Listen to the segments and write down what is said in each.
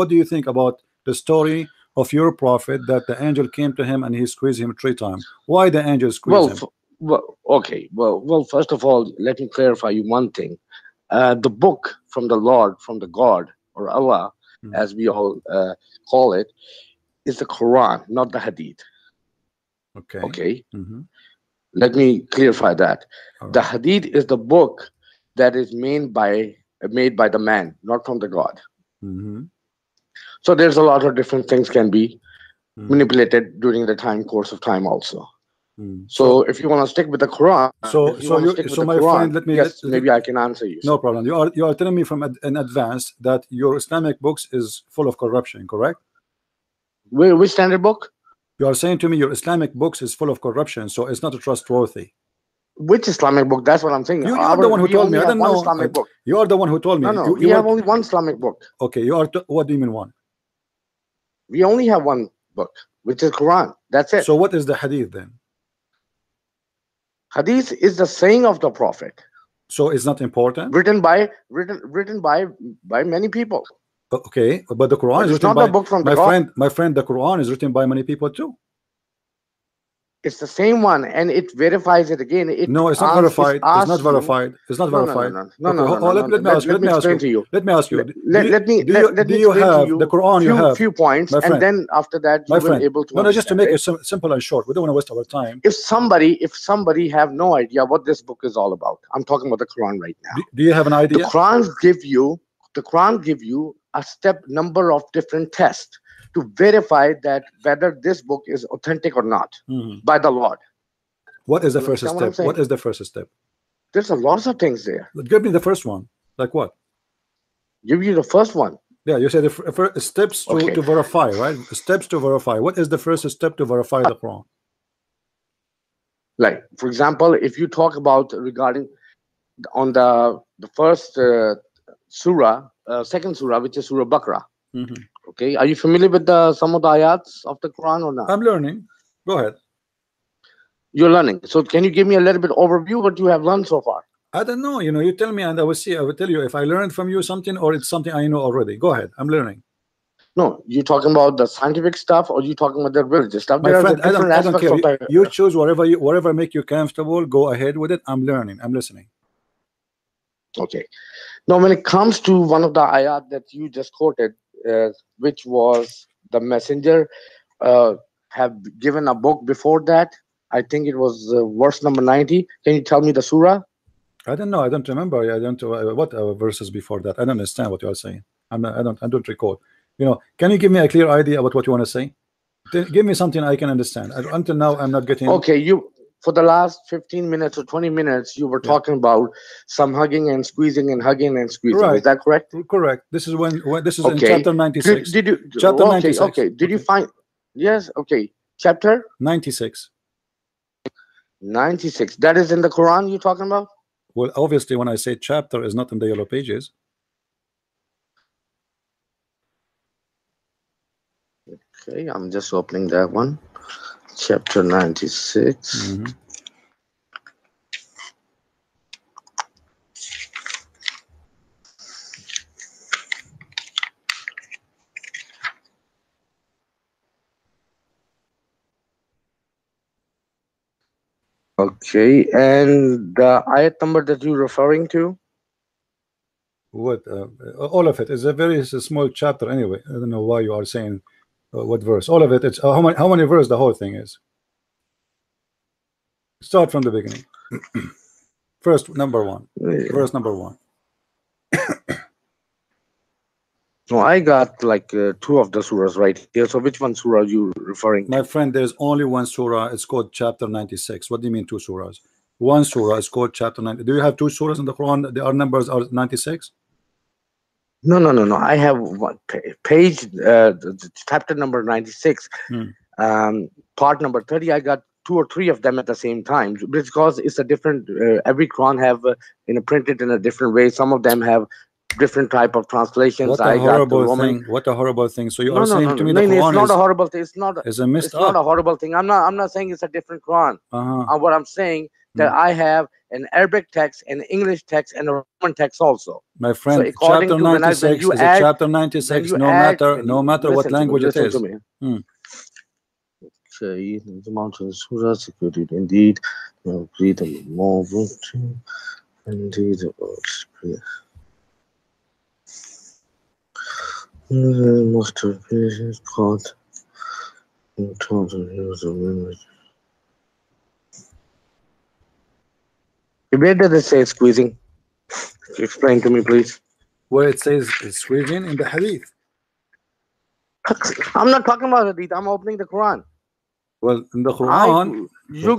what do you think about the story of your prophet that the angel came to him and he squeezed him 3 times? Why the angel squeezed him? Okay. Well, first of all, let me clarify you one thing. The book from the Lord, from the God or Allah, as we all call it, is the Quran, not the Hadith. Okay. Okay. Let me clarify that. The Hadith is the book that is made by the man, not from the God. So there's a lot of different things can be manipulated during the course of time also. So if you want to stick with the Quran, my friend, maybe I can answer you. No problem. You are telling me from in advance that your Islamic books is full of corruption, correct? Which standard book? You are saying to me your Islamic books is full of corruption, so it's not trustworthy. Which Islamic book? That's what I'm saying. You are the one who told me. I don't know. Islamic book. You are the one who told me. No, we have only one Islamic book. Okay, you are. What do you mean one? We only have one book, which is Quran. That's it. So what is the Hadith then? Hadith is the saying of the Prophet. So it's not important. Written by many people. Okay, but the Quran is written by a book from my friend. The Quran is written by many people too. It's the same one, and it verifies it again. No, it's not verified. It's not verified. It's not verified. No. Let me ask you. Let me ask you. Let me do you have the Quran? You have few points, and then after that you will be able to. No, just to make it simple and short. We don't want to waste our time. If somebody have no idea what this book is all about, I'm talking about the Quran right now. Do you have an idea? The Quran give you a step number of different tests to verify that whether this book is authentic or not by the Lord. What is the first step? What is the first step? There's a lot of things there. Give me the first one. Like what? Give you the first one. Yeah, you said the first steps to verify, right? Steps to verify. What is the first step to verify the Quran? Like, for example, if you talk about regarding on the first surah, second surah, which is Surah Baqarah. Okay, are you familiar with some of the ayats of the Quran or not? I'm learning. Go ahead. You're learning. So can you give me a little bit overview what you have learned so far? I don't know. You tell me, and I will see. I will tell you if I learned from you something or it's something I know already. Go ahead. I'm learning. No, you talking about the scientific stuff or you talking about the religious stuff? My friend, I don't care. You choose whatever make you comfortable. Go ahead with it. I'm learning. I'm listening. Okay. Now, when it comes to one of the ayat that you just quoted, which was the messenger have given a book before that. I think it was verse number 90. Can you tell me the surah? I don't know. I don't remember. I don't what verses before that. I don't understand what you are saying. I don't recall. Can you give me a clear idea about what you want to say? Give me something I can understand. Until now, I'm not getting. Okay, for the last 15 minutes or 20 minutes, you were talking about some hugging and squeezing and hugging and squeezing. Right. Is that correct? Correct. This is when this is in chapter 96. Did you chapter 96? Okay. Did you find? Yes. Okay. Chapter 96. 96. That is in the Quran you're talking about? Well, obviously, when I say chapter, is not in the yellow pages. Okay, I'm just opening that one. Chapter 96. Okay, and the ayat number that you're referring to? What? All of it is a very small chapter anyway. I don't know why you are saying what verse. All of it. It's how many verse the whole thing is. Start from the beginning. First, number 1. Verse number 1. No, I got like 2 of the surahs right here. So which one surah are you referring to? My friend, there's only one surah. It's called chapter 96. What do you mean 2 surahs? One surah is called chapter 90. Do you have 2 surahs in the Quran? Our numbers are 96? No. I have one page, chapter number 96, part number 30. I got 2 or 3 of them at the same time because it's a different. Every Quran have printed in a different way. Some of them have different type of translations. What a horrible thing! What a horrible thing! So you are saying to me the it's Quran not a horrible thing. It's not. Is a messed up. Not a horrible thing. I'm not saying it's a different Quran. What I'm saying, that I have an Arabic text, an English text, and a Roman text also. My friend, so according chapter to when 96 you is add, a chapter 96, no matter what language it is. Okay, the mountains who security indeed, breathe more indeed. Most of patients caught in total use of language. Where does it say squeezing? Explain to me, please. Where it says squeezing in the hadith. I'm not talking about hadith. I'm opening the Quran. Well, in the Quran, you're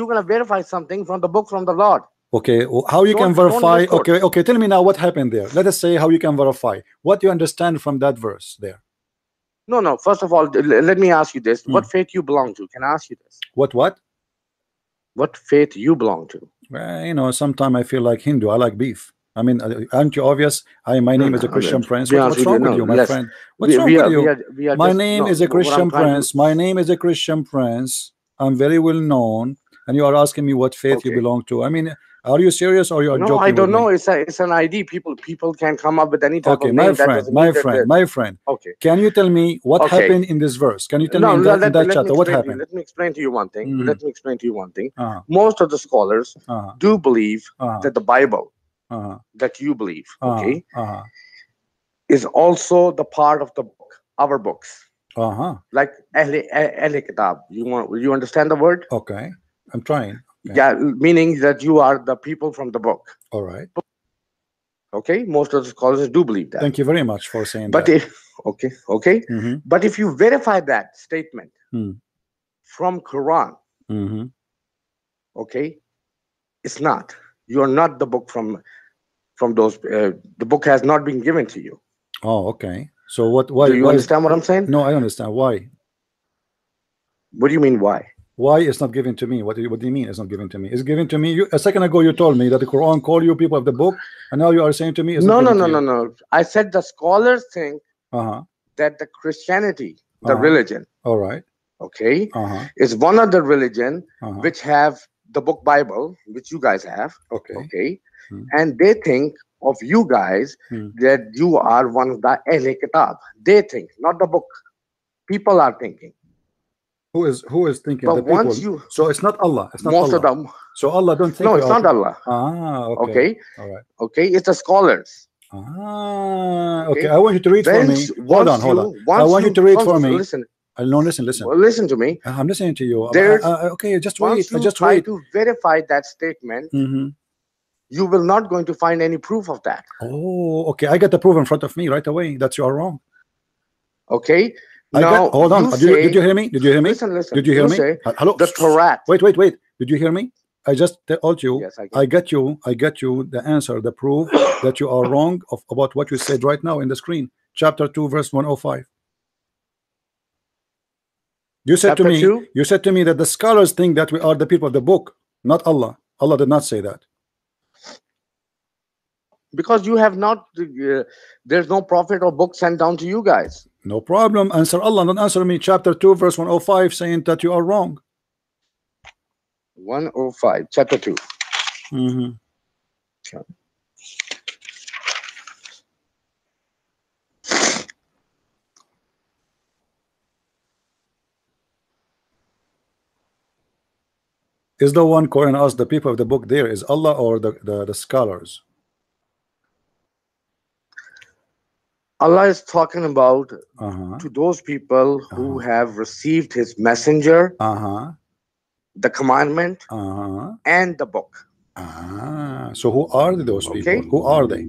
gonna verify something from the book from the Lord. Okay, how you can verify? Okay, tell me now what happened there. Let us say how you can verify what you understand from that verse there. No. First of all, let me ask you this: what faith you belong to? Can I ask you this? What? What faith you belong to? Well, you know, sometimes I feel like Hindu. I like beef. I mean, aren't you obvious? My name is a Christian prince. What's wrong with you, my friend? What's wrong with you? My name is a Christian prince. My name is a Christian prince. I'm very well known, and you are asking me what faith you belong to. I mean, are you serious or you are joking? No, I don't know. Me? It's an ID. People can come up with any type of name. My friend. Okay. Can you tell me what happened in this verse? Can you tell me in that chapter what happened? Let me explain to you one thing. Most of the scholars do believe that the Bible that you believe, is also the part of the book, our books. Like Ahl Kitab. You understand the word? Okay, I'm trying. Okay. Yeah, meaning that you are the people from the book. All right. Okay, most of the scholars do believe that. Thank you very much for saying that. But if you verify that statement from Quran, okay, it's not. You are not the book from those. The book has not been given to you. Oh, okay. So what? Why? Do you understand what I'm saying? No, I understand. Why? What do you mean? Why? Why it's not given to me? What do you mean it's not given to me? It's given to me. A second ago you told me that the Quran called you people of the book, and now you are saying to me it's no. I said the scholars think that the Christianity, the religion, all right, okay, is one of the religion which have the book Bible, which you guys have, okay, and they think of you guys that you are one of the Ahl Kitab. They think, not the book. People are thinking. Who is thinking? But the people. Once you, so it's not Allah. It's not most Allah. of them. So Allah don't think. No, it's not Allah. Okay. All right. Okay, it's the scholars. Okay. I want you to read for me. Hold on. I want you to read for me. Listen. Listen. Well, listen to me. I'm listening to you. Okay, just wait. Once you try to verify that statement, you will not going to find any proof of that. Oh, okay. I got the proof in front of me right away. That's you are wrong. Okay. Hold on. Did you hear me? Did you hear me? Listen. Did you hear me? Hello. The Torah. Wait. Did you hear me? I just told you. Yes, I get you the answer, the proof that you are wrong about what you said right now in the screen. Chapter 2, verse 105. You said to me that the scholars think that we are the people of the book, not Allah. Allah did not say that. Because you have not, there's no prophet or book sent down to you guys. No problem. Answer Allah. Don't answer me. Chapter 2, verse 105, saying that you are wrong. 105, chapter 2. Is the one calling us the people of the book there is Allah or the scholars? Allah is talking about to those people who have received his messenger, the commandment, and the book. So who are those people? Who are they?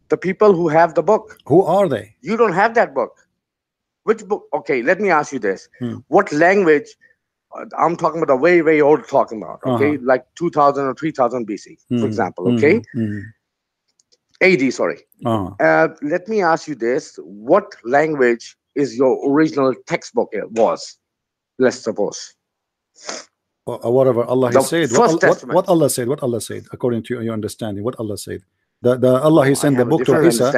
The people who have the book. Who are they? You don't have that book. Which book? Okay, let me ask you this. What language? I'm talking about the way old talking about, okay? Like 2000 or 3000 BC, for example, okay? AD, sorry. Let me ask you this. What language is your original textbook was? Let's suppose. Whatever Allah The said. first What Allah said. What Allah said. According to your understanding. What Allah said. The Allah He sent the book to Isa.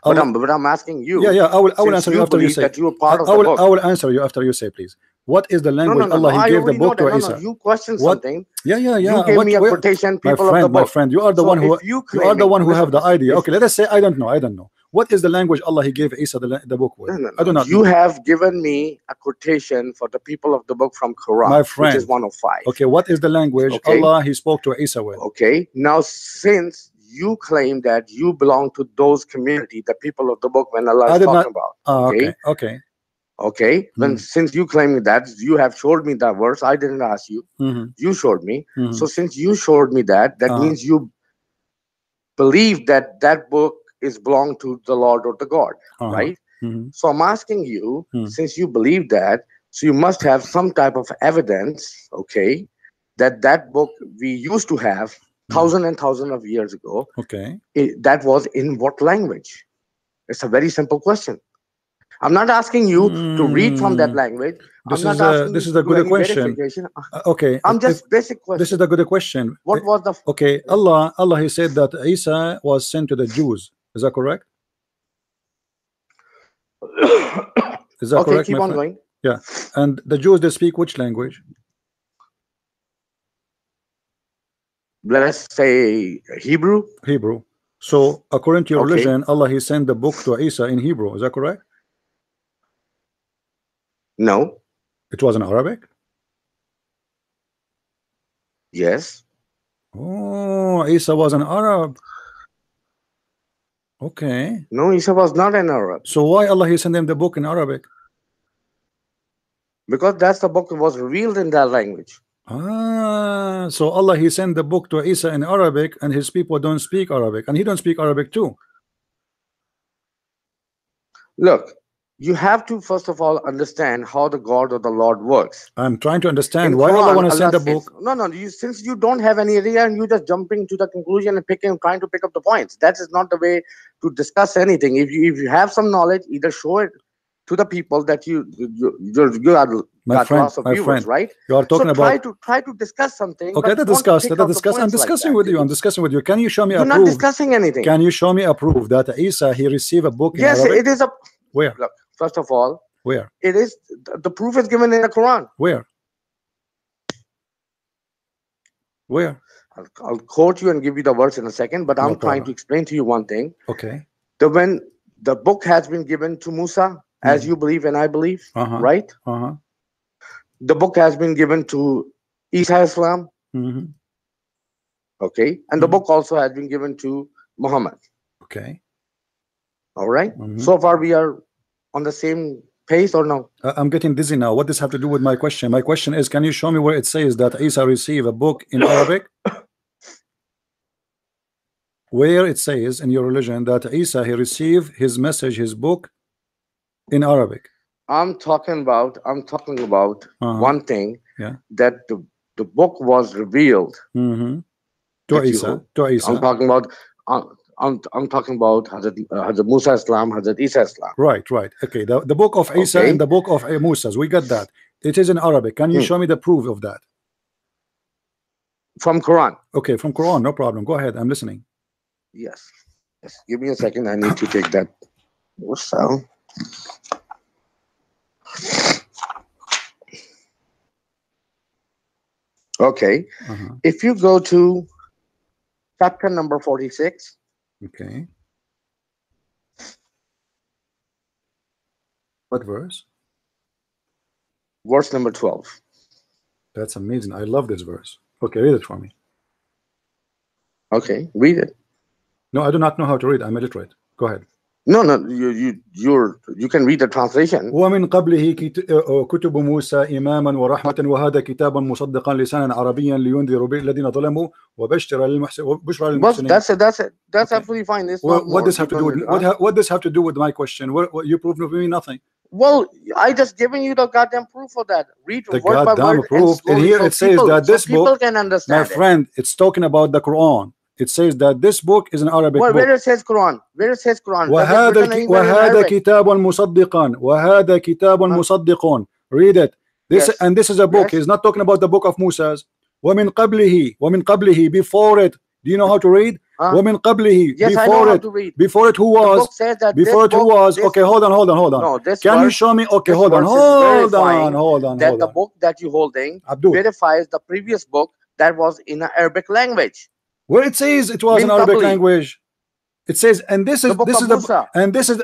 But I'm asking you. Yeah. I will answer you after you say. That you are part of the book. I will answer you after you say, please. What is the language Allah He gave the book to Isa? You questioned something. Yeah. You gave me a quotation. People of the book. My friend, you are the one who have the idea. Okay, let us say I don't know. What is the language Allah He gave Isa the book with? No. I do not You know. have given me a quotation for the people of the book from Quran, my friend, which is 105. Okay, what is the language Allah He spoke to Isa with? Okay, now since you claim that you belong to those community, the people of the book, when Allah is talking about. Okay. When since you claim that, you have showed me that verse. I didn't ask you. You showed me. So since you showed me that means you believe that that book is belong to the Lord or the God, right? So I'm asking you, since you believe that, so you must have some type of evidence, okay, that book we used to have thousands and thousands of years ago. Okay. That was in what language? It's a very simple question. I'm not asking you to read from that language. This is a good question. Okay. I'm just basic question. This is a good question. What was the okay? Allah He said that Isa was sent to the Jews. Is that correct? Is that correct? Keep on going. Yeah. And the Jews, they speak which language? Let's say Hebrew. Hebrew. So according to your religion, Allah He sent the book to Isa in Hebrew. Is that correct? No. It was in Arabic? Yes. Oh, Isa was an Arab. Okay. No, Isa was not an Arab. So why Allah He sent him the book in Arabic? Because that's the book that was revealed in that language. So Allah He sent the book to Isa in Arabic, and his people don't speak Arabic, and he don't speak Arabic too. Look, you have to first of all understand how the God or the Lord works. I'm trying to understand why Allah want to send the book. No. Since you don't have any idea and you just jumping to the conclusion and trying to pick up the points, that is not the way to discuss anything. If you have some knowledge, either show it to the people that you are lots of viewers, right? You are talking about. Try to discuss something. Okay, let us discuss. I'm discussing with you. I'm discussing with you. Can you show me a proof? You're not discussing anything. Can you show me a proof that Isa he received a book in Arabic? Yes, it is a. Where? Look, first of all, where? It is the proof is given in the Quran. Where? I'll quote you and give you the verse in a second, but I'm trying to explain to you one thing. Okay. When the book has been given to Musa, as you believe and I believe, right? The book has been given to Isa Islam. Okay. And the book also has been given to Muhammad. Okay. All right. So far we are on the same pace or no? I'm getting dizzy now. What does this have to do with my question? My question is, can you show me where it says that Isa received a book in Arabic? Where it says in your religion that Isa he received his message, his book in Arabic? I'm talking about one thing. Yeah. That the book was revealed to Isa. I'm talking about. I'm talking about Hazrat Musa Islam, Hazrat Isa Islam. Right. Okay. The book of Isa and the book of Musa, we got that. It is in Arabic. Can you show me the proof of that? From Quran. Okay, from Quran, no problem. Go ahead. I'm listening. Yes. Give me a second. I need to take that sound. Okay. If you go to chapter number 46. Okay. What verse? Verse number 12. That's amazing. I love this verse. Okay, read it for me. Okay, read it. No, I do not know how to read. I'm illiterate. Go ahead. No, you can read the translation. ومن قبله كتب موسى إماما ورحمة وهذا كتاب مصدقا لسانا عربيا لينذر به الذين ظلموا وبشر للمحسنين. That's it. That's absolutely fine. What does have to do with what does have to do with my question? What you proved to me nothing. Well, I just given you the goddamn proof for that. Read the word by word proof. And here it says that this book, people can understand. My friend, it's talking about the Quran. It says that this book is an Arabic book. Where it says Quran? Where it says Quran? وهذا كتاب مصدقا وهذا كتاب مصدق. Read it. This is a book. He's not talking about the book of Moses. ومن قبله before it. Do you know how to read? وَمِن قَبْلِهِ. Yes, I know before how it, to read. before it who was? The book says that before it who was? Okay, hold on. No, this Can you verse, show me? Okay, this hold on. verse is verifying that the book that you're holding Abdul, verifies the previous book that was in an Arabic language. Where it says it was in Arabic language. It says, and this is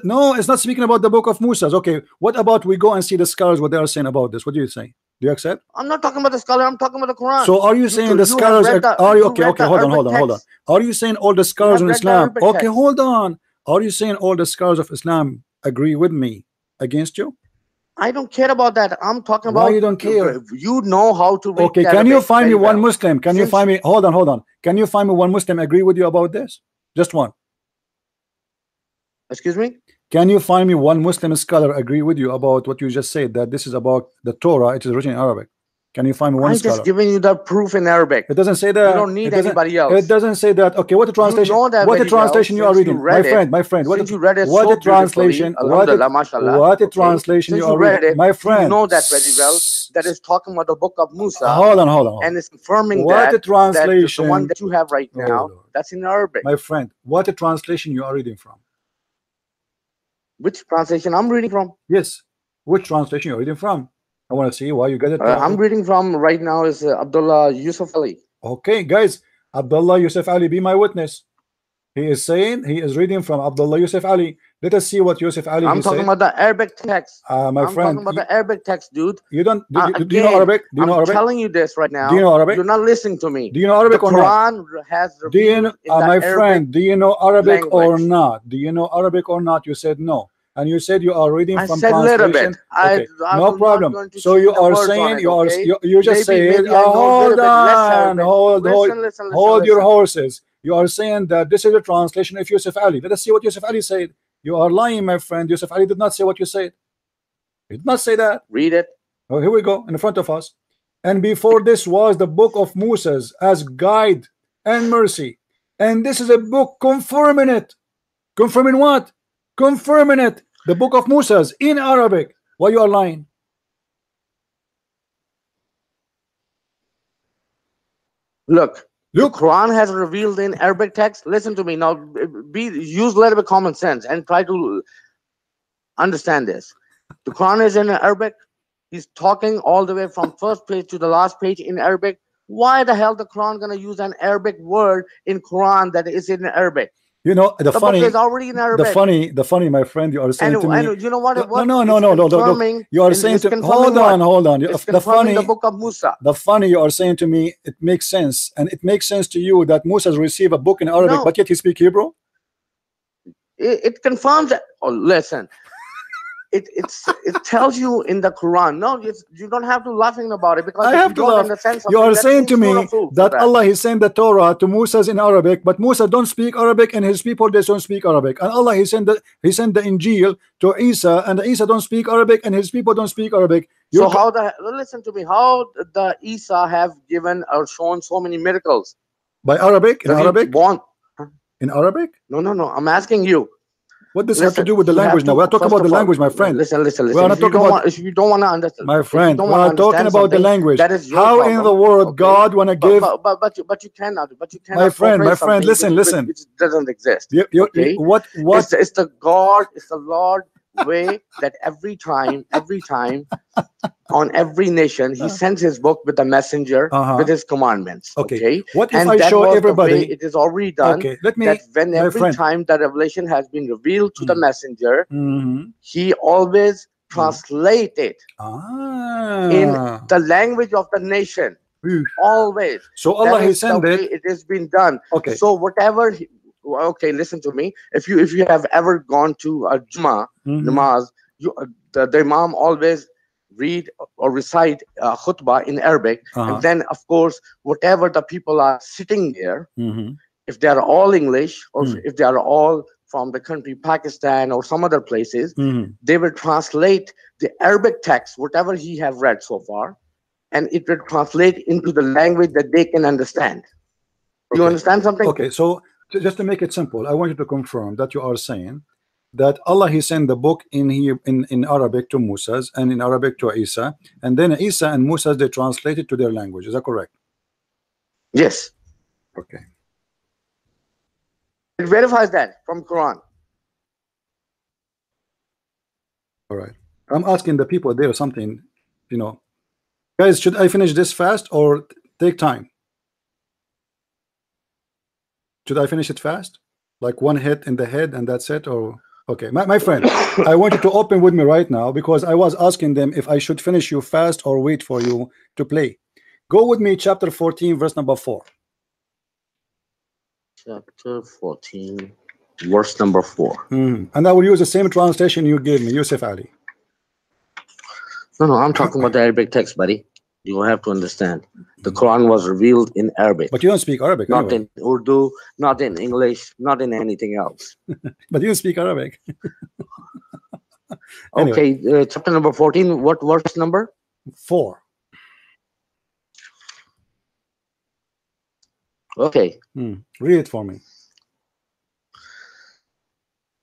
no, it's not speaking about the book of Musa. Okay, what about we go and see the scholars what they are saying about this? What do you say? Do you accept? I'm not talking about the scholar. I'm talking about the Quran. So are you saying the scholars are you okay? Okay, hold on. Are you saying all the scholars in Islam? Okay, hold on. Are you saying all the scholars of Islam agree with me against you? I don't care about that. I'm talking about. Why you don't care? You know how to read. Okay, can you find me one Muslim? Can you find me? Hold on. Can you find me one Muslim agree with you about this? Just one. Excuse me? Can you find me one Muslim scholar agree with you about what you just said, that this is about the Torah, it is written in Arabic? Can you find me one scholar? I'm just giving you the proof in Arabic. It doesn't say that. You don't need anybody else. It doesn't say that. Okay, what the translation? You know that what the translation you are reading? My friend. What the translation? What the translation you are reading? My friend. You know that very well. That is talking about the book of Musa. Hold on. And it's confirming what the translation? That the one that you have right now, that's in Arabic. My friend, what the translation you are reading from? Which translation I'm reading from? Yes. Which translation you're reading from? I want to see why you get it. I'm reading from right now is Abdullah Yusuf Ali. Okay, guys. Abdullah Yusuf Ali, be my witness. He is saying he is reading from Abdullah Yusuf Ali. Let us see what Yusuf Ali I'm talking about the Arabic text. My friend. I'm talking about the Arabic text, dude. You don't do you know Arabic? Do you know Arabic? I'm telling you this right now. Do you know Arabic? You're not listening to me. Do you know Arabic or not? The Quran has do you know, my friend, do you know Arabic language. or not? Do you know Arabic or not? You said no. And you said you are reading from translation. Little bit. Okay. No problem. So you are saying you just said hold on, hold your horses. You are saying that this is a translation of Yusuf Ali. Let us see what Yusuf Ali said. You are lying, my friend. Yusuf Ali did not say what you said. He did not say that. Read it. Oh, here we go in front of us. And before this was the book of Moses as guide and mercy. And this is a book confirming it. Confirming what? Confirming it. The book of Moses in Arabic. Why you are lying? Look. The Quran has revealed in Arabic text. Listen to me now. Use a little bit common sense and try to understand this. The Quran is in Arabic. He's talking all the way from first page to the last page in Arabic. Why the hell the Quran gonna use an Arabic word in Quran that is in Arabic? You know the funny. Book is already in Arabic. The funny, my friend. You are saying to me. You know what? No. You are saying to. Hold on. The funny. The book of Musa. The funny you are saying to me. It makes sense, and it makes sense to you that Musa received a book in Arabic, but yet he speaks Hebrew. It confirms that. Oh, listen. It tells you in the Quran. No, you don't have to laughing about it because I have to laugh. You are saying to me that Allah he sent the Torah to Musa in Arabic, but Musa don't speak Arabic and his people they don't speak Arabic. And Allah he sent the Injil to Isa and Isa don't speak Arabic and his people don't speak Arabic. So listen to me? How the Isa have given or shown so many miracles? By Arabic? In Arabic? In Arabic? No. I'm asking you. What does have to do with the language now? We're talking about the language, my friend. Listen. We're not talking about. If you don't want to understand, my friend, we're talking about the language. That is how problem. In the world God want to give? But you cannot. My friend, listen. Which doesn't exist. Okay? What? It's the God. It's the Lord way that every time, on every nation, He sends His book with the messenger with His commandments. Okay. What if I show everybody? It is already done. Okay. Let me. That when every time the revelation has been revealed to the messenger, he always translate it in the language of the nation. Always. So Allah He sent it. It has been done. Okay. So whatever. Okay, listen to me. If you have ever gone to a Jummah namaz, the Imam always read or recite khutbah in Arabic, and then of course whatever the people are sitting there, if they are all English or if they are all from the country Pakistan or some other places, they will translate the Arabic text, whatever he have read so far, and it will translate into the language that they can understand. You understand something? Okay, so just to make it simple, I want you to confirm that you are saying that Allah He sent the book in Arabic to Musa and in Arabic to Isa, and then Isa and Musa they translated to their language. Is that correct? Yes. Okay. It verifies that from Quran. All right. I'm asking the people there something, you know. Guys, should I finish this fast or take time? Should I finish it fast? Like one hit in the head and that's it? Or okay, my friend, I want you to open with me right now because I was asking them if I should finish you fast or wait for you to play. Go with me, chapter 14, verse number 4. Chapter 14, verse number 4. And I will use the same translation you gave me, Yusuf Ali. No, I'm talking about the Arabic text, buddy. You have to understand. The Quran was revealed in Arabic. But you don't speak Arabic, not anyway. in Urdu, not in English, not in anything else. But you don't speak Arabic. Anyway. Okay, chapter number 14. What verse number? 4. Okay. Read it for me.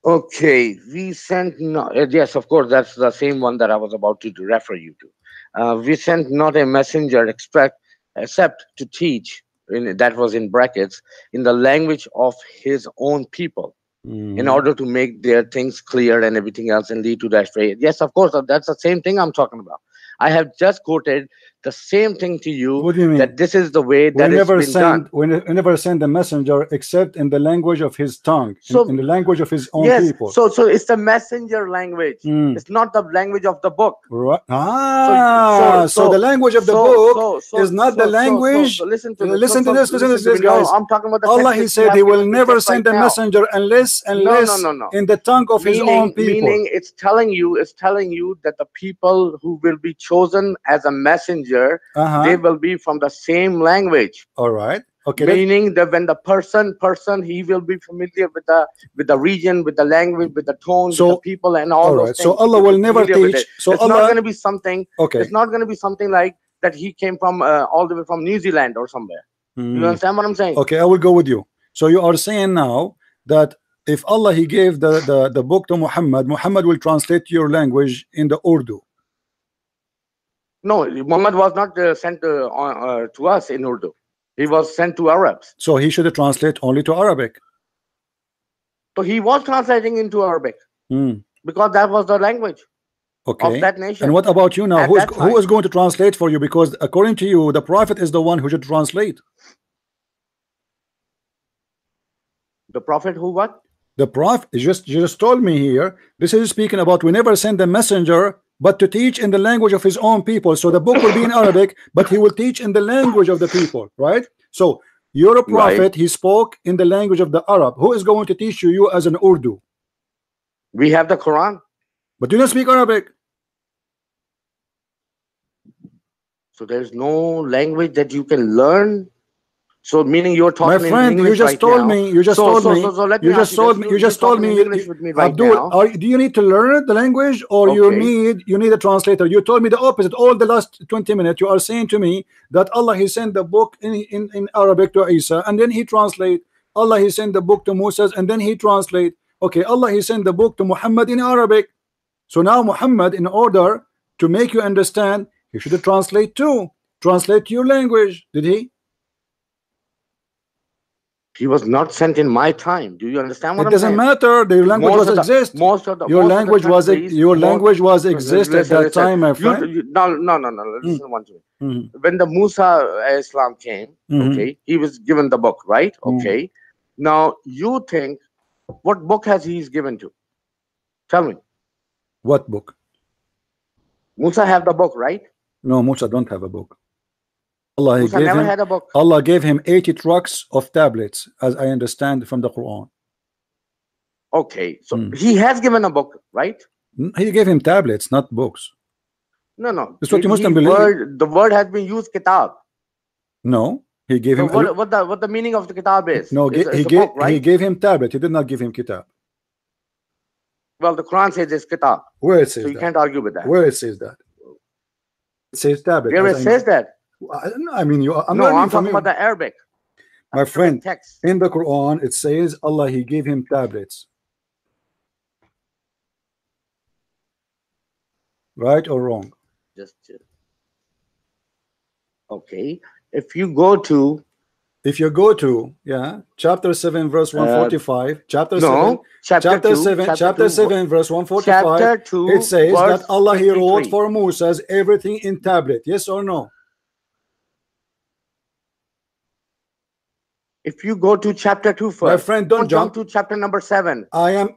Okay, we sent not, yes, of course, that's the same one that I was about to refer you to. We sent not a messenger except to teach, that was in brackets, in the language of his own people, in order to make their things clear and everything else and lead to that way. Yes, of course, that's the same thing I'm talking about. I have just quoted the same thing to you. What do you mean? That this is the way that it's been done. We never send a messenger except in the language of his tongue, in the language of his own people. So it's the messenger language. It's not the language of the book. Right. So the language of the book is not the language. Listen to this, guys. I'm talking about the Allah, He said He will never send a messenger unless in the tongue of His own people. Meaning, it's telling you that the people who will be chosen as a messenger, they will be from the same language. All right. Okay. Meaning that when the person, he will be familiar with the region, with the language, with the tone, with the people, and all those things. So Allah will never teach. So it's not going to be something. Okay. It's not going to be something like that. He came from all the way from New Zealand or somewhere. You understand what I'm saying? Okay, I will go with you. So you are saying now that if Allah He gave the book to Muhammad, Muhammad will translate your language in the Urdu. No, Muhammad was not sent to us in Urdu. He was sent to Arabs. So he should translate only to Arabic. So he was translating into Arabic because that was the language of that nation. And what about you now? Who is going to translate for you? Because according to you, the Prophet is the one who should translate. The Prophet who what? The Prophet, you just told me here, this is speaking about we never send a messenger but to teach in the language of his own people. So the book will be in Arabic, but he will teach in the language of the people, right? So you're a prophet, he spoke in the language of the Arab. Who is going to teach you as an Urdu? We have the Quran. But you don't speak Arabic. So there's no language that you can learn. So meaning you're talking my friend, in English you just told me. You just told me. You just told me. Abdul, do you need to learn the language, or you need a translator? You told me the opposite. All the last 20 minutes, you are saying to me that Allah He sent the book in Arabic to Isa, and then He translate. Allah He sent the book to Moses, and then He translate. Okay, Allah He sent the book to Muhammad in Arabic. So now Muhammad, in order to make you understand, he should translate too. Translate your language. Did he? He was not sent in my time. Do you understand what I'm saying? It doesn't matter. The language was exist. Your language was exist at that time, my friend. No. Listen one to me. When the Musa Islam came, okay, he was given the book, right? Okay. Now you think, what book has he given to? Tell me. What book? Musa have the book, right? No, Musa don't have a book. Allah Musa never had a book. Allah gave him 80 trucks of tablets, as I understand from the Quran. Okay, so he has given a book, right? He gave him tablets, not books. No. That's what you Muslim believe. The word has been used, kitab. No, he gave him. What the meaning of the kitab is? No, he gave him tablet. He did not give him kitab. Well, the Quran says it's kitab. Where it says so you can't argue with that. Where it says that? It says tablet. Where it says that? I mean, I'm talking about the Arabic. My friend, text. In the Quran, it says Allah, He gave him tablets. Right or wrong? Okay. If you go to If you go to chapter 7 verse 145, chapter 7 chapter 7 verse 145, it says that Allah 53. He wrote for Moses everything in tablet. Yes or no? If you go to chapter 2 first, my friend, don't jump to chapter number 7. I am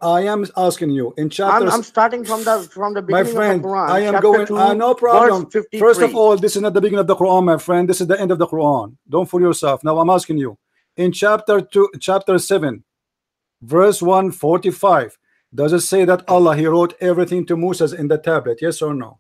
asking you in chapter. I'm starting from the beginning my friend, of the Quran. I am going. 2, no problem. First of all, this is not the beginning of the Quran, my friend. This is the end of the Quran. Don't fool yourself. Now I'm asking you in chapter 7, verse 145. Does it say that Allah He wrote everything to Moses in the tablet? Yes or no?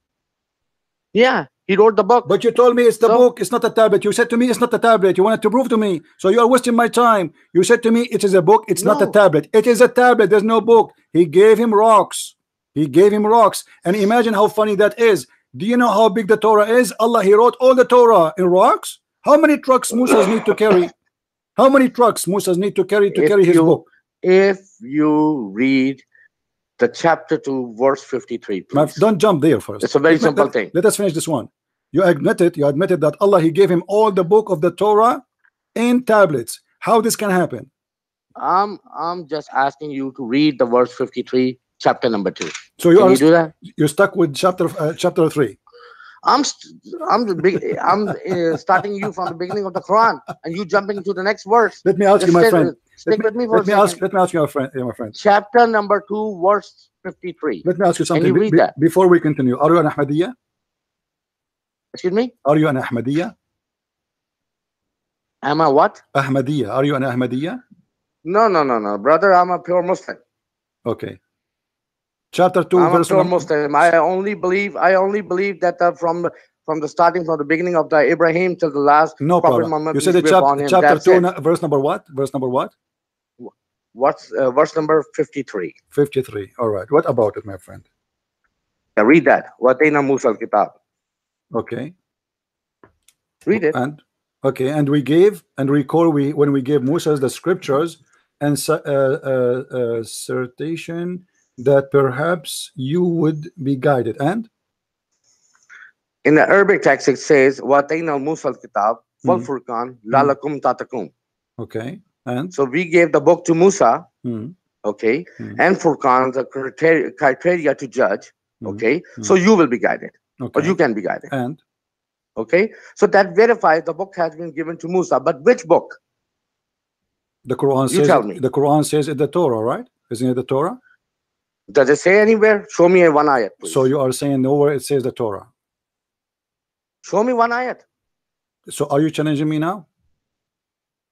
Yeah. He wrote the book. But you told me it's the book, it's not a tablet. You said to me it's not a tablet. You wanted to prove to me. So you are wasting my time. You said to me it is a book, it's not a tablet. It is a tablet, there's no book. He gave him rocks. He gave him rocks. And imagine how funny that is. Do you know how big the Torah is? Allah, He wrote all the Torah in rocks. How many trucks Moses need to carry? How many trucks Moses need to carry his book? If you read the chapter 2 verse 53, please. Don't jump there first. It's a very simple thing. Let us finish this one. You admitted that Allah He gave him all the book of the Torah in tablets. How this can happen? I'm just asking you to read the verse 53, chapter number 2. So you do that? You're stuck with chapter 3. I'm starting you from the beginning of the Quran, and you jumping to the next verse. Let me ask you, my friend. Stick with me for a second. Let me ask you, my friend. Chapter number 2, verse 53. Let me ask you something. Can you read that before we continue? Are you an Ahmadiyya? Excuse me? Are you an Ahmadiyya? Am I what? Ahmadiyya. Are you an Ahmadiyya? No, brother. I'm a pure Muslim. Okay. Chapter 2, I'm verse a pure Muslim. I only believe that from the starting, from the beginning of the Abraham till the last. No Prophet problem. Muhammad, you said the chapter 2, verse number what? Verse number what? What's verse number 53? 53. All right. What about it, my friend? Yeah, read that. Watayna Musa al-Kitab. Okay. Read it. And we gave and recall when we gave Moses the scriptures and certain that perhaps you would be guided. And in the Arabic text it says Watayna Musa al-Kitab wal Furqan lalakum tatakum. Okay. And so we gave the book to Musa. Okay. And Furqan, the criteria to judge. Okay. So you will be guided. Okay. Or you can be guided. And okay, so that verifies the book has been given to Musa. But which book? The Quran says. Tell me. The Quran says it's the Torah, right? Isn't it the Torah? Does it say anywhere? Show me one ayat, please. So you are saying nowhere it says the Torah. Show me one ayat. So are you challenging me now?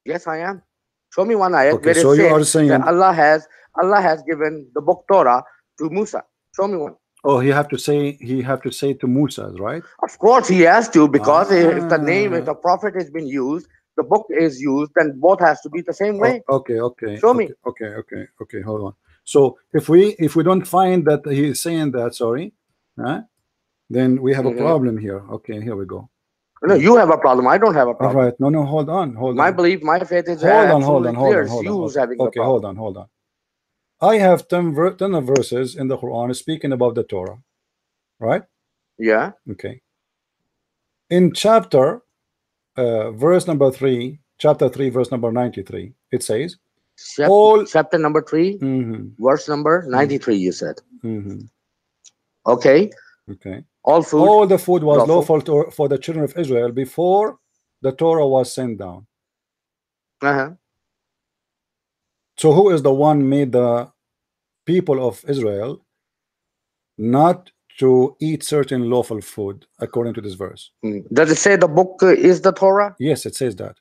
Yes, I am. Show me one ayat where so you are saying that Allah has given the book Torah to Musa. Show me one. Oh, he have to say to Musa, right? Of course he has to, because if the prophet has been used, the book is used, then both has to be the same way. Okay. Show me. Okay. Hold on. So if we don't find that he is saying that, then we have a problem here. Okay, here we go. No, you have a problem. I don't have a problem. All right. No. Hold on. My belief, my faith is hold on. Okay, hold on. I have 10 verses in the Quran speaking about the Torah, right? Yeah. Okay. In chapter verse number 3, chapter 3, verse number 93, it says, chapter number 3, verse number 93, you said. Okay. All the food was lawful for the children of Israel before the Torah was sent down. So who is the one made the people of Israel not to eat certain lawful food according to this verse? Does it say the book is the Torah? Yes, it says that.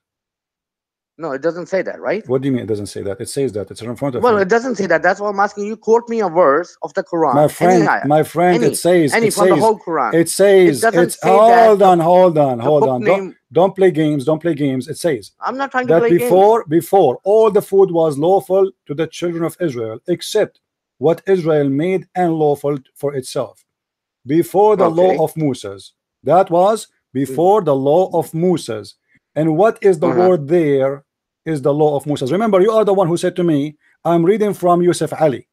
No, it doesn't say that, right? What do you mean it doesn't say that? It says that. It's in front of you. Well, it doesn't say that. That's why I'm asking you. Quote me a verse of the Quran. My friend, it says. The whole Quran. It says. Hold on. Don't play games. It says. I'm not trying to play games. Before all the food was lawful to the children of Israel, except what Israel made unlawful for itself. Before the law of Moses. That was before the law of Moses. And what is the word there? Is the law of Moses. Remember, you are the one who said to me, I'm reading from Yusuf Ali.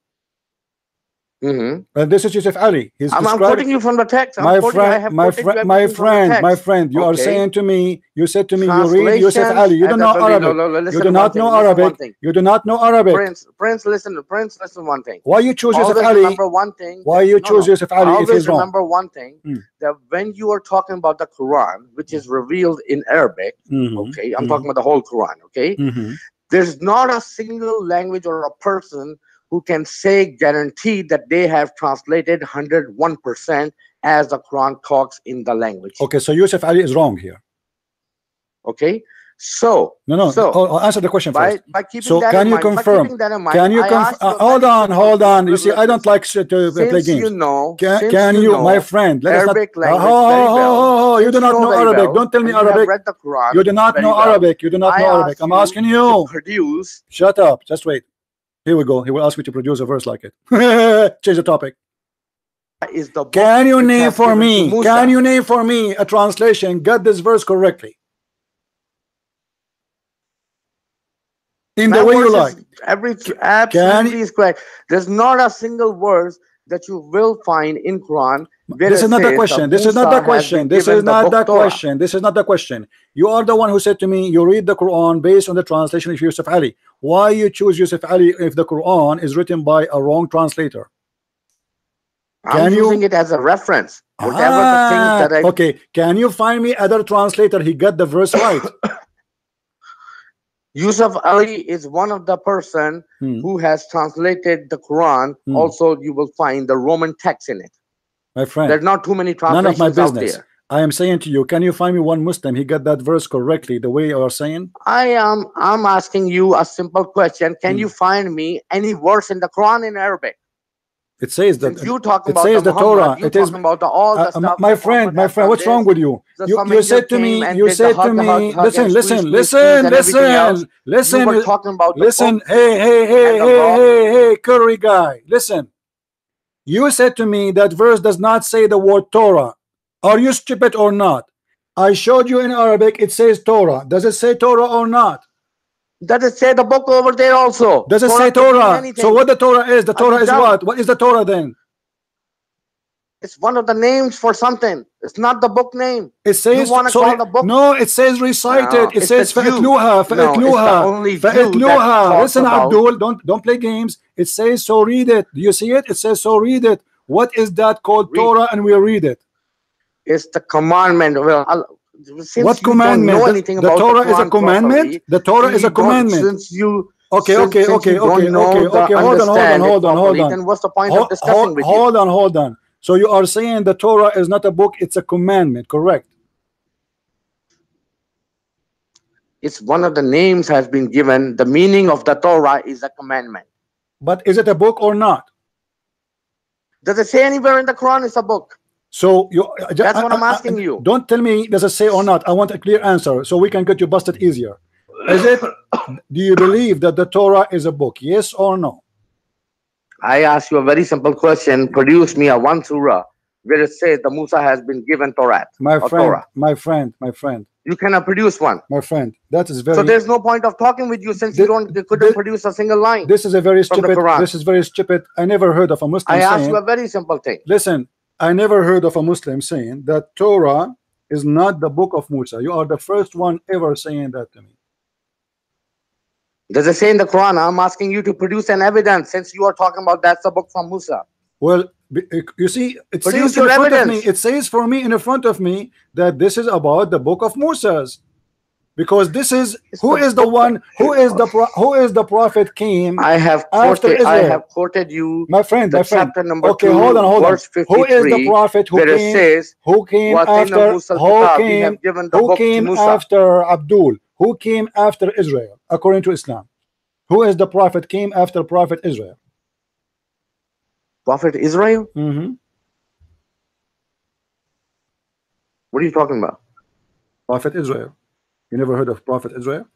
And this is Yusuf Ali. He's I'm describing. quoting you from the text. My friend, my friend, you are saying to me, you said to me, you read Yusuf Ali. You don't know Arabic. You do not know Arabic. You do not know Arabic. Prince, listen one thing. Why you choose Yusuf Ali? Remember one thing. Why you choose Yusuf Ali if he's wrong? Remember one thing, that when you are talking about the Quran, which is revealed in Arabic, okay, I'm talking about the whole Quran, okay, there's not a single language or a person who can say guaranteed that they have translated 101% as the Quran talks in the language. Okay, so Yusuf Ali is wrong here. Okay, so I'll answer the question first. By keeping so that can in you mind, confirm? Can you confirm? Hold on. You see, I don't like to play games. Can you, my friend? Let Arabic us not. language. You do not know Arabic. Don't tell me Arabic. Read the Quran you do not know Arabic. You do not know Arabic. I'm asking you. Produce. Shut up. Just wait. Here we go. He will ask me to produce a verse like it. Change the topic. Can you name for me? Can you name for me a translation? Get this verse correctly. In the way you like. Absolutely is correct. There's not a single verse that you will find in Quran. This is not the question. This is not the question. This is not the question. This is not the question. You are the one who said to me, you read the Quran based on the translation of Yusuf Ali. Why you choose Yusuf Ali if the Quran is written by a wrong translator? I'm using it as a reference. Whatever the things that I... Okay. Can you find me other translator? He got the verse right. Yusuf Ali is one of the person who has translated the Quran. Also, you will find the Roman text in it. My friend, there's not too many translations none of my business. out there. I am saying to you, can you find me one Muslim? He got that verse correctly, the way you are saying. I'm asking you a simple question. Can you find me any verse in the Quran in Arabic? It says that you talk about the Torah. It is about all the stuff. My friend, what's wrong with you? You said to me, listen, hey, curry guy, listen. You said to me that verse does not say the word Torah. Are you stupid or not? I showed you in Arabic, it says Torah. Does it say Torah or not? Does it say the book over there also? Does it say Torah? So what the Torah is? The Torah is what? What is the Torah then? It's one of the names for something. It's not the book name. It says, call the book? No, it says recited. It says fa'itluha. Listen, Abdul, don't play games. It says so read it. Do you see it? It says so read it. What is that called? Torah, and we read it. It's the commandment. Well, what commandment? The Torah is a commandment. The Torah is a commandment. Since you Okay. Hold on. Then what's the point of discussing with you? Hold on. So you are saying the Torah is not a book, it's a commandment, correct? It's one of the names has been given. The meaning of the Torah is a commandment. But is it a book or not? Does it say anywhere in the Quran it's a book? So that's what I'm asking you. Don't tell me does it say or not. I want a clear answer so we can get you busted easier. Is it? Do you believe that the Torah is a book? Yes or no? I ask you a very simple question. Produce me a one surah where it says the Musa has been given Torah. My friend. You cannot produce one. My friend, that is very... So there's no point of talking with you since you couldn't produce a single line. This is a very stupid... This is very stupid. I never heard of a Muslim saying... I asked you a very simple thing. Listen, I never heard of a Muslim saying that Torah is not the book of Musa. You are the first one ever saying that to me. Does it say in the Quran? I'm asking you to produce an evidence since you are talking about that's the book from Musa. Well, you see, it says in front of me. It says for me in front of me that this is about the book of Musa's, because this is who is the prophet came. I have quoted you, my friend. Chapter number 2, hold on. verse 53, who is the prophet who came after Abdul? Who came after Israel, according to Islam? Who is the prophet came after Prophet Israel? Prophet Israel? Mm-hmm. What are you talking about? Prophet Israel. You never heard of Prophet Israel?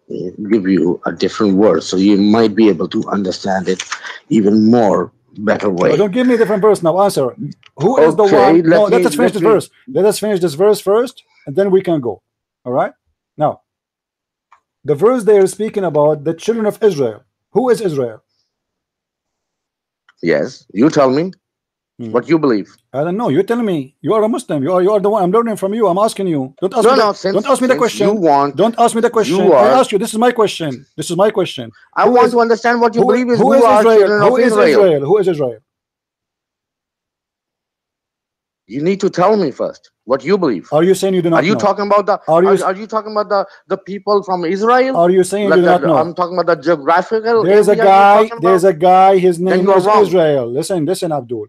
Give you a different word so you might be able to understand it even more better way. No, don't give me a different verse now. Answer. Who is the one? No, let us finish this verse. Let us finish this verse first, and then we can go. All right? Now, The verse they are speaking about the children of Israel. Who is Israel? Yes, you tell me what you believe. I don't know. You tell me. You are a Muslim. You are the one. I'm learning from you. I'm asking you. Don't ask No, me no. the, don't ask me the question. You want, don't ask me the question. you I are. ask you. This is my question. This is my question. I want to understand what you believe is who is are Israel? children Who of is Israel? Israel? Who is Israel? You need to tell me first what you believe. Are you saying you do not know? Are you talking about the? Are you talking about the people from Israel? Are you saying like you do not know? I'm talking about the geographical. There's a guy. There's a guy. His name is wrong. Israel. Listen, listen, Abdul.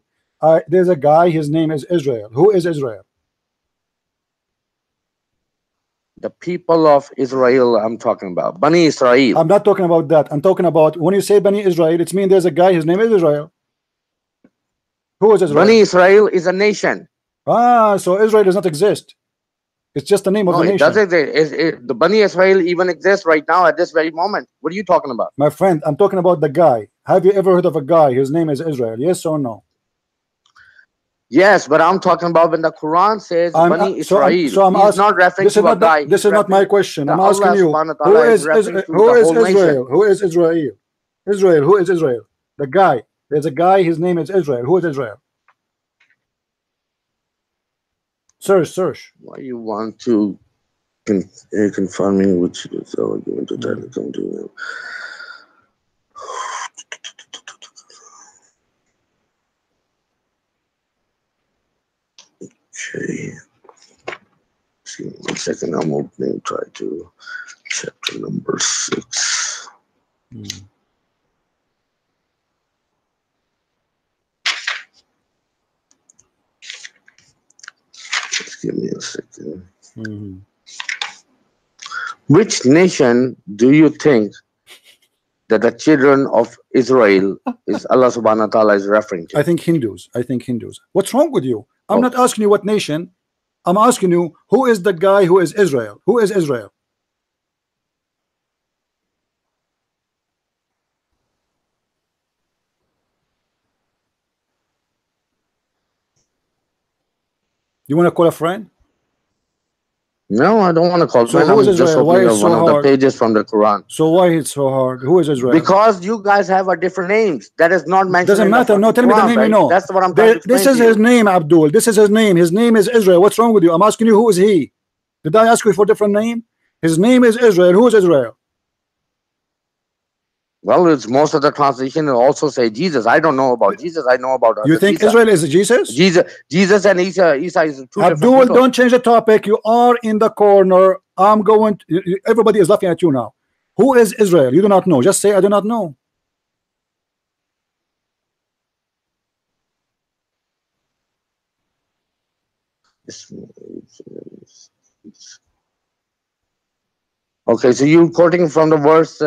There's a guy. His name is Israel. Who is Israel? The people of Israel. I'm talking about Bani Israel. I'm not talking about that. I'm talking about when you say Bani Israel, it's mean there's a guy. His name is Israel. Who is Israel? Bani Israel is a nation. Ah, so Israel does not exist. It's just the name of the nation. It does exist. The Bani Israel even exists right now at this very moment. What are you talking about? My friend, I'm talking about the guy. Have you ever heard of a guy? His name is Israel. Yes or no? Yes, but I'm talking about when the Quran says Bani Israel. He's not referring to a guy. This is not my question. I'm asking you. Who is Israel? Who is Israel? Israel. Who is Israel? The guy. There's a guy. His name is Israel. Who is Israel? Search. Why you want to confirming which is going to try to come to? Okay. See, 1 second. I'm opening. Try to chapter number 6. Just give me a second. Which nation do you think that the children of Israel is Allah subhanahu wa ta'ala is referring to? I think Hindus. What's wrong with you? I'm not asking you what nation. I'm asking you who is the guy who is Israel? Who is Israel? You want to call a friend? No, I don't want to call friend. I'm just opening up one of the pages from the Quran. So why it's so hard? Who is Israel? Because you guys have a different names. That is not mentioned. Doesn't matter. No, tell me the name you know. That's what I'm trying to explain. This is his name, Abdul. This is his name. His name is Israel. What's wrong with you? I'm asking you, who is he? Did I ask you for a different name? His name is Israel. Who is Israel? Well, it's most of the translation also say Jesus. I don't know about Jesus. I know about. You think Isa. Israel is Jesus? Jesus and Isa is two Abdul, don't change the topic. You are in the corner. I'm going. Everybody is laughing at you now. Who is Israel? You do not know. Just say I do not know. Okay, so you quoting from the verse,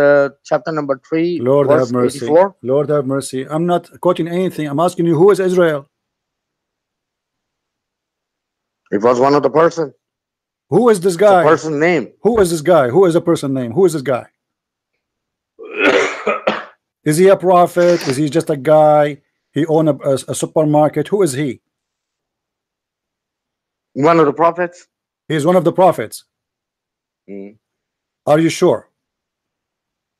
chapter number 3, Lord verse have mercy. 84? Lord have mercy. I'm not quoting anything. I'm asking you, who is Israel? It was one of the person. Who is this guy? The person name. Who is this guy? Who is the person name? Who is this guy? Is he a prophet? Is he just a guy? He own a supermarket? Who is he? One of the prophets. He's one of the prophets. Are you sure?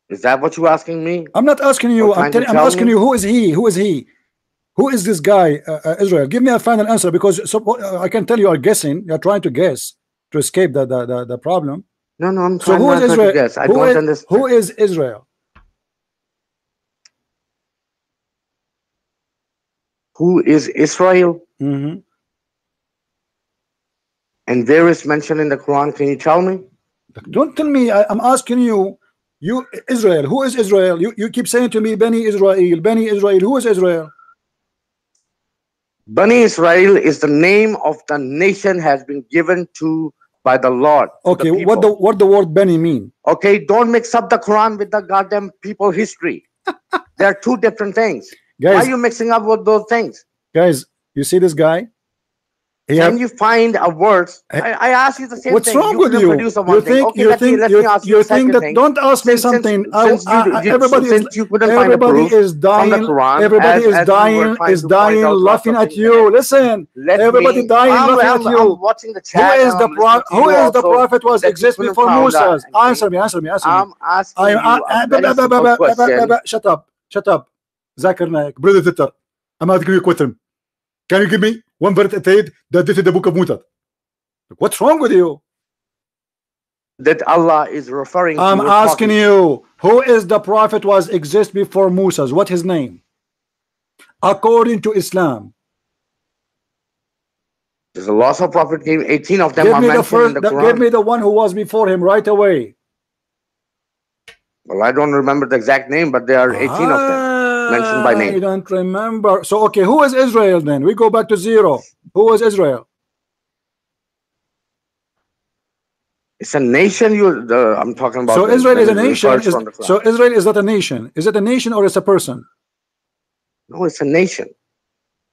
Is that what you're asking me? I'm not asking you. I'm asking you, who is he? Who is he? Who is this guy, Israel? Give me a final answer, because I can tell you are guessing. You're trying to guess to escape the problem. No, I'm trying not to guess. I don't understand. Who is Israel? Who is Israel? And where is mentioned in the Quran? Can you tell me? Don't tell me. I'm asking you. You Israel. Who is Israel? You keep saying to me, Bani Israel, Bani Israel. Who is Israel? Bani Israel is the name of the nation has been given to by the Lord. Okay, what the word Bani mean? Okay, don't mix up the Quran with the goddamn people history. They are two different things. Guys, why are you mixing up with those things? Guys, you see this guy? Can you find a verse? I asked you the same what's thing. wrong You with couldn't you? produce one You thing. think Okay, you let me think ask you you the think second that? thing. Don't ask me something. Everybody is Since you couldn't find a everybody proof is from the dying. Quran, Everybody as we were is trying to point dying, out lots laughing of at things in you. it. Listen, everybody dying, laughing at I'm you. watching the Who chat is and the I'm listening to who you is the also, prophet was that you exist couldn't before found out Moses? anything. Answer me. Answer me. Answer me. I'm asking you a very simple question. Shut up. Shut up. Zakir Naik, brother Titter. I'm asking you a question. Can you give me one verse that said that this is the book of Musa? What's wrong with you? That Allah is referring to. I'm asking you, who is the prophet was exist before Moses? What his name? According to Islam. There's a lots of prophet came. 18 of them Give are me the mentioned first. in the Quran. Give me the one who was before him right away. Well, I don't remember the exact name, but there are 18 of them mentioned by name. I don't remember. So okay, who is Israel then? We go back to zero. Who was Israel? It's a nation. I'm talking about. So Israel is a nation. So Israel is not a nation. Is it a nation or it's a person? No, it's a nation.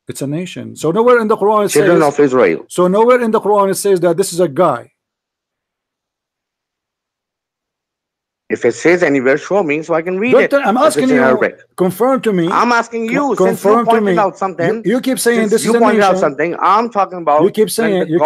It's a nation. So nowhere in the Quran it Children says. of Israel. So nowhere in the Quran it says that this is a guy. If it says anywhere, show me so I can read it. I'm asking you. Confirm to me. I'm asking you. Since Confirm you pointed out something. You keep saying this is a pointed nation. out something. I'm talking about. You keep saying. You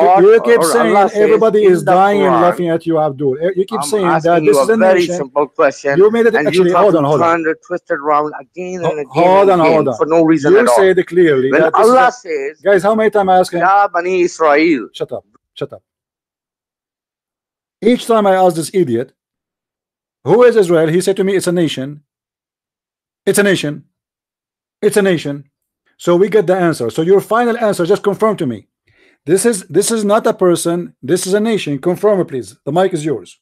keep saying Allah everybody is dying Quran, and laughing at you, Abdul. You keep saying that this is a very nation. Simple question. You made it and actually. Hold on. Turned it, twisted around again and again Hold and again on. for no reason at all. You said clearly when that Allah says, guys, how many times I ask him? Ya Bani Israel. Shut up. Shut up. Each time I ask this idiot, who is Israel? He said to me, it's a nation. It's a nation. It's a nation. So we get the answer. So your final answer, just confirm to me. This is not a person. This is a nation. Confirm it, please. The mic is yours.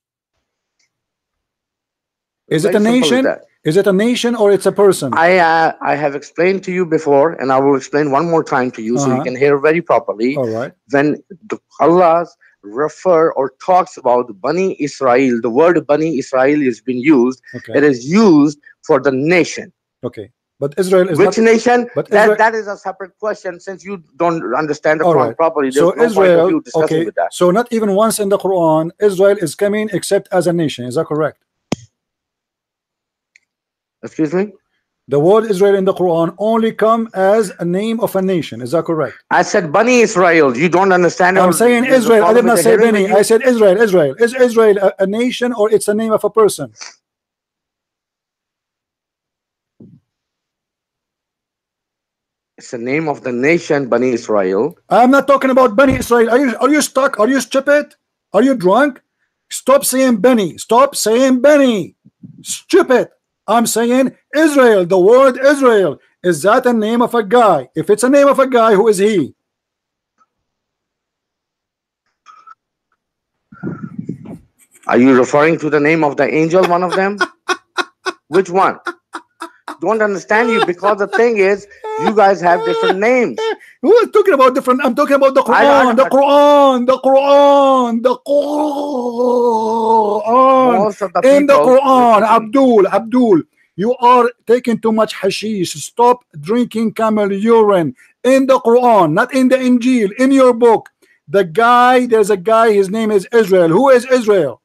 Is it a nation? Is it a nation or it's a person? I have explained to you before, and I will explain one more time to you so you can hear very properly. All right. When Allah refer or talks about Bani Israel, the word Bani Israel is being used. Okay. It is used for the nation. Okay. But Israel is which not, nation? But that is a separate question. Since you don't understand the Quran properly, there's so no Israel, point of you discussing with that. So not even once in the Quran Israel is coming except as a nation. Is that correct? Excuse me? The word Israel in the Quran only come as a name of a nation. Is that correct? I said Bani Israel. You don't understand. I'm saying Israel. I did not say Bani. I said Israel. Israel. Is Israel a nation or it's a name of a person? It's the name of the nation, Bani Israel. I'm not talking about Bani Israel. Are you stuck? Are you stupid? Are you drunk? Stop saying Bani. Stop saying Bani. Stupid. I'm saying Israel. The word Israel. Is that a name of a guy? If it's a name of a guy, who is he? Are you referring to the name of the angel, one of them? Which one? Don't understand you, because the thing is, you guys have different names. Who is talking about different? I'm talking about the Quran. The Quran. The Quran. The Quran. Most of the people, in the Quran, Abdul, you are taking too much hashish. Stop drinking camel urine. In the Quran, not in the Injil. In your book, there's a guy. His name is Israel. Who is Israel?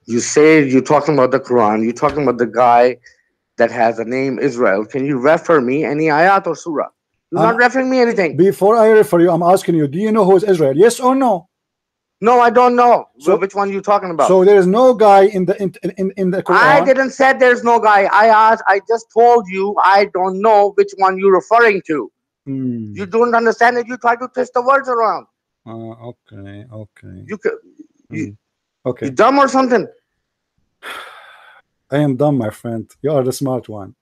You say you're talking about the Quran. You're talking about the guy that has a name Israel. Can you refer me any ayat or surah? You're not referring me anything. Before I refer you, I'm asking you, do you know who is Israel? Yes or no? No, I don't know. So which one you talking about? So there is no guy in the Quran. I didn't say there's no guy. I just told you I don't know which one you're referring to. You don't understand it. You try to twist the words around. Okay. You dumb or something? I am dumb, my friend. You are the smart one.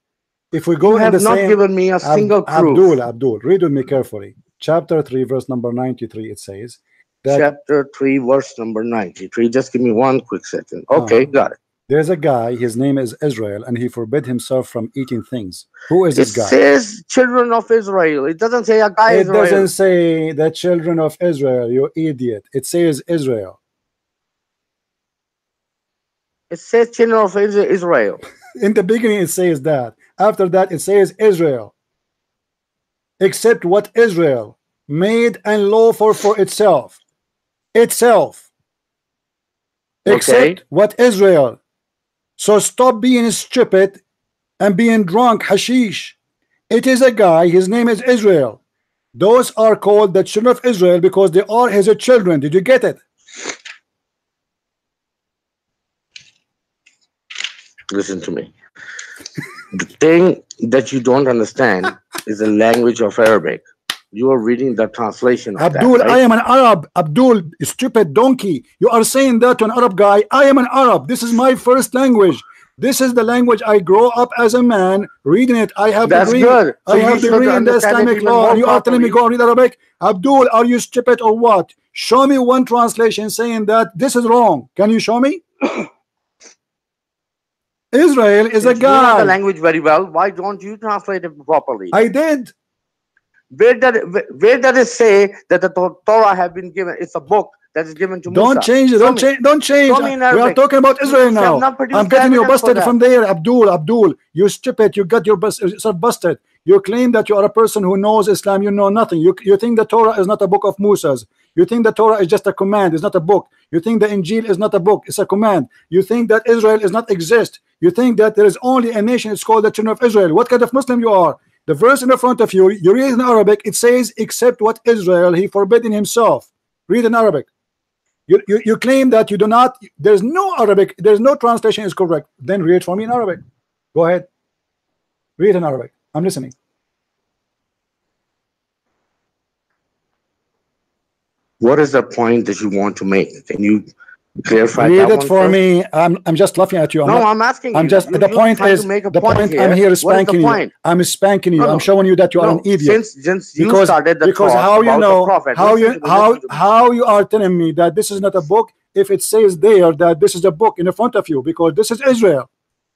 If we go you have not given me a single proof. Abdul, read with me carefully. Chapter 3, verse number 93. It says that chapter 3, verse number 93. Just give me one quick second. Okay, got it. There's a guy, his name is Israel, and he forbid himself from eating things. Who is this guy? It says children of Israel. It doesn't say a guy. It doesn't say the children of Israel, you idiot. It says Israel. It says children of Israel. In the beginning, it says that. After that, it says Israel. except what Israel made and lawful for itself. Except what Israel. So stop being stupid and being drunk, hashish. It is a guy, his name is Israel. Those are called the children of Israel because they are his children. Did you get it? Listen to me. The thing that you don't understand is the language of Arabic. You are reading the translation of Abdul, that, right? I am an Arab. Abdul, stupid donkey. You are saying that to an Arab guy. I am an Arab. This is my first language. This is the language I grow up as a man reading it. I have That's degree. good. So I have degree in the Islamic law, and you are telling me go and read Arabic. Abdul, are you stupid or what? Show me one translation saying that this is wrong. Can you show me? Israel is a guy. You know the language very well. Why don't you translate it properly? I did. Where does it say that the Torah have been given? It's a book that is given to Musa. Don't change it. Don't change. We are talking about Israel now. I'm getting you busted from there, Abdul. You stupid. You got yourself busted. You claim that you are a person who knows Islam. You know nothing. You think the Torah is not a book of Musa's. You think the Torah is just a command. It's not a book. You think the Injil is not a book. It's a command. You think that Israel is not exist. You think that there is only a nation. It's called the children of Israel. What kind of Muslim you are? The verse in the front of you, you read in Arabic, it says, except what Israel, he forbidden himself. Read in Arabic. You claim that you do not, there's no Arabic, there's no translation is correct. Then read for me in Arabic. Go ahead. Read in Arabic. I'm listening. What is the point that you want to make? Can you clarify read that it for first? me. I'm just laughing at you. I'm asking I'm you. just the point is the point here. I'm here spanking you. I'm spanking you. I'm showing you that you are an idiot. Since you started the because talk how you about know the prophet, how you are telling me that this is not a book if it says there that this is a book in the front of you, because this is Israel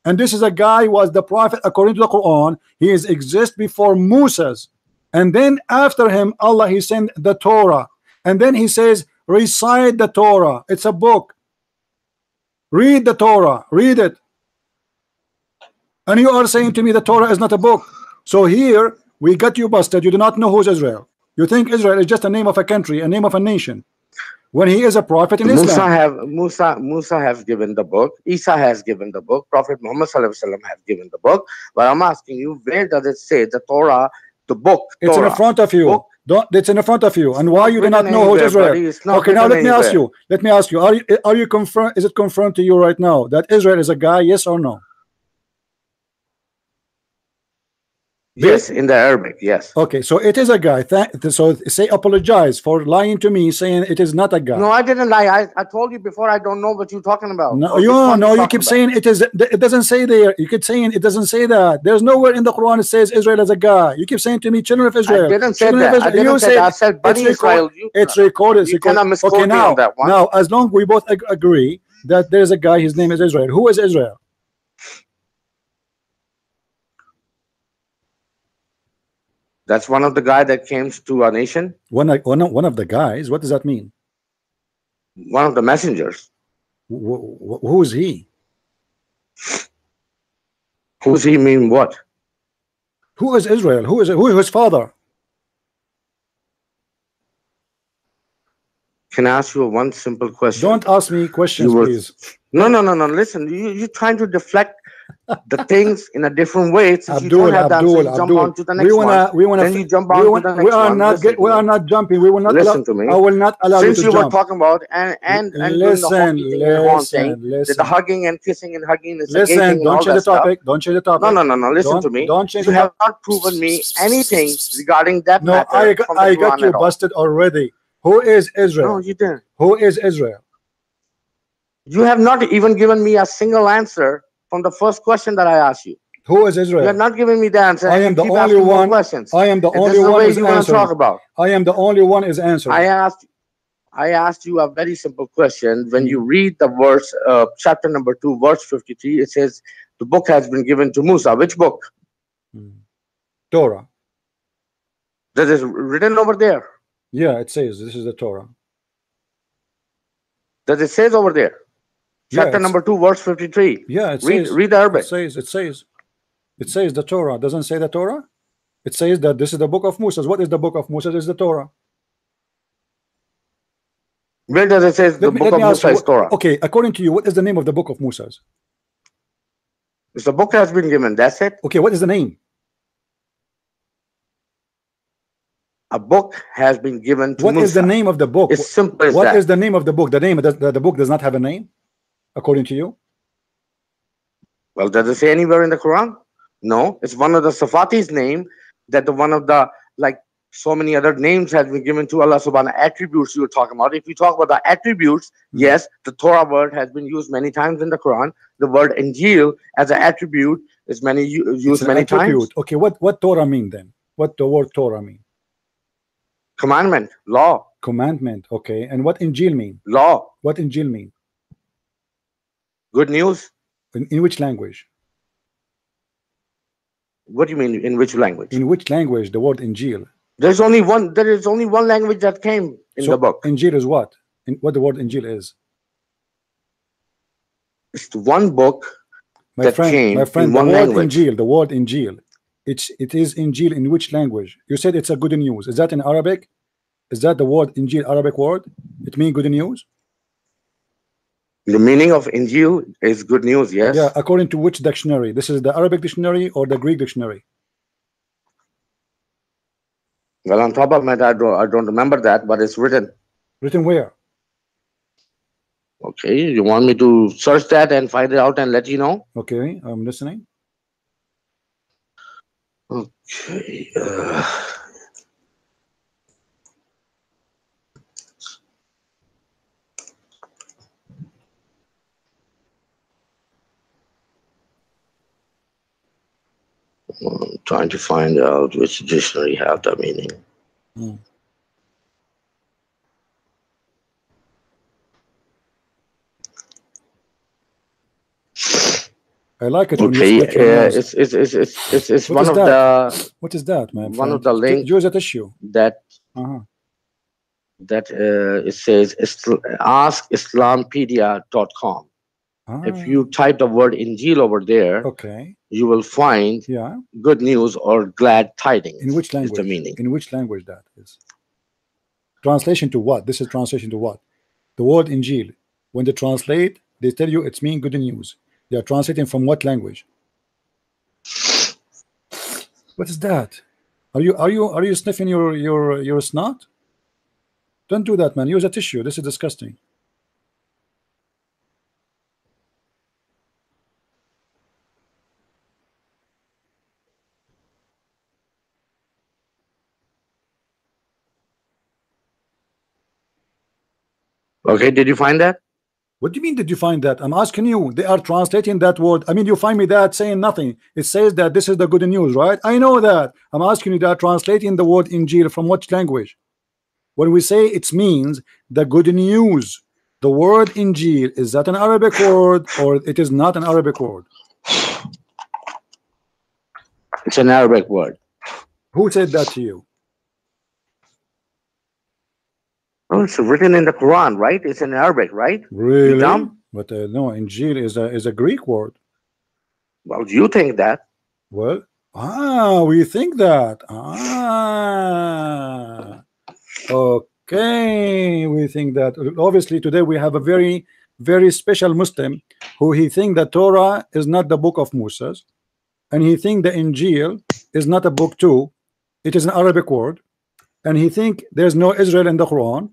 and this is a guy who was the prophet according to the Quran. He is exist before Moses, and then after him Allah he sent the Torah, and then he says recite the Torah. It's a book. Read the Torah. Read it. And you are saying to me the Torah is not a book. So here we got you busted. You do not know who's Israel. You think Israel is just a name of a country, a name of a nation, when he is a prophet in Islam. Musa has given the book. Isa has given the book. Prophet Muhammad has given the book. But I'm asking you, where does it say the Torah, the book? It's Torah, in the front of you. It's in the front of you. And why you do not know who's Israel? Okay, now let me ask you. Let me ask you. Are you confirmed? Is it confirmed to you right now that Israel is a guy? Yes or no? Yes, in the Arabic, yes. Okay, so it is a guy. So say apologize for lying to me, saying it is not a guy. No, I didn't lie. I told you before. I don't know what you're talking about. No, you keep saying it is. It doesn't say there. You keep saying it doesn't say that. There's nowhere in the Quran it says Israel as a guy. You keep saying to me, children of Israel. I didn't say that. I didn't say that. I said Bani Israel. It's recorded. You cannot misquote okay, me on that one. Now, as long we both agree that there's a guy, his name is Israel. Who is Israel? That's one of the guys that came to a nation. One of the guys. What does that mean? One of the messengers. Who is he? Who's he mean what? Who is Israel? Who is his father? Can I ask you one simple question? Don't ask me questions, please. No. Listen, you're trying to deflect the things in a different way. Since Abdul, you don't have that, so you jump on to the next one. Then you jump on to the next one. We are not jumping. We will not listen to me. I will not allow you to jump. Since you were talking about and listen, that the hugging and kissing and hugging is listen. Don't change the topic. Don't change the topic. No. Listen to me. Don't change. You have not proven me anything regarding that matter. No, I got you busted already. Who is Israel? No, you didn't. Who is Israel? You have not even given me a single answer from the first question that I asked you. Who is Israel? You are not giving me the answer. I am the only one. I am the only one is answering. I am the only one is answering. I asked you a very simple question. When you read the verse, chapter number 2, verse 53, it says the book has been given to Musa. Which book? Torah. That is written over there. Yeah, it says this is the Torah. Does it says over there? Chapter number 2, verse 53. Yeah, it read says. Read the Arabic. It says the Torah. Doesn't say the Torah. It says that this is the book of Moses. What is the book of Moses? Is the Torah. Where does it say the book of Musa is Torah? Okay, according to you, what is the name of the book of Moses? The book has been given. That's it. Okay, what is the name? A book has been given to What Musa. is the name of the book? It's simple as what that. What is the name of the book? The book does not have a name, according to you? Well, does it say anywhere in the Quran? No, it's one of the Sifati's name that the one of the, like so many other names has been given to Allah subhanahu attributes you were talking about. If you talk about the attributes, yes, the Torah word has been used many times in the Quran. The word Injil as an attribute is used many times. Okay, what Torah mean then? What the word Torah mean? Commandment, law. Commandment, okay. And what Injil mean? Law. What Injil mean? Good news. In which language? What do you mean, in which language? In which language the word Injil? There is only one language that came in the book. Injil is what? What the word Injil is? It's one book my friend, in the one word language. Injil, the word Injil. It is Injil in which language? You said it's a good news. Is that in Arabic? Is that the word Injil Arabic word? It means good news? The meaning of Injil is good news, yes. Yeah, according to which dictionary? This is the Arabic dictionary or the Greek dictionary? Well, on top of my head, I don't remember that, but it's written. Written where? Okay, you want me to search that and find it out and let you know? Okay, I'm listening. Okay. I'm trying to find out which dictionary have the meaning. I like it. Okay, it's one of the. What is that, man? One of the links. Use that issue. That. That it says askislampedia.com. If you type the word Injil over there, okay, you will find good news or glad tidings. In which language? Is the meaning. In which language that is? Translation to what? This is translation to what? The word Injil. When they translate, they tell you it's mean good news. They are translating from what language? What is that? Are you sniffing your snot? Don't do that, man. Use a tissue. This is disgusting. Okay, did you find that? What do you mean, did you find that? I'm asking you. They are translating that word. I mean, you find me that saying nothing. It says that this is the good news, right? I know that. I'm asking you, they are translating the word Injil from which language? When we say it means the good news, the word Injil, is that an Arabic word or it is not an Arabic word? It's an Arabic word. Who said that to you? Oh, it's written in the Quran, right? It's in Arabic, right? Really? But no, Injil is a Greek word. Well, do you think that? Well, we think that. Okay, we think that. Obviously, today we have a very, very special Muslim who he think that Torah is not the book of Moses, and he think the Injil is not a book too. It is an Arabic word, and he think there's no Israel in the Quran.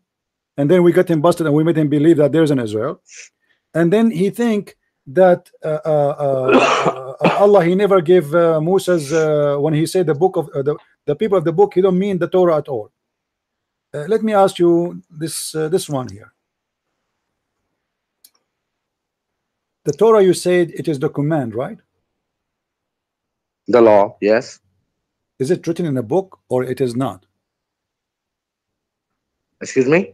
And then we got him busted, and we made him believe that there's an Israel. And then he think that Allah, he never gave Moses when he said the book of the people of the book, he don't mean the Torah at all. Let me ask you this one here. The Torah, you said it is the command, right? The law, yes. Is it written in a book or it is not? Excuse me?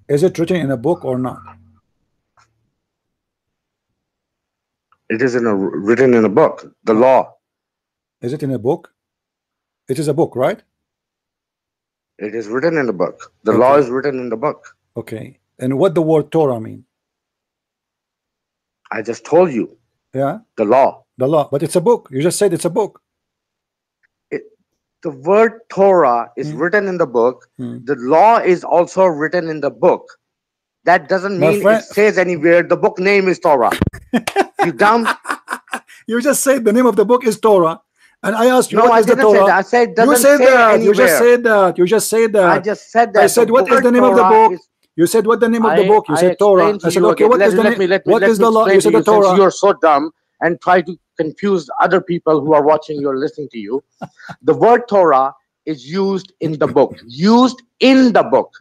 Is it written in a book or not? It is written in a book. The law. Is it in a book? It is a book, right? It is written in the book. The law is written in the book. Okay. And what the word Torah mean? I just told you. Yeah. The law. The law. But it's a book. You just said it's a book. The word Torah is written in the book. The law is also written in the book. That doesn't My mean friend, it says anywhere the book name is Torah. You dumb. you just said the name of the book is Torah, and I asked you No, what I is the didn't say that. Torah. I said it You doesn't said say that. You just anywhere. said that. You just said I that. just said I that. said, The what is the word name of the Torah book? is. You said, what the name of the book? You I said Torah. explained to I said, you okay, again. what is the name? What is the law? Explain You to said the you, since Torah. you're so dumb and try to confuse other people who are watching you or listening to you. The word Torah is used in the book. Used in the book.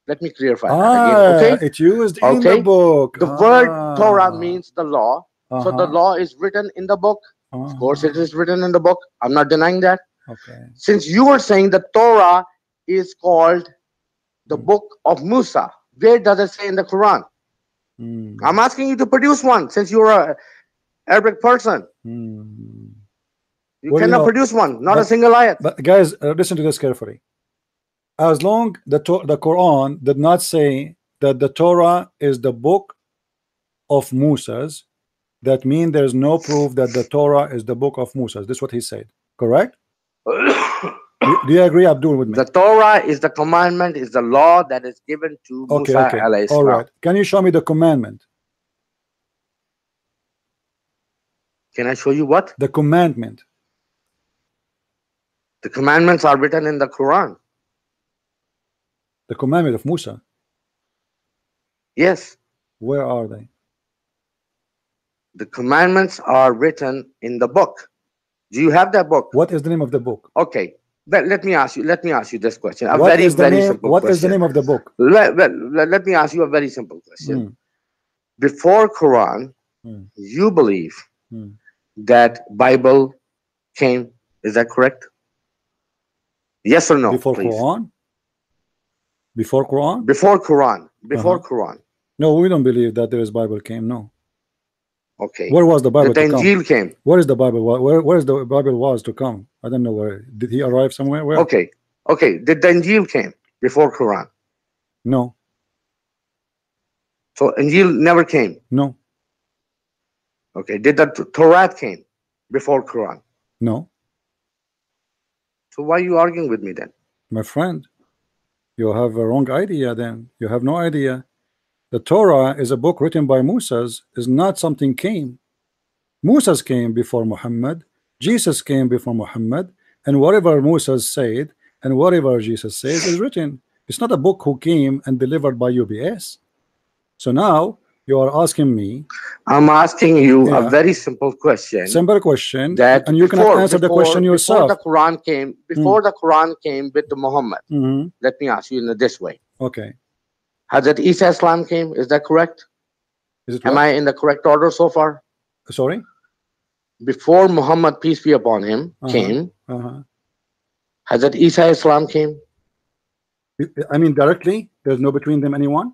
Let me clarify that again. Okay. It's used in the Okay. book. The word Torah means the law. So the law is written in the book. Of course, it is written in the book. I'm not denying that. Okay. Since you were saying the Torah is called the book of Musa, where does it say in the Quran? I'm asking you to produce one, since you're a Arabic person. You Well, cannot produce one, not a but, single ayat. But guys, listen to this carefully. As long the Quran did not say that the Torah is the book of Musa's, that means there's no proof that the Torah is the book of Musa's. This is what he said. Correct? Do you agree, Abdul, with me? The Torah is the commandment, is the law that is given to Musa alayhi salam. All right. Can you show me the commandment? Can I show you what? The commandment. The commandments are written in the Quran. The commandment of Musa? Yes. Where are they? The commandments are written in the book. Do you have that book? What is the name of the book? Okay. Let me ask you this question. A What very is the name? simple What question. is the name of the book? Let me ask you a very simple question. Before Quran, you believe that Bible came? Is that correct? Yes or no? Before please. Quran? Before Quran? Before Quran. Before Quran. No, we don't believe that there is Bible came. No. Okay. Where was the Bible the to come? Injil came. Where is the Bible? Where is the Bible was to come? I don't know where. Did he arrive somewhere? Where? Okay. Okay. Did the Injil came before Quran? No. So Injil never came? No. Okay. Did the Torah came before Quran? No. So why are you arguing with me then? My friend, you have a wrong idea then. You have no idea. The Torah is a book written by Moses, is not something came. Moses came before Muhammad, Jesus came before Muhammad, and whatever Moses said and whatever Jesus says is written. It's not a book who came and delivered by UBS. So now you are asking me. I'm asking you a very simple question. Simple question. That and you cannot answer the question yourself. Before the Quran came, the Quran came with the Muhammad. Let me ask you in this way. Okay. Hazrat Isa Islam came, is that correct? Is it Am I in the correct order so far? Sorry? Before Muhammad, peace be upon him, came, Hazrat Isa Islam came? I mean directly? There's no between them anyone?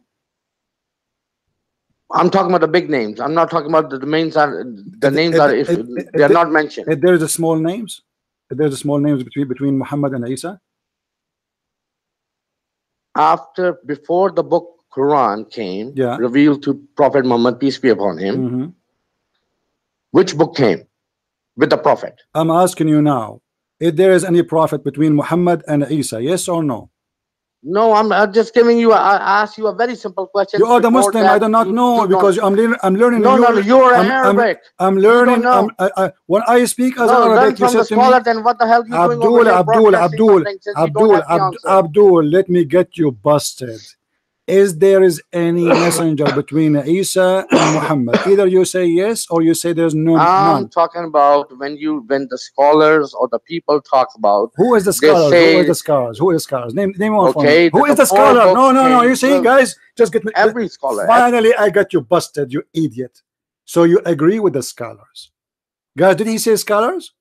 I'm talking about the big names. I'm not talking about the names are if they're not mentioned. If there's a small names? If there's a small names between Muhammad and Isa? Before the book Quran came, revealed to Prophet Muhammad, peace be upon him, which book came with the Prophet? I'm asking you now, if there is any prophet between Muhammad and Isa, yes or no? No, I'm just giving you. I asked you a very simple question. You are the Muslim. I do not know because I'm learning. No, you're Arabic. I'm learning. When I speak as Arabic, learn from the scholar. Then what the hell you doing Abdul, let me get you busted. There is any messenger between Isa and Muhammad? Either you say yes or you say there's none. I'm talking about when the scholars or the people talk about. Who is the scholars? Who is the scholars? Who is the scholars? Name one for me. Who is the scholar? No. You see, guys, just get me. Every scholar. Finally, I got you busted, you idiot. So you agree with the scholars, guys? Did he say scholars?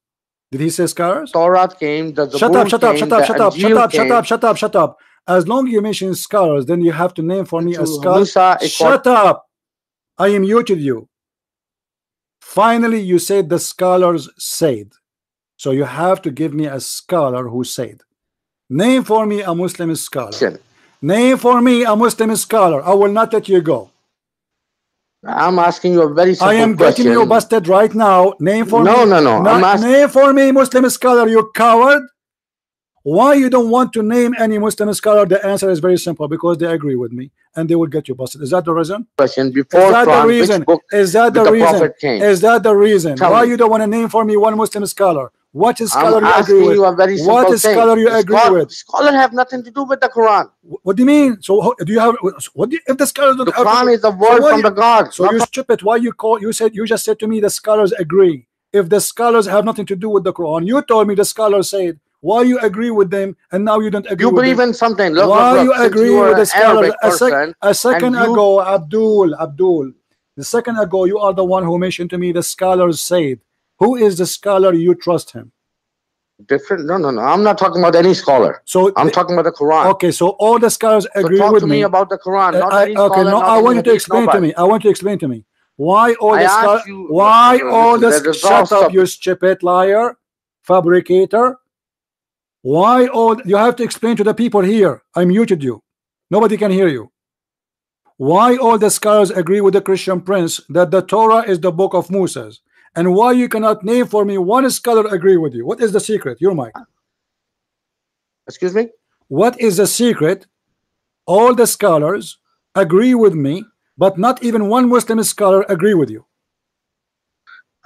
Did he say scholars? Torah came. Shut up. As long as you mention scholars, then you have to name for me a scholar. Shut up. I muted you. Finally, you said the scholars said. So you have to give me a scholar who said. Name for me a Muslim scholar. Name for me a Muslim scholar. I will not let you go. I'm asking you a very simple question. I am getting you busted right now. Name for me. No. Name for me Muslim scholar, you coward. Why you don't want to name any Muslim scholar? The answer is very simple, because they agree with me and they will get you busted. Is that the reason? Question before Is that Quran, the reason? which book Is that the did the reason? Prophet came? Is that the reason? Tell Why me. you don't want to name for me one Muslim scholar? What scholar I'm you agree asking with? you a very simple What thing. scholar you agree with? Scholar have nothing to do with the Quran. What do you mean? So do you have? What do you, if the scholars don't The have? Quran is the so word why from you, the God. so you stupid. Why you call? You said you just said to me the scholars agree. If the scholars have nothing to do with the Quran, you told me the scholars said. Why you agree with them and now you don't agree? You with believe them? in something. Look, Why look, you look. agree You with the an scholars? Arabic A second and you- ago, Abdul. The second ago, you are the one who mentioned to me the scholars said. Who is the scholar you trust him? Different. No. I'm not talking about any scholar. So I'm talking about the Quran. Okay, so all the scholars agree talk with to me about the Quran, not any okay, scholar, no, not I want any you to hadith, explain to nobody. me. I want you to explain to me why all I the asked scholars. you- Why listen, all the that is shut all up, you stupid liar, fabricator. Why all you have to explain to the people here? I muted you. Nobody can hear you. Why all the scholars agree with the Christian Prince that the Torah is the book of Moses, and why you cannot name for me one scholar agree with you? What is the secret? Your mic. Excuse me? What is the secret? All the scholars agree with me, but not even one Muslim scholar agree with you.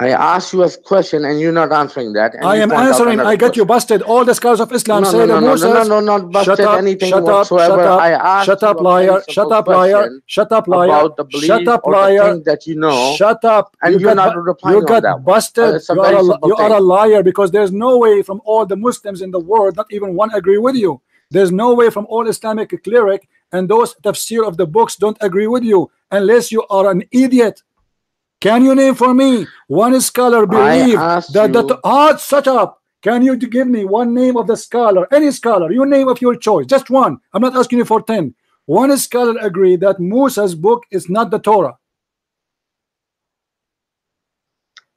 I asked you a question and you're not answering that. And I am answering. I get you busted. All the scholars of Islam say that Moses. No, not busted shut up, anything shut up, whatsoever. shut up, I asked shut up, you a very liar, simple shut up, liar, question shut up, liar, about the belief shut up, or the liar, thing that you know. shut up. And you're not replying you got on that one. busted. It's a You, very are a, simple you are a thing. liar, because there's no way from all the Muslims in the world, not even one agree with you. There's no way from all Islamic cleric and those tafsir of the books don't agree with you, unless you are an idiot. Can you name for me one scholar believe that the shut up? Can you give me one name of the scholar, any scholar, you name of your choice, just one. I'm not asking you for 10. One scholar agree that Musa's book is not the Torah.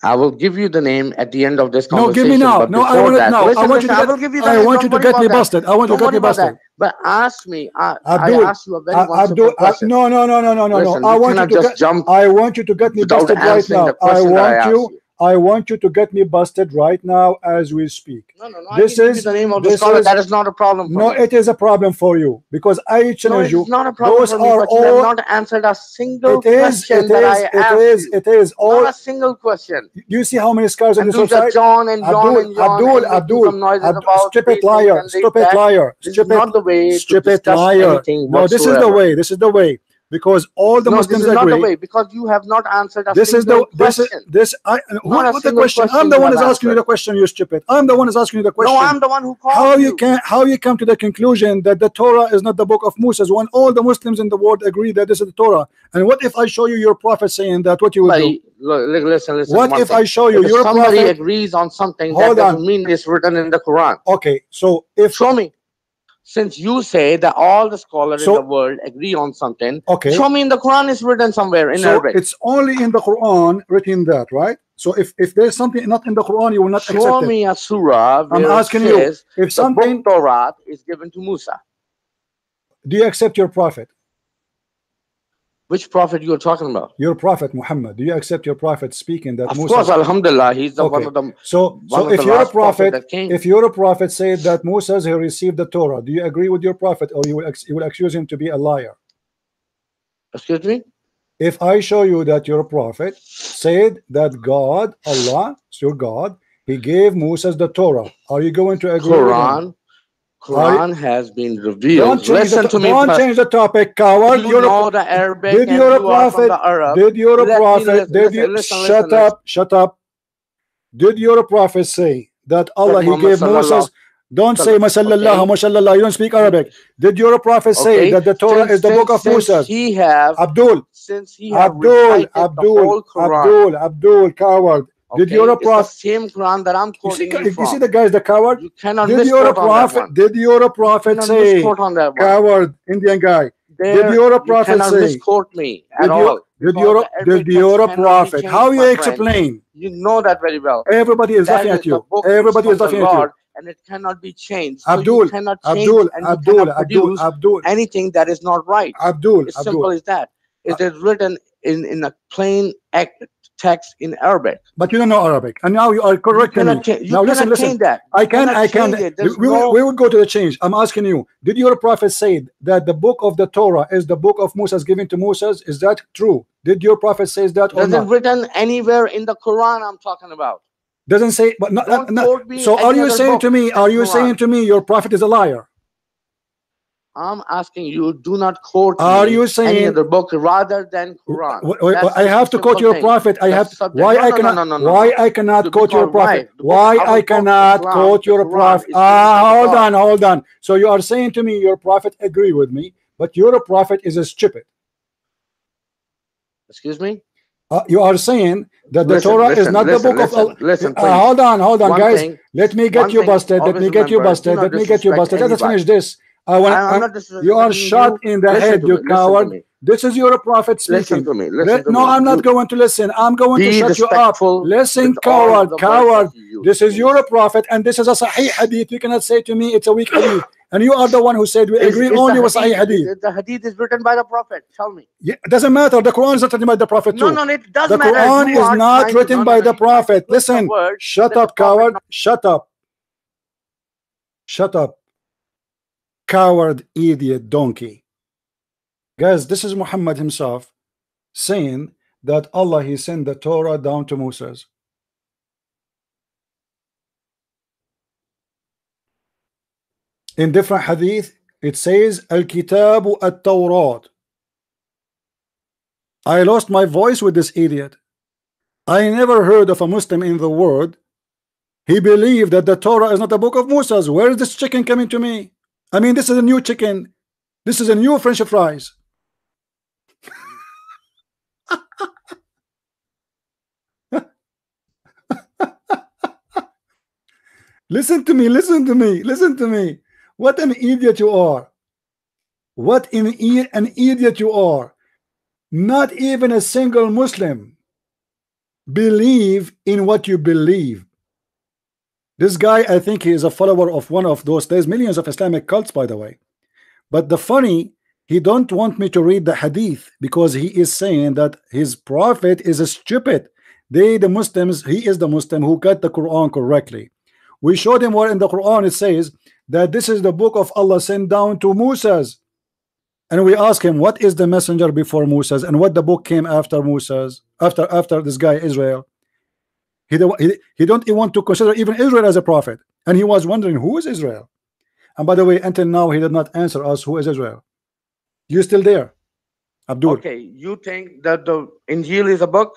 I will give you the name at the end of this conversation. No, give me now. But no, I want it now. Listen, I want you to I will give you the I name. want you to get me busted. I want you to get me busted. But ask me. I Abdul, asked you a very simple question. No. Listen, I want you to just jump. I want you to get me busted right now. I want you to get me busted right now as we speak. No. This is the name of the scholar. That is not a problem for me. It is a problem for you, because I challenge you. It's not a problem for me, but you have not answered a single question that I asked you. It is all. Not a single question. Do you see how many scholars on this website? Abdul, stupid liar, stupid liar, not the way stupid liar. No, this is the way. This is the way. Because all the Muslims agree. This is not the way, because you have not answered a single question. What the question? I'm the one who's asking you the question, you stupid. I'm the one who's asking you the question. No, I'm the one who called you. How you come to the conclusion that the Torah is not the book of Moses when all the Muslims in the world agree that this is the Torah? And what if I show you your prophet saying that? What you would do? Listen. What if I show you your prophet? Somebody agrees on something, that doesn't mean it's written in the Quran. Okay, so if show me. Since you say that all the scholars in the world agree on something, show me in the Quran it's written somewhere in Arabic. It's only in the Quran written that, right? So if there's something not in the Quran, you will not accept it. Show me a surah where I'm asking you if something the book Torah is given to Musa. Do you accept your prophet? Which prophet you are talking about? Your prophet Muhammad. Do you accept your prophet speaking that Musa? Of course, alhamdulillah, he's the one of them. So if you're a prophet said that Moses he received the Torah, do you agree with your prophet, or you will accuse him to be a liar? Excuse me? If I show you that your prophet said that God, Allah, your God, he gave Moses the Torah, are you going to agree with him? Quran has been revealed. Listen to me. Don't change the topic, coward. You know the Arabic. Did your prophet? Did your prophet? Did you shut up? Shut up. Did your prophet say that Allah he gave Moses? Don't say masallallahu mashallah. You don't speak Arabic. Did your prophet say that the Torah is the book of Moses? He have Abdul. Since he have Abdul, coward. Did your prophet? The same Quran that I'm quoting you see the guy's the coward. You cannot misquote on that one. Did your prophet say? Coward, Indian guy. Did your prophet say? Misquote me at all. Did your prophet? How you explain? You know that very well. Everybody is laughing at you. Everybody is laughing at you. And it cannot be changed. Abdul, Abdul, anything that is not right. Abdul, it's simple as that. It is written in a plain text in Arabic. But you don't know Arabic, and now you are correcting me. Now listen. That. I can. We will go to the change. I'm asking you: did your prophet say that the book of the Torah is the book of Moses given to Moses? Is that true? Did your prophet say that or not? Doesn't written anywhere in the Quran. I'm talking about. Doesn't say. But not. So are you saying to me? Are you saying to me your prophet is a liar? I'm asking you, do not quote you saying any other book rather than Quran. I have to quote your prophet. I have why I cannot quote your prophet? Why I cannot quote your prophet? Hold on. So you are saying to me your prophet agree with me, but your prophet is a stupid. Excuse me? You are saying that the Torah is not the book of Allah. Listen, hold on, guys. Let me get you busted. Let me get you busted. Let us finish this. You are shot in the head, you coward. This is your prophet speaking. Listen to me. No, I'm not going to listen. I'm going to shut you up. Listen, coward. This is your prophet, and this is a Sahih hadith. You cannot say to me it's a weak hadith. And you are the one who said we agree only with Sahih hadith. The hadith is written by the prophet. Tell me. Yeah, it doesn't matter. The Quran is not written by the prophet too. No, it doesn't matter. The Quran is not written by the prophet. Listen. Shut up, coward. Shut up. Shut up. Coward, idiot, donkey. Guys, this is Muhammad himself saying that Allah, he sent the Torah down to Moses. In different hadith, it says Al-Kitabu At-Tawrat. I lost my voice with this idiot. I never heard of a Muslim in the world. He believed that the Torah is not a book of Moses. Where is this chicken coming to me? I mean, this is a new chicken. This is a new French fries. Listen to me. What an idiot you are. What an idiot you are. Not even a single Muslim believe in what you believe. This guy, I think he is a follower of one of those. There's millions of Islamic cults, by the way. But the funny, he don't want me to read the hadith because he is saying that his prophet is a stupid. The Muslims, he is the Muslim who got the Quran correctly. We showed him where in the Quran it says that this is the book of Allah sent down to Moses. And we ask him, what is the messenger before Moses and what the book came after Moses, after this guy Israel? He don't even want to consider even Israel as a prophet. And he was wondering, who is Israel? And by the way, until now, he did not answer us who is Israel. You still there, Abdul? Okay, you think that the Injil is a book?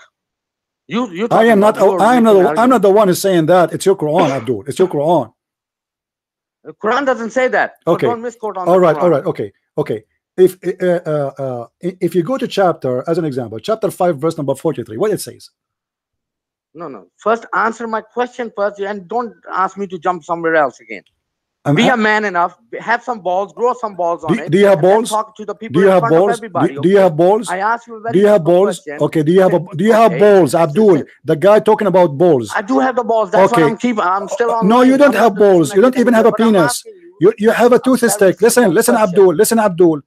I'm not the one who's saying that. It's your Quran, Abdul. It's your Quran. The Quran doesn't say that. Okay. So don't misquote on all right. Okay. If you go to chapter, as an example, chapter 5, verse number 43, what it says? No. First, answer my question first, and don't ask me to jump somewhere else again. Be a man enough. Have some balls. Grow some balls on it. Do you have balls? Talk to the people in front of everybody. Do you have balls? I asked you a very Do you have balls? question. Okay. Do you have balls, Abdul? The guy talking about balls. I do have the balls. That's why I'm still on. No, you don't have balls. You don't even have a penis. You have a tooth stick. Listen, Abdul.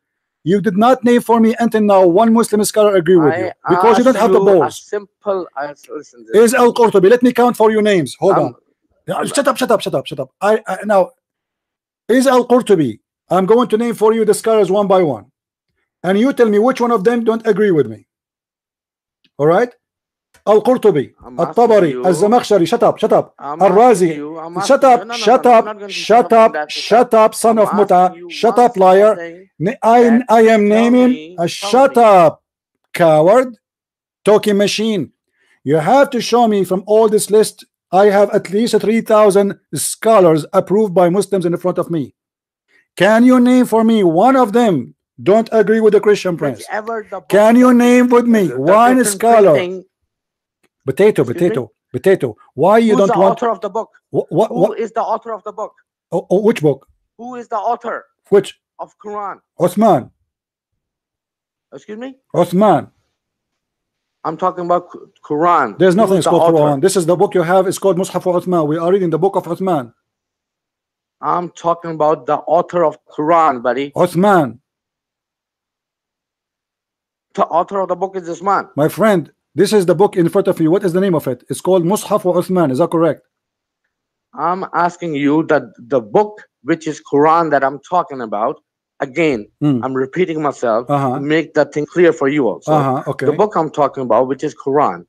You did not name for me until now one Muslim scholar agree with you because you don't have the balls. Listen. Is Al-Qurtubi? Let me count for you names. Hold on. Shut up. Now. Is Al-Qurtubi? I'm going to name for you the scholars one by one, and you tell me which one of them don't agree with me. All right? Al-Qurtubi, Al-Tabari, Al-Zamakhshari. Shut up. Al-Razi. Shut up, son of Muta. Shut up, liar. I am naming a shut up, coward, talking machine. You have to show me from all this list. I have at least 3,000 scholars approved by Muslims in front of me. Can you name for me one of them don't agree with the Christian Prince? Can you name with me one scholar? Potato. Why you don't want? Who's the author of the book? Who is the author of the book? Which book? Who is the author? Which? Of Quran. Uthman. Excuse me? Uthman. I'm talking about Quran. There's nothing called Quran. This is the book you have. It's called Mus'haf Uthman. We are reading the book of Uthman. I'm talking about the author of Quran, buddy. Uthman. The author of the book is Uthman. My friend, This is the book in front of you. What is the name of it? It's called Mushaf wa Uthman. Is that correct? I'm asking you that the book, which is Quran, that I'm talking about. Again, I'm repeating myself to make that thing clear for you also. Okay. The book I'm talking about, which is Quran.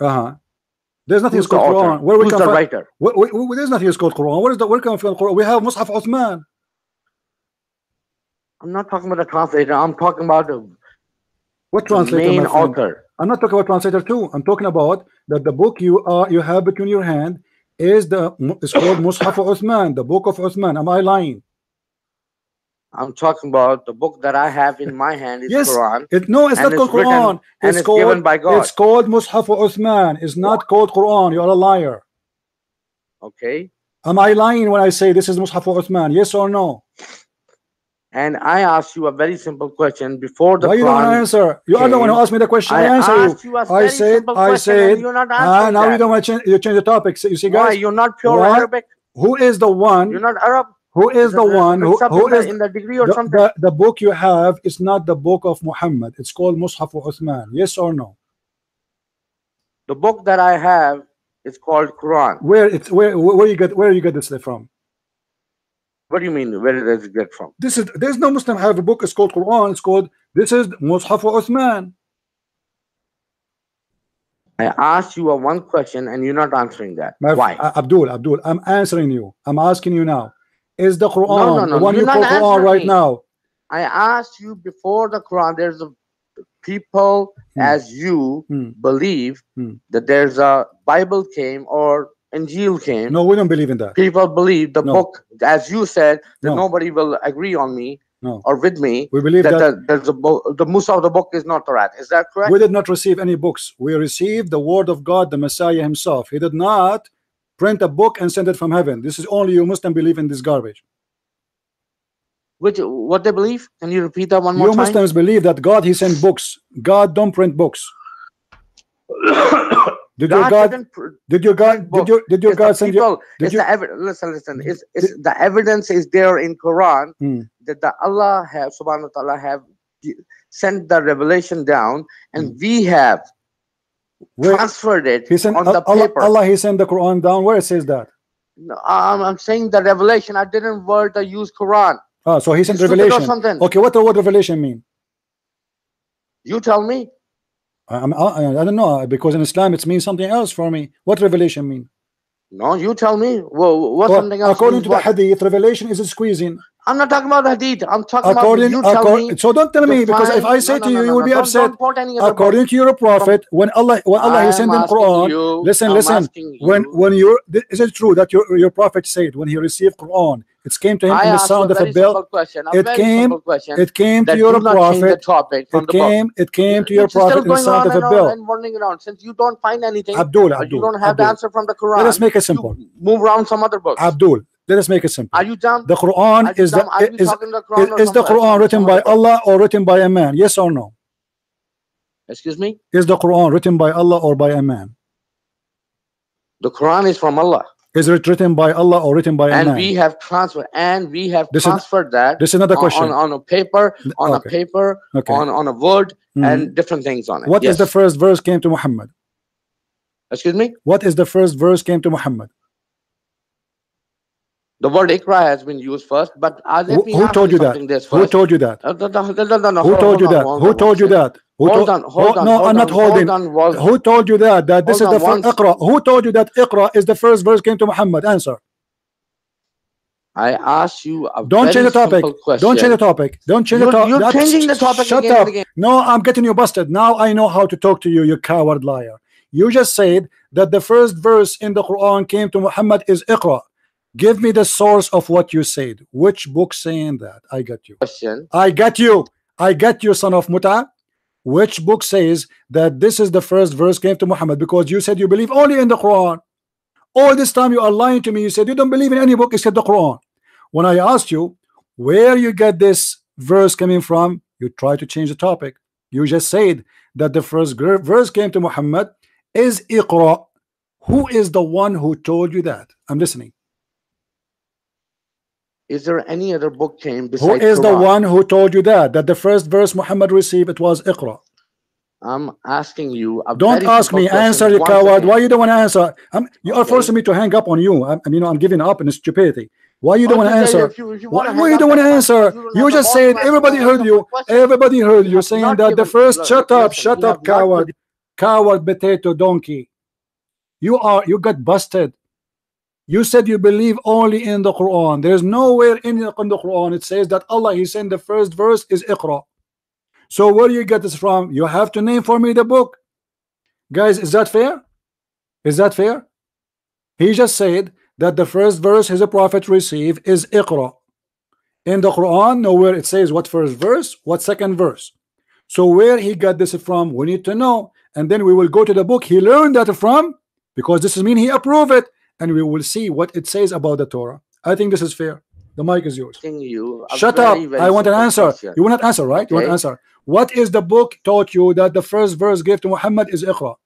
There's nothing Who's called Quran. Where Who's the writer? There's nothing called Quran. Where can we find Quran? We have Mushaf Uthman. I'm not talking about the translator. I'm talking about what translator, main my friend? author. I'm not talking about translator too. I'm talking about that the book you have between your hand is called Mushaf Uthman, the book of Uthman. Am I lying? I'm talking about the book that I have in my hand is yes, Quran. No, it's not called Quran. It's given by God. It's called Mushaf Uthman. It's not called Quran. You are a liar. Okay. Am I lying when I say this is Mushaf Uthman? Yes or no? And I asked you a very simple question before the Why you don't want to answer? You are the one who asked me the question. I answered you. I said, you're not answering now that. you don't want to change the topic. So you see, guys, why you're not pure Arabic? Who is the one? You're not Arab. Who is the one who is in the degree or something? The book you have is not the book of Muhammad. It's called Mushaf Uthman. Yes or no? The book that I have is called Quran. Where you get this from? What do you mean? Where does it get from? There's no Muslim have a book. It's called Quran. It's called Mushaf Uthman. I asked you one question and you're not answering that. Why? Abdul, I'm answering you. I'm asking you now. Is the Quran no, the one you call Quran right now? I asked you before the Quran. There's a people as you believe that there's a Bible came or Injil came. No, we don't believe in that. People believe the book, as you said, that nobody will agree on me or with me. We believe that there's a book, the Musa of the book is not Torah. Is that correct? We did not receive any books. We received the word of God, the Messiah himself. He did not print a book and send it from heaven. This is only you Muslim believe in this garbage. What they believe? Can you repeat that one more time? You Muslims believe that God he sent books. God don't print books. Did your God send you? Listen. The evidence is there in Quran that the Allah have subhanahu wa ta'ala have sent the revelation down, and we have transferred it on the paper. Allah he sent the Quran down. Where it says that? No, I'm saying the revelation. I didn't use Quran. Oh, so he sent revelation. Okay, what the word revelation mean? You tell me. I don't know, because in Islam it means something else for me. What revelation mean? No, you tell me. What something else? According to the hadith, revelation is a squeezing. I'm not talking about the hadith. I'm talking about you tell me. So don't tell me, because if I say to you, you will be upset. According to your prophet, when Allah he sent in Quran, listen. When you is it true that your prophet said when he received Quran, it came to him in the sound of a bell? It came to your prophet. It came to your prophet in the sound of a bell. Since you don't find anything, Abdul, you don't have the answer from the Quran. Let us make it simple. Move around some other books. Let us make it simple. Are you dumb? The Quran is the Quran written by Allah or written by a man? Yes or no? Excuse me? Is the Quran written by Allah or by a man? The Quran is from Allah. Is it written by Allah or written by a man? And we have transferred that. This is another question. On a paper, on a word, and different things on it. What is the first verse came to Muhammad? Excuse me? What is the first verse came to Muhammad? The word Iqra has been used first, but who told you that? Who told you that? Who told you that? Who told you that? Hold on. No, I'm not holding. Who told you that? That this is the first Iqra? Who told you that Iqra is the first verse came to Muhammad? Answer. I asked you a Don't change the topic. Don't change the topic. Don't change the topic. You're changing the topic. Shut up. No, I'm getting you busted. Now I know how to talk to you, you coward liar. You just said that the first verse in the Quran came to Muhammad is Iqra. Give me the source of what you said. Which book saying that? I got you. I got you, son of Muta. Which book says that this is the first verse came to Muhammad? Because you said you believe only in the Quran. All this time you are lying to me. You said you don't believe in any book except the Quran. When I asked you where you get this verse coming from, you try to change the topic. You just said that the first verse came to Muhammad is Iqra. Who is the one who told you that? I'm listening. Is there any other book came besides Who is Quran? the one who told you that the first verse Muhammad received it was Iqra? I'm asking you a Don't very ask simple me. question. Answer, you Once coward. again. Why you don't want to answer? You are Okay. forcing me to hang up on you. I'm giving up in stupidity. Why you don't want to Okay, answer? if you want to Why hang you up, don't want that's to fine, answer? because you don't You have the just balls to said answer everybody heard any of my you. questions. Everybody heard you have saying not that the given. first. Shut up, Listen, shut you have up, not coward, coward, potato, donkey. You got busted. You said you believe only in the Quran. There's nowhere in the Quran it says that Allah, He said the first verse is Iqra. So where do you get this from? You have to name for me the book. Guys, is that fair? Is that fair? He just said that the first verse his prophet received is Iqra. In the Quran, nowhere it says what first verse, what second verse. So where he got this from, we need to know. And then we will go to the book he learned that from, because this is mean he approved it, and we will see what it says about the Torah. I think this is fair. The mic is yours. You a Shut very, up. very I want an simple answer. question. You will not answer, right? Okay. You want to answer. What is the book taught you that the first verse gave to Muhammad is Iqra?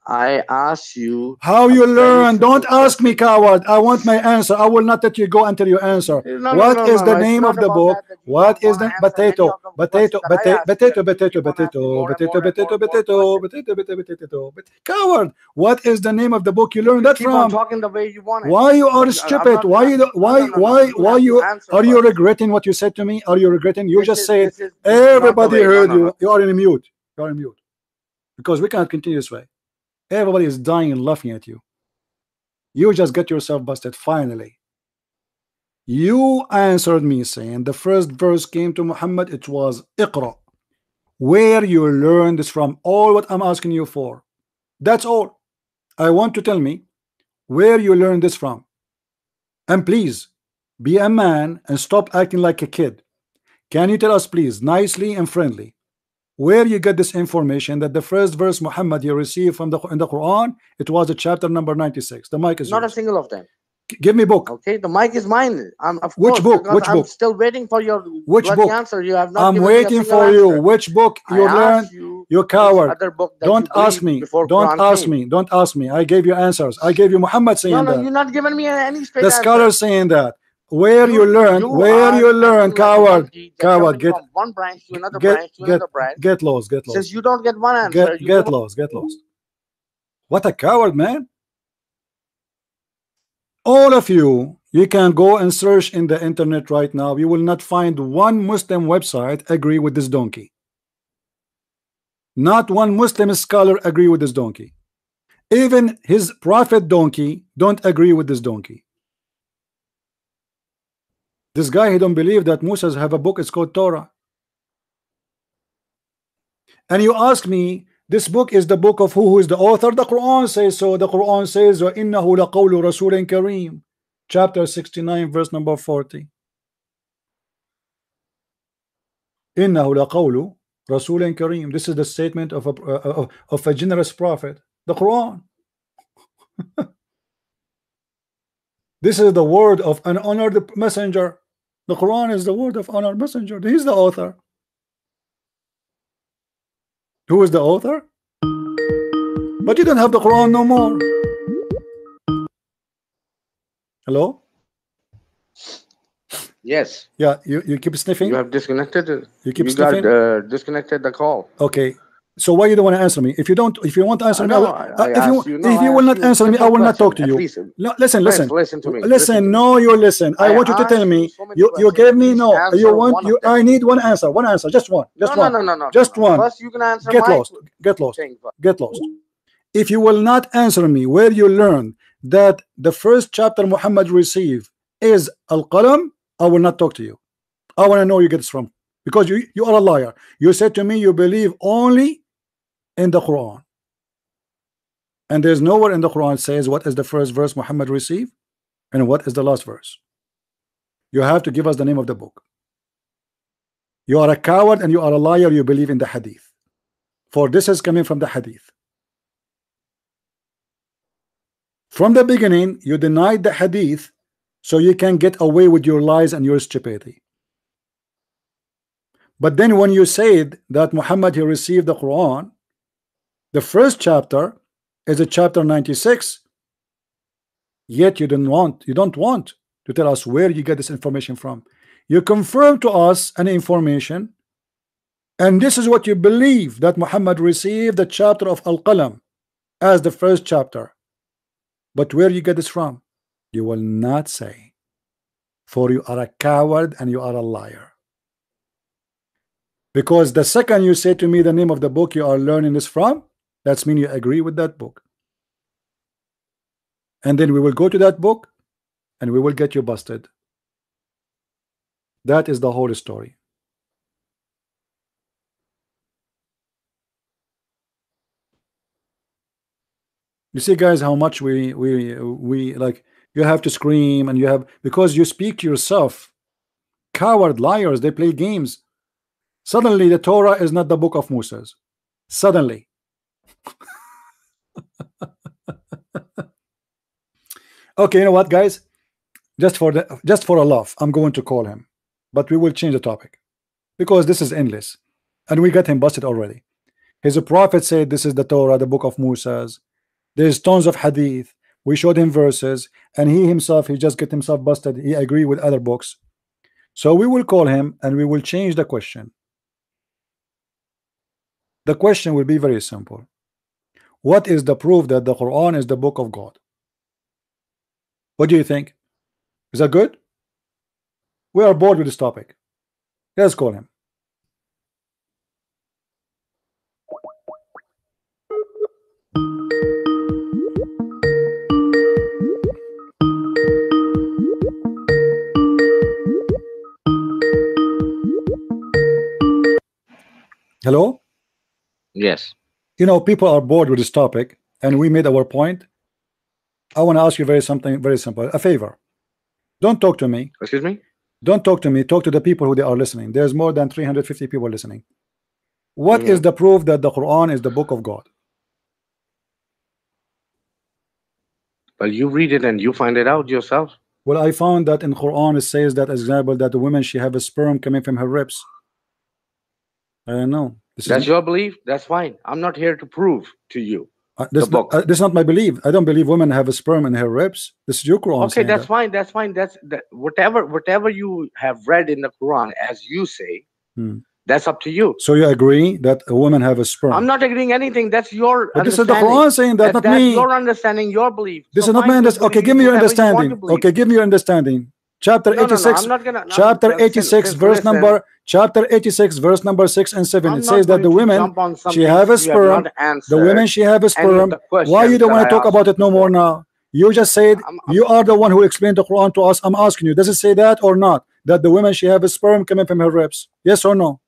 I asked you How you learn? Don't ask question. me, coward. I want my answer. I will not let you go until you answer. What is the name of the book? What is the potato? Potato, potato, potato, potato, potato, potato, potato, potato, potato, coward. What is the name of the book you learned that Keep on from? talking the way you want it. Why you are stupid? Why you why you are you regretting what you said to me? Are you regretting? You just said everybody heard you. You are in mute. You are in mute because we can't continue this way. Everybody is dying and laughing at you. You just get yourself busted finally. You answered me saying the first verse came to Muhammad, it was Iqra. Where you learned this from, all what I'm asking you for. That's all. I want to tell me where you learned this from. And please be a man and stop acting like a kid. Can you tell us please, nicely and friendly, where you get this information that the first verse Muhammad you received from in the Quran, it was a chapter number 96. The mic is not yours. a single of them. Give me book. Okay, the mic is mine. I'm of Which course, book? Which I'm book? still waiting for your Which book? answer. You have not I'm given waiting me a single for answer. you. Which book you learned? You coward. Other book that Don't you ask me. before Don't Quran ask came. me. Don't ask me. I gave you answers. I gave you Muhammad saying that. You're not giving me any straight the answer. scholar saying that. Where you learn, coward, coward, from one branch to another branch to another branch. Get lost, get lost. Since you don't get one answer, get lost, get lost. What a coward, man. All of you, you can go and search in the internet right now. You will not find one Muslim website agree with this donkey. Not one Muslim scholar agree with this donkey. Even his prophet donkey don't agree with this donkey. This guy, he don't believe that Moses have a book, it's called Torah. And you ask me, this book is the book of who is the author? The Quran says so. The Quran says, وَإِنَّهُ لَقَوْلُ رَسُولٍ كَرِيمٍ, chapter 69, verse number 40. إِنَّهُ لَقَوْلُ رَسُولٍ كَرِيمٍ. This is the statement of a generous prophet. The Quran. This is the word of an honored messenger. The Quran is the word of honored messenger. He's the author. Who is the author? But you don't have the Quran no more. Hello? Yes. Yeah, you keep sniffing? You have disconnected it. You keep sniffing? Disconnected the call. Okay. So why you don't want to answer me? If you want to answer me, if you will not answer me, I will not talk to you. No, listen to me. Listen, no, you listen. I want you to tell me. You gave me no. I need one answer. One answer. Just one. Just one. No. Just one. First, you can answer. Get lost. Get lost. If you will not answer me, where you learn that the first chapter Muhammad received is Al-Qalam, I will not talk to you. I want to know where you get this from, because you are a liar. You said to me you believe only in the Quran, and there's nowhere in the Quran says what is the first verse Muhammad received and what is the last verse. You have to give us the name of the book. You are a coward and you are a liar. You believe in the hadith, for this is coming from the hadith. From the beginning you denied the hadith so you can get away with your lies and your stupidity. But then when you said that Muhammad he received the Quran, the first chapter is a chapter 96, yet you don't want to tell us where you get this information from. You confirm to us an information And this is what you believe, that Muhammad received the chapter of Al-Qalam as the first chapter. But where you get this from? You will not say, for you are a coward and you are a liar. Because the second you say to me the name of the book you are learning this from, that's mean you agree with that book. And then we will go to that book and we will get you busted. That is the whole story. You see, guys, how much we like, you have to scream, and you have, because you speak to yourself. Coward, liars, they play games. Suddenly the Torah is not the book of Moses. Suddenly. Okay, you know what, guys? Just for a laugh, I'm going to call him, but we will change the topic because this is endless, and we got him busted already. His prophet said this is the Torah, the book of Moses. There's tons of hadith. We showed him verses, and he himself, he just get himself busted. He agreed with other books. So we will call him and we will change the question. The question will be very simple. What is the proof that the Quran is the book of God? What do you think? Is that good? We are bored with this topic. Let's call him. Hello? Yes. You know, people are bored with this topic, and we made our point. I want to ask you something very simple, a favor. Don't talk to me. Excuse me? Don't talk to me. Talk to the people who they are listening. There's more than 350 people listening. What is the proof that the Quran is the book of God? Well, you read it and you find it out yourself. Well, I found that in Quran it says that, as example, that the woman, she have a sperm coming from her ribs. I don't know. That's your belief. That's fine. I'm not here to prove to you this is not my belief. I don't believe women have a sperm in her ribs. This is your Quran. Okay, that's fine. That's fine. That's whatever you have read in the Quran, as you say. That's up to you. So you agree that a woman have a sperm? I'm not agreeing anything. That's your but this is the Quran saying that, not that's me. your understanding, your belief. This is not my understanding. Okay, give me your understanding. Okay, give me your understanding. Chapter 86. I'm not gonna, chapter 86, verse number. Chapter 86, verse number 6 and 7. It says that the women, she have a sperm. The women, she have a sperm. Why you don't want to talk about it no more now? You just said you are the one who explained the Quran to us. I'm asking you, does it say that or not? That the women, she have a sperm coming from her ribs? Yes or no?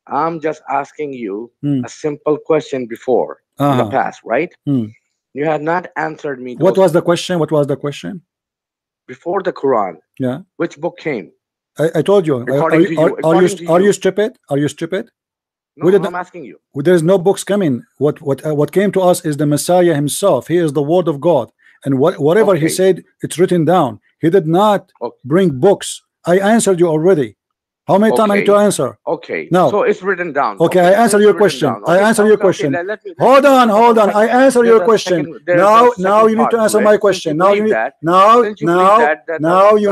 I'm just asking you a simple question before in the past, right? You have not answered me. What was the question? What was the question? Before the Quran, yeah, which book came? I told you. Are you stupid? Are you stupid? No, I'm asking you. There's no books coming. What came to us is the Messiah himself. He is the Word of God, and whatever he said, it's written down. He did not bring books. I answered you already. How many times I need to answer? Okay. No. So it's written down. Okay, I answer your question. I answer your question. Hold on. I answer your question. Now you need to answer my question. Now you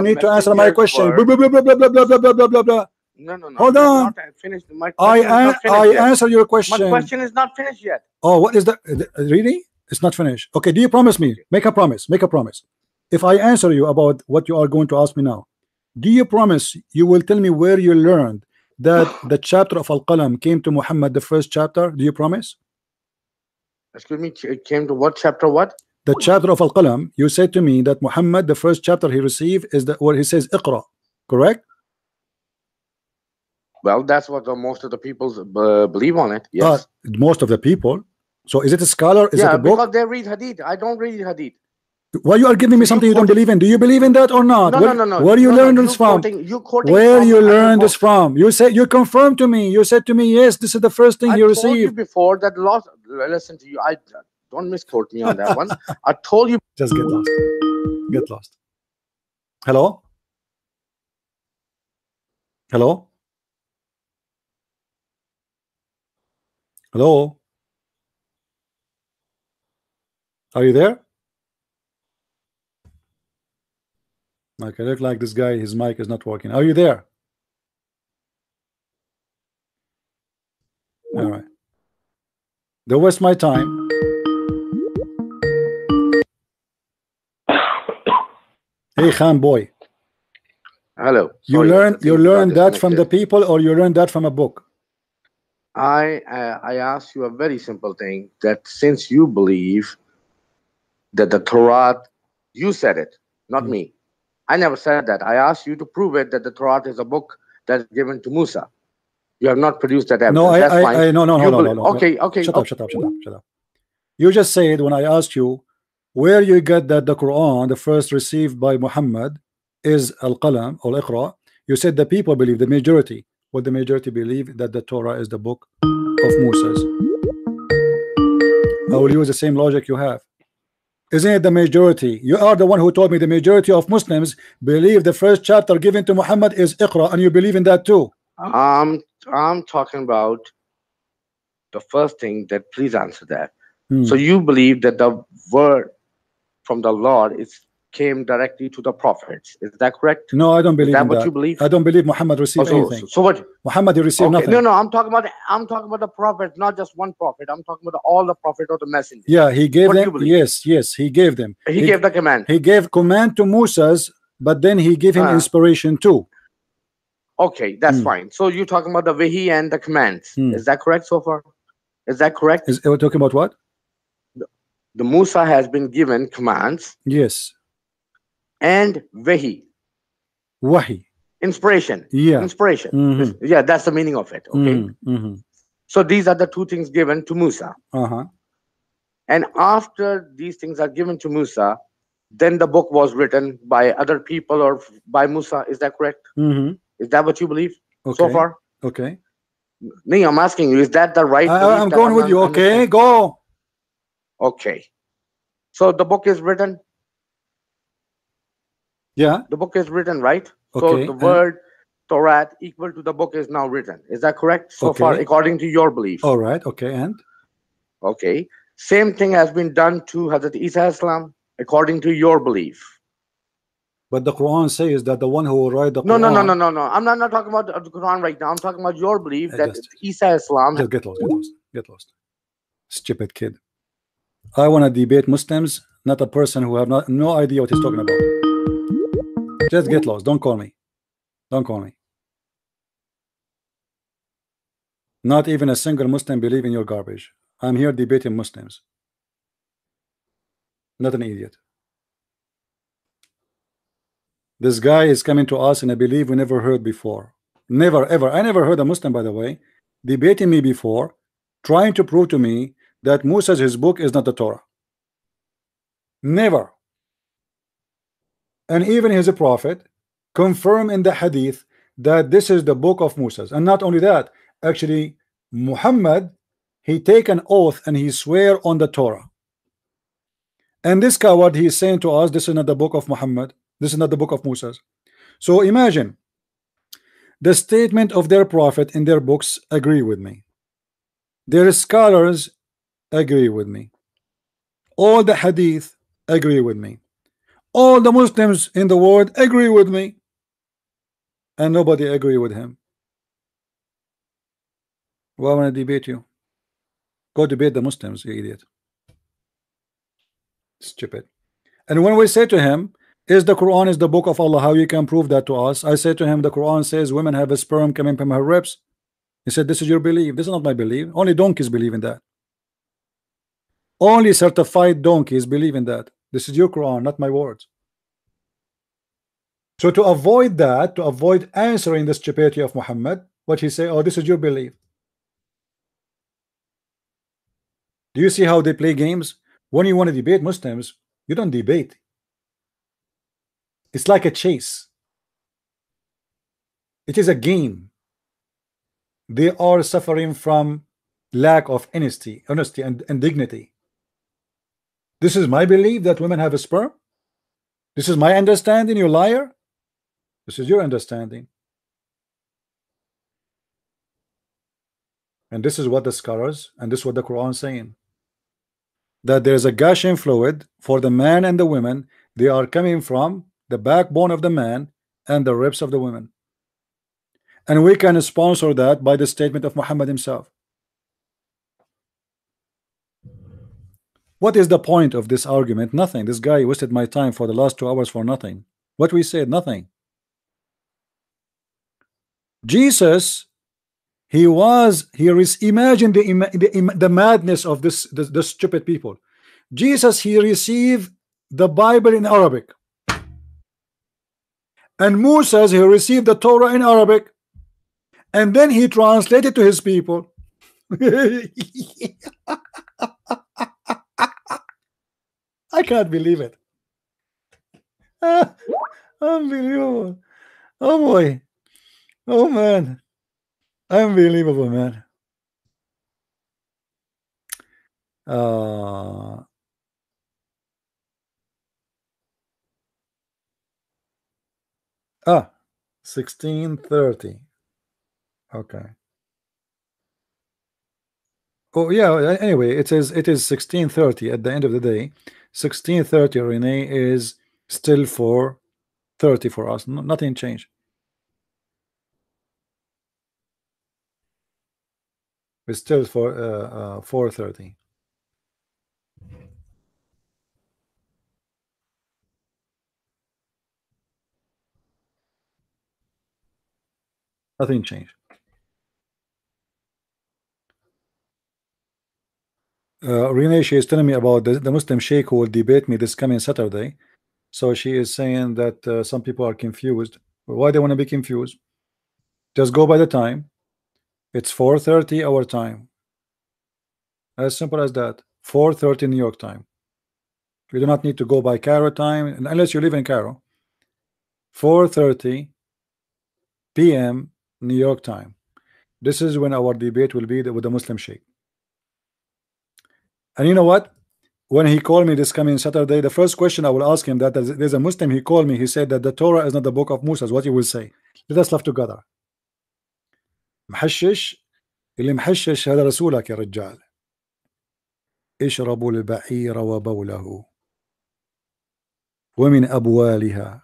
need to answer my question. Blah, blah, blah, blah, blah, blah, blah, blah, blah, blah. No. Hold on. I answer your question. My question is not finished yet. Oh, what is that? Really? It's not finished. Okay, do you promise me? Make a promise. Make a promise. If I answer you about what you are going to ask me now, do you promise you will tell me where you learned that the chapter of Al-Qalam came to Muhammad, the first chapter? Do you promise? Excuse me, it came to what chapter? What? The chapter of Al-Qalam. You said to me that Muhammad, the first chapter he received is where he says Iqra, correct? Well, that's what most of the people believe on it. Yes. Most of the people. So is it a scholar? Is it a book? Because they read Hadith. I don't read Hadith. Why you are giving me something you don't believe in? Do you believe in that or not? No. Where you learned this from? Where you learned this from? You said, you confirmed to me. You said to me, yes, this is the first thing you received. I told you before that lost. Listen to you. I don't misquote me on that one. I told you. Just get lost. Get lost. Hello? Hello? Hello? Are you there? Okay, look like this guy, his mic is not working. Are you there? Don't waste my time. Hey, Khan boy. Hello. You learn that from the people, or you learn that from a book? I asked you a very simple thing, that since you believe that the Torah, you said it, not me. I never said that. I asked you to prove it, that the Torah is a book that is given to Musa. You have not produced that evidence. No, That's fine. No. Okay. Shut up. You just said, when I asked you where you get that the Quran, the first received by Muhammad, is Al-Qalam or Iqra, you said the people believe, the majority. What the majority believe? That the Torah is the book of Moses. I will use the same logic you have. Isn't it the majority? You are the one who told me the majority of Muslims believe the first chapter given to Muhammad is Iqra, and you believe in that too. I'm talking about the first thing. That please answer that. So you believe that the word from the Lord came directly to the prophets. Is that correct? No, I don't believe in that. What you believe? I don't believe Muhammad received anything. So what? Muhammad, you received nothing. No, I'm talking about the prophet, not just one prophet. I'm talking about all the prophet or the messenger. Yeah, he gave them. Yes, he gave them. He gave the command. He gave command to Moses, but then he gave him inspiration too. Okay, that's fine. So you're talking about the wahi and the commands. Is that correct so far? Is that correct? We're talking about what? The Musa has been given commands. Yes. And wahi. Wahi. Inspiration. Yeah. Inspiration. Yeah, that's the meaning of it. Okay. So these are the two things given to Musa. And after these things are given to Musa, then the book was written by other people or by Musa. Is that correct? Is that what you believe so far? Okay. No, I'm asking you, is that the right belief? I'm going with you. Okay, go. Okay. So the book is written? Yeah. The book is written, right? Okay. So the word Torah equal to the book is now written. Is that correct so far, according to your belief? All right. Okay. And? Okay. Same thing has been done to Hazrat Isa Islam, according to your belief. But the Quran says that the one who will write the Quran... No. I'm not talking about the Quran right now. I'm talking about your belief that Isa Islam... Just get lost. Stupid kid. I want to debate Muslims, not a person who have no idea what he's talking about. Just get lost. Don't call me. Not even a single Muslim believe in your garbage. I'm here debating Muslims. Not an idiot. This guy is coming to us in a belief we never heard before. Never, ever. I never heard a Muslim, by the way, debating me before, trying to prove to me that Moses, his book, is not the Torah. Never. And even his prophet confirm in the hadith that this is the book of Moses. And not only that, actually, Muhammad, he take an oath and he swear on the Torah. And this coward, he is saying to us, this is not the book of Muhammad. This is not the book of Moses. So imagine, the statement of their prophet in their books agree with me. Their scholars agree with me. All the hadith agree with me. All the Muslims in the world agree with me. And nobody agree with him. Why want to debate you? Go debate the Muslims, you idiot. Stupid. And when we say to him, is the Quran is the book of Allah, how you can prove that to us? I say to him, the Quran says women have a sperm coming from her ribs. He said, this is your belief. This is not my belief. Only donkeys believe in that. Only certified donkeys believe in that. This is your Quran, not my words. So to avoid that, to avoid answering the stupidity of Muhammad, what he say, oh, this is your belief. Do you see how they play games? When you want to debate Muslims, you don't debate. It's like a chase. It is a game. They are suffering from lack of honesty and dignity. This is my belief that women have a sperm. This is my understanding, you liar. This is your understanding. And this is what the scholars and this is what the Quran is saying. That there is a gushing fluid for the man and the women. They are coming from the backbone of the man and the ribs of the women. And we can sponsor that by the statement of Muhammad himself. What is the point of this argument? Nothing. This guy wasted my time for the last 2 hours for nothing. What we said, nothing. Jesus, imagine the madness of the stupid people. Jesus, he received the Bible in Arabic, and Moses, he received the Torah in Arabic, and then he translated to his people. I can't believe it. Unbelievable. Oh boy. Oh man. Unbelievable, man. 16:30. Okay. Oh yeah, anyway, it is 16:30 at the end of the day. 16:30, Renee, is still 4:30 for us. Nothing changed. It's still for 4:30. Nothing changed. Renee, she is telling me about the Muslim Sheikh who will debate me this coming Saturday. So she is saying that some people are confused. Why they want to be confused? Just go by the time. It's 4:30 our time. As simple as that. 4:30 New York time. You do not need to go by Cairo time unless you live in Cairo. 4:30 p.m. New York time. This is when our debate will be with the Muslim Sheikh. And you know what? When he called me this coming Saturday, the first question I will ask him, that there's a Muslim, he called me, he said that the Torah is not the book of Moses. What you will say? Let us laugh together. محشش اللي محشش هذا رسولك يا رجال. اشربوا البعير وبوله ومن أبوالها.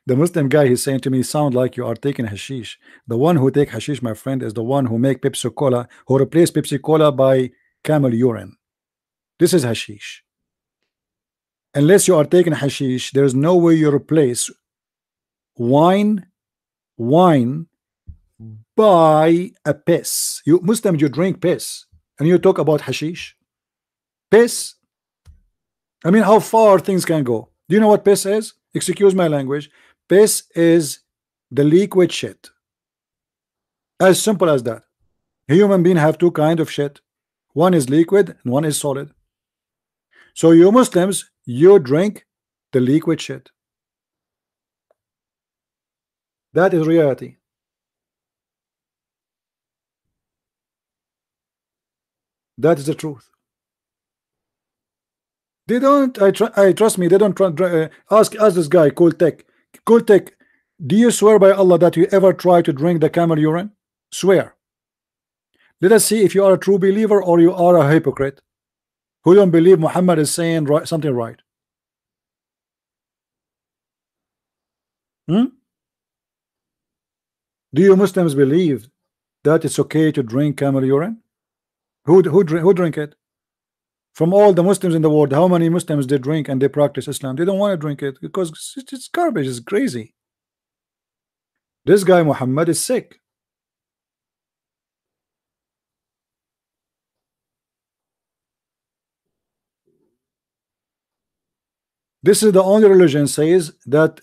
The Muslim guy, he's saying to me, sound like you are taking hashish. The one who take hashish, my friend, is the one who make Pepsi Cola, who replace Pepsi Cola by camel urine. This is hashish. Unless you are taking hashish, there is no way you replace wine by a piss. You Muslims, you drink piss, and you talk about hashish. Piss. I mean, how far things can go. Do you know what piss is? Excuse my language. Piss is the liquid shit. As simple as that. Human beings have two kinds of shit. One is liquid and one is solid. So you Muslims, you drink the liquid shit. That is reality. That is the truth. They don't. I trust me. They don't ask this guy, Cool Tech. Cool Tech, do you swear by Allah that you ever try to drink the camel urine? Swear. Let us see if you are a true believer or you are a hypocrite who don't believe Muhammad is saying something right. Do you Muslims believe that it's okay to drink camel urine? Who drink it? From all the Muslims in the world, how many Muslims they drink and they practice Islam? They don't want to drink it because it's garbage, it's crazy. This guy Muhammad is sick. This is the only religion says that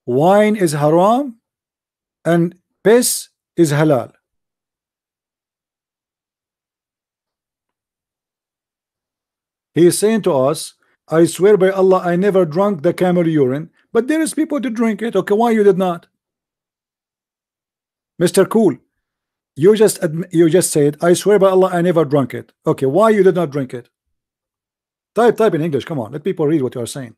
wine is haram and piss is halal. He is saying to us, I swear by Allah, I never drank the camel urine, but there is people to drink it. Okay, why you did not? Mr. Cool, you just said, I swear by Allah, I never drank it. Okay, why you did not drink it? Type in English. Come on, let people read what you are saying.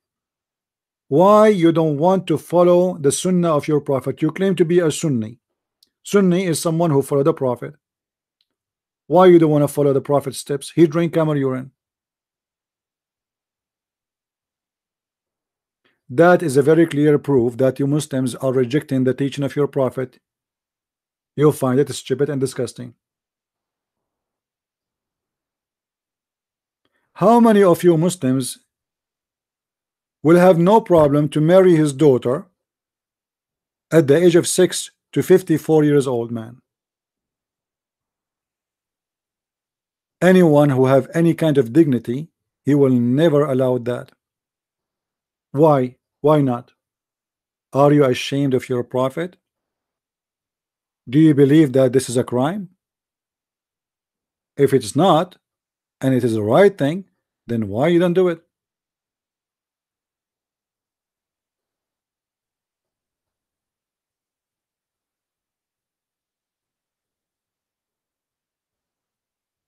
Why you don't want to follow the Sunnah of your Prophet? You claim to be a Sunni. Sunni is someone who follow the Prophet. Why you don't want to follow the Prophet's steps? He drank camel urine. That is a very clear proof that you Muslims are rejecting the teaching of your Prophet. You'll find it stupid and disgusting. How many of you Muslims will have no problem to marry his daughter at the age of 6 to 54 years old, man? Anyone who have any kind of dignity, he will never allow that. Why? Why not? Are you ashamed of your prophet? Do you believe that this is a crime? If it's not, and it is the right thing, then why you don't do it?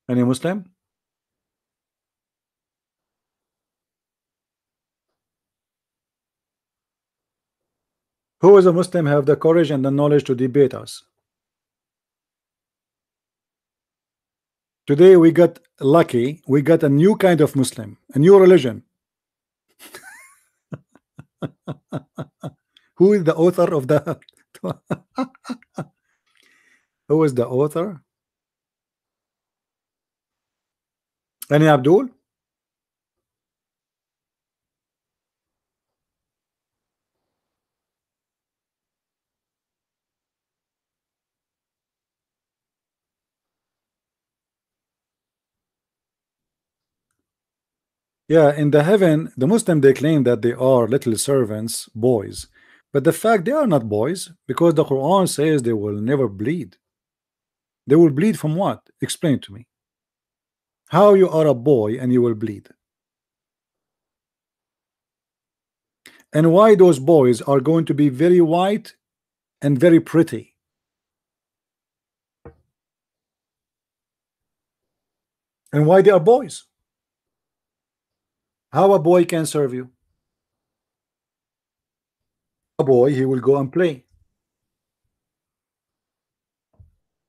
Any Muslim? Who is a Muslim have the courage and the knowledge to debate us? Today we got lucky, we got a new kind of Muslim, a new religion. Who is the author of that? Who is the author? Any Abdul? Yeah, in the heaven, the Muslim they claim that they are little servants, boys. But the fact they are not boys, because the Quran says they will never bleed. They will bleed from what? Explain to me. How you are a boy and you will bleed? And why those boys are going to be very white and very pretty? And why they are boys? How a boy can serve you? A boy, he will go and play.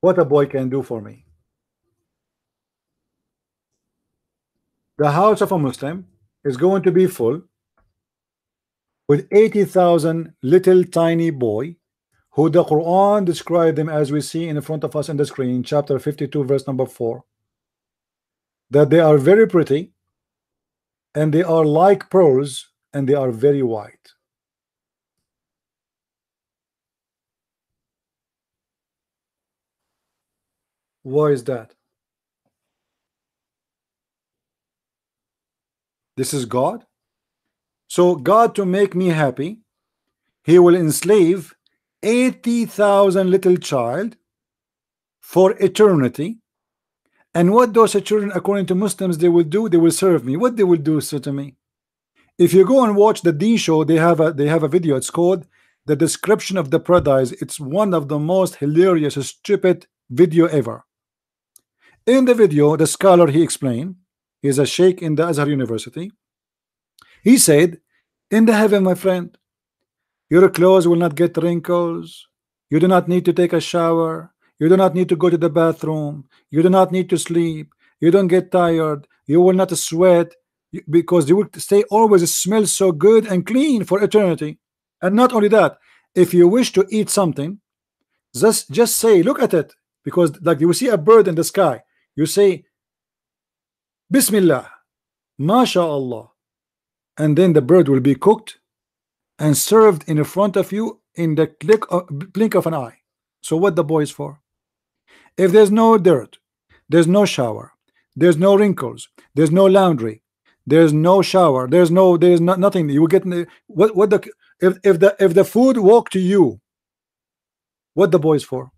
What a boy can do for me? The house of a Muslim is going to be full with 80,000 little tiny boy who the Quran described them as we see in front of us in the screen, chapter 52 verse number 4, that they are very pretty and they are like pearls and they are very white. Why is that? This is God. So God, to make me happy, he will enslave 80,000 little child for eternity. And what those children, according to Muslims, they will do, they will serve me. What they will do so to me? If you go and watch the D show, they have a video. It's called The Description of the Paradise. It's one of the most hilarious, stupid video ever. In the video, the scholar he explained, he's a sheikh in the Azhar University. He said, in the heaven, my friend, your clothes will not get wrinkles. You do not need to take a shower. You do not need to go to the bathroom. You do not need to sleep. You don't get tired. You will not sweat because you will stay always smell so good and clean for eternity. And not only that, if you wish to eat something, just say, look at it, because like you will see a bird in the sky, you say Bismillah, MashaAllah, and then the bird will be cooked and served in front of you in the blink of an eye. So what the boy is for? If there's no dirt, there's no shower, there's no wrinkles, there's no laundry, there's no shower, there's nothing. You will get what the if the food walk to you, what the boy is for?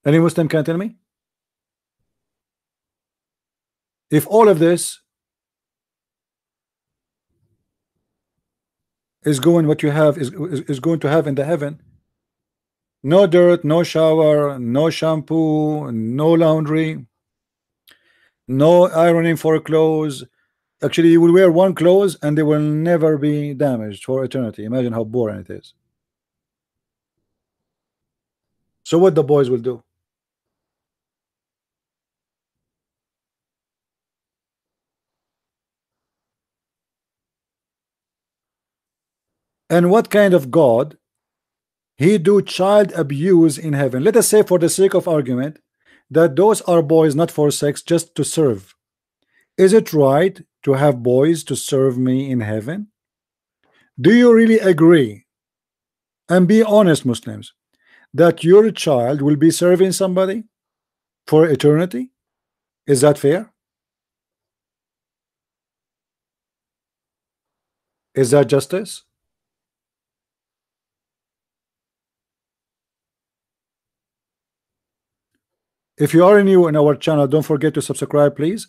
Any Muslim can tell me? If all of this is going, what you have is going to have in the heaven, no dirt, no shower, no shampoo, no laundry, no ironing for clothes. Actually, you will wear one clothes and they will never be damaged for eternity. Imagine how boring it is. So what the boys will do? And what kind of God he do child abuse in heaven. Let us say, for the sake of argument, that those are boys not for sex, just to serve. Is it right to have boys to serve me in heaven? Do you really agree, and be honest, Muslims, that your child will be serving somebody for eternity? Is that fair? Is that justice? If you are new in our channel, don't forget to subscribe, please.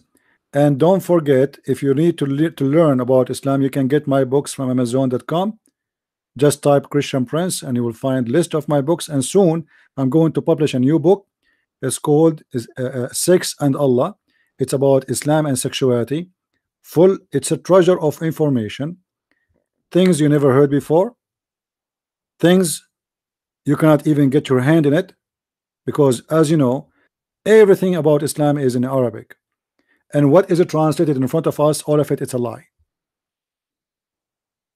And don't forget, if you need to learn about Islam, you can get my books from Amazon.com. Just type Christian Prince and you will find list of my books. And soon I'm going to publish a new book. It's called Sex and Allah. It's about Islam and sexuality. It's a treasure of information, things you never heard before, things you cannot even get your hand in it, because as you know, everything about Islam is in Arabic, and what is it translated in front of us, all of it, it's a lie.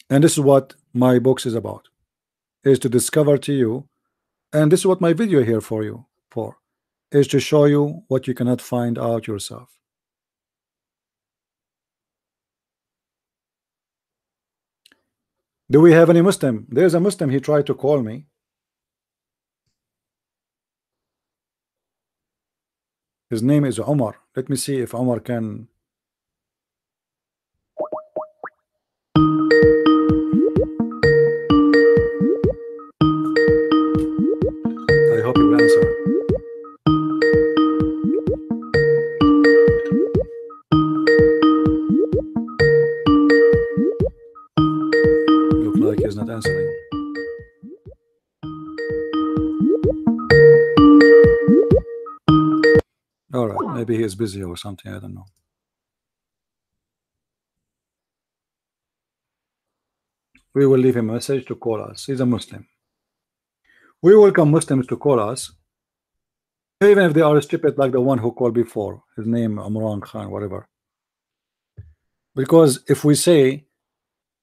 And this is what my books is about, is to discover to you, and this is what my video here for you for, is to show you what you cannot find out yourself. Do we have any Muslim? There's a Muslim, he tried to call me. His name is Omar. Let me see if Omar can. I hope he will answer. Look like he's not answering. All right, maybe he is busy or something, I don't know. We will leave him a message to call us. He's a Muslim. We welcome Muslims to call us, even if they are stupid like the one who called before. His name Imran Khan, whatever. Because if we say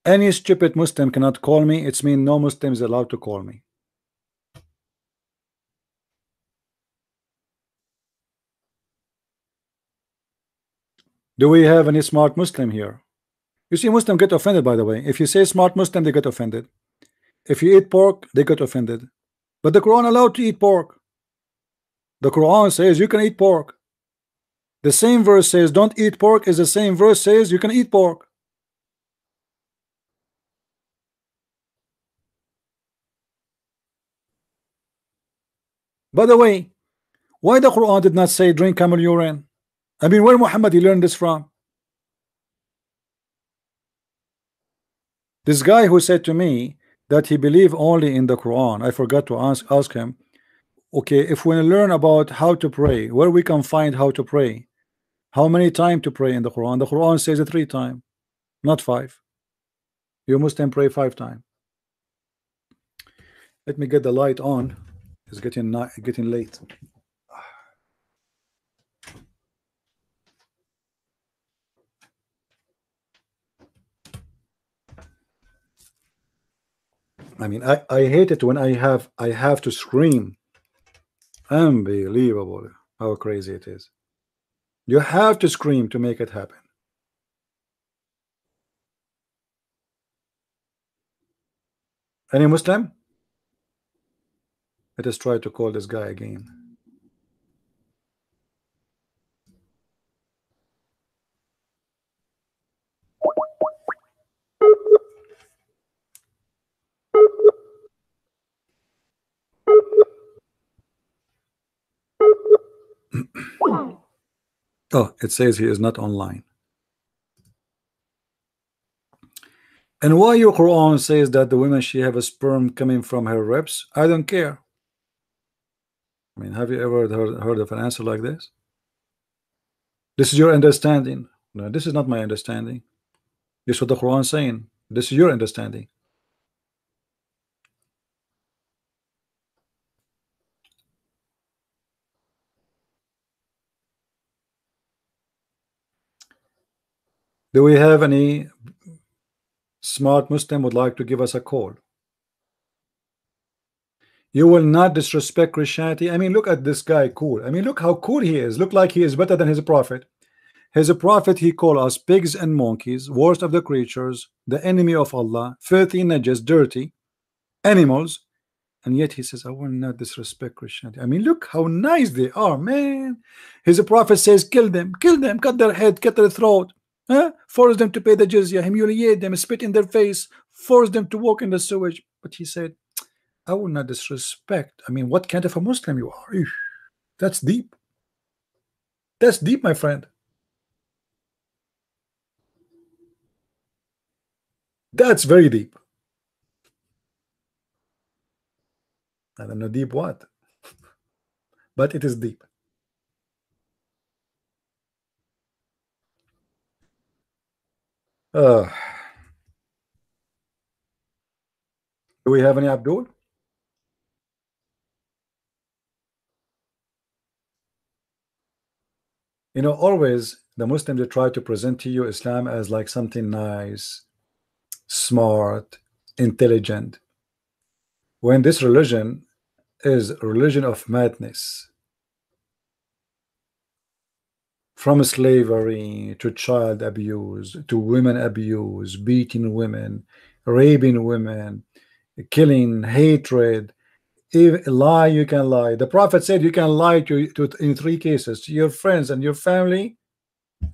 any stupid Muslim cannot call me, it's mean no Muslim is allowed to call me. Do we have any smart Muslim here? You see, Muslims get offended, by the way. If you say smart Muslim, they get offended. If you eat pork, they get offended. But the Quran allowed to eat pork. The Quran says you can eat pork. The same verse says don't eat pork, is the same verse says you can eat pork. By the way, why the Quran did not say drink camel urine? I mean, where Muhammad he learned this from? This guy who said to me that he believed only in the Quran, I forgot to ask him, okay, if we learn about how to pray, where we can find how to pray, how many times to pray in the Quran? The Quran says it 3 times, not 5. You Muslim pray 5 times. Let me get the light on. It's getting late. I mean, I hate it when I have to scream. Unbelievable how crazy it is. You have to scream to make it happen. Any Muslim? Let us try to call this guy again. Oh, it says he is not online. And why your Quran says that the woman she have a sperm coming from her ribs? I don't care. I mean, have you ever heard of an answer like this? This is your understanding. No, this is not my understanding. This is what the Quran is saying. This is your understanding. Do we have any smart Muslim would like to give us a call? You will not disrespect Christianity. I mean, look at this guy, cool. I mean, look how cool he is. Look like he is better than his prophet. His prophet, he called us pigs and monkeys, worst of the creatures, the enemy of Allah, filthy, najis, dirty animals. And yet he says, I will not disrespect Christianity. I mean, look how nice they are, man. His prophet says, kill them, cut their head, cut their throat, force them to pay the jizya, humiliate them, spit in their face, force them to walk in the sewage. But he said, I will not disrespect. I mean, what kind of a Muslim you are? Eesh, that's deep. That's deep, my friend. That's very deep. I don't know deep what, but it is deep. Do we have any Abdul? You know, always the Muslims, they try to present to you Islam as like something nice, smart, intelligent, when this religion is a religion of madness. From slavery to child abuse to women abuse, beating women, raping women, killing, hatred. If lie, you can lie. The prophet said you can lie to in 3 cases: to your friends and your family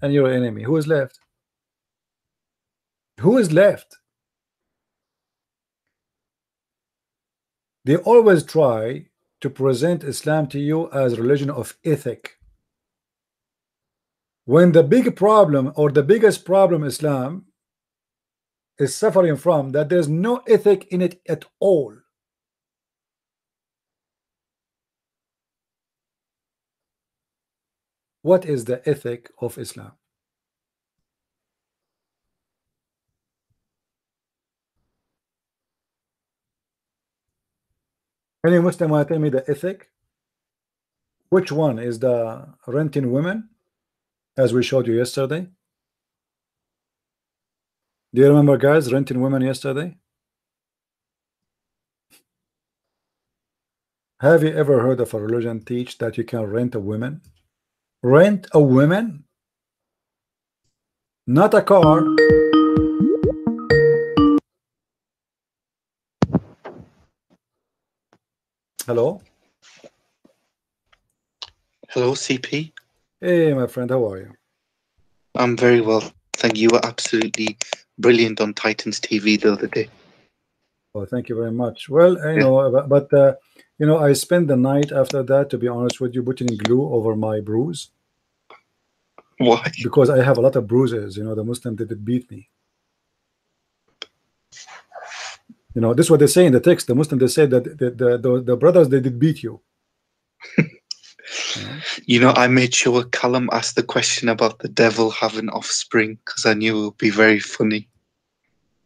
and your enemy. Who is left? Who is left? They always try to present Islam to you as a religion of ethic, when the big problem, or the biggest problem Islam is suffering from, that there's no ethic in it at all. What is the ethic of Islam? Any Muslim want to tell me the ethic? Which one is the renting women, as we showed you yesterday? Do you remember, guys, renting women yesterday? Have you ever heard of a religion teach that you can rent a woman? Rent a woman? Not a car. Hello? Hello, CP. Hey, my friend, how are you? I'm very well. Thank you. You were absolutely brilliant on Titans TV the other day. Oh, thank you very much. Well, you know, but you know, I spent the night after that, to be honest with you, putting glue over my bruise. Why? Because I have a lot of bruises. You know, the Muslim did beat me. You know, this is what they say in the text. The Muslim, they say that the brothers, they did beat you. You know, I made sure Callum asked the question about the devil having offspring because I knew it would be very funny.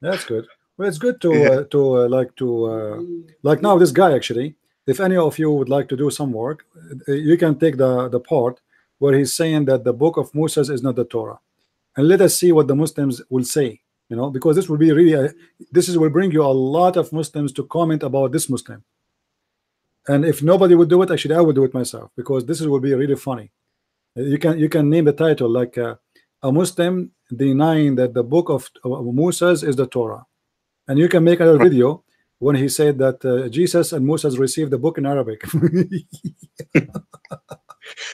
That's good. Well, it's good to like now this guy, actually, if any of you would like to do some work, you can take the part where he's saying that the book of Moses is not the Torah, and let us see what the Muslims will say. You know, because this will be really will bring you a lot of Muslims to comment about this Muslim. And if nobody would do it, actually I would do it myself, because this will be really funny. You can name the title like a Muslim denying that the book of Moses is the Torah, and you can make another video when he said that Jesus and Moses received the book in Arabic.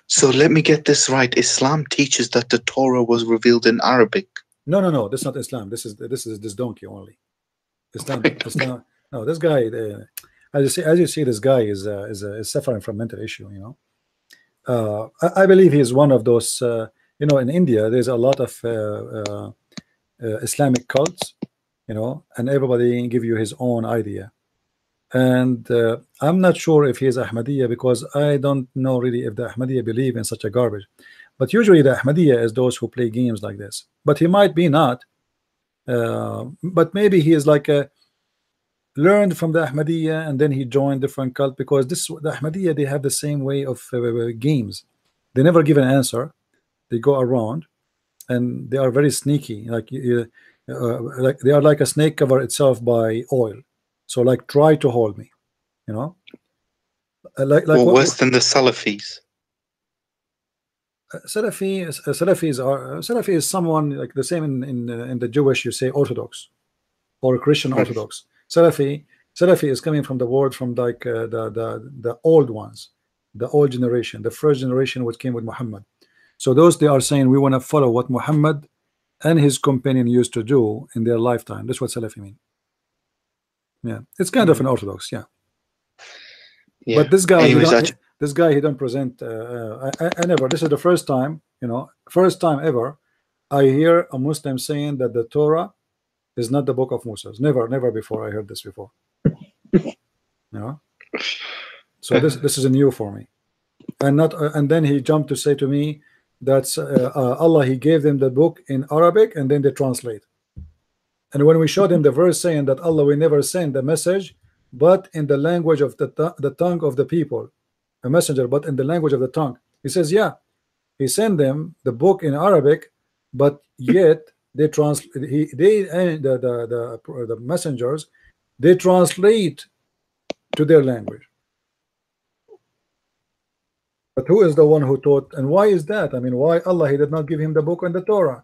So let me get this right. Islam teaches that the Torah was revealed in Arabic. No, that's not Islam. This is this donkey only. Islam. No, this guy. As you see, this guy is suffering from mental issue. You know, I believe he is one of those. You know, in India, there's a lot of Islamic cults. You know, and everybody give you his own idea. And I'm not sure if he is Ahmadiyya, because I don't know really if the Ahmadiyya believe in such a garbage. But usually the Ahmadiyya is those who play games like this. But he might be not. But maybe he is like learned from the Ahmadiyya and then he joined different cult, because the Ahmadiyya, they have the same way of games. They never give an answer. They go around, and they are very sneaky. Like like they are like a snake cover itself by oil. So like, try to hold me, you know. like Well, what, worse than the Salafis. Salafi is someone like the same in the Jewish, you say Orthodox or Christian Right. Orthodox. Salafi is coming from the word from like the old ones, the old generation, the first generation which came with Muhammad. So those, they are saying we want to follow what Muhammad and his companion used to do in their lifetime. That's what Salafi mean. Yeah, it's kind of an Orthodox, yeah. Yeah. But this guy, Anyways, he don't present. I never. This is the first time, first time ever, I hear a Muslim saying that the Torah is not the book of Moses. Never before I heard this before. So this is a new for me, and not. And then he jumped to say to me that Allah, He gave them the book in Arabic, and then they translate. And when we showed him the verse saying that Allah will never send a message, but in the language of the tongue of the people, a messenger, but in the language of the tongue, he says, yeah, He sent them the book in Arabic, but yet they the messengers, they translate to their language. But who is the one who taught, and why is that? I mean, why Allah, He did not give him the book and the Torah?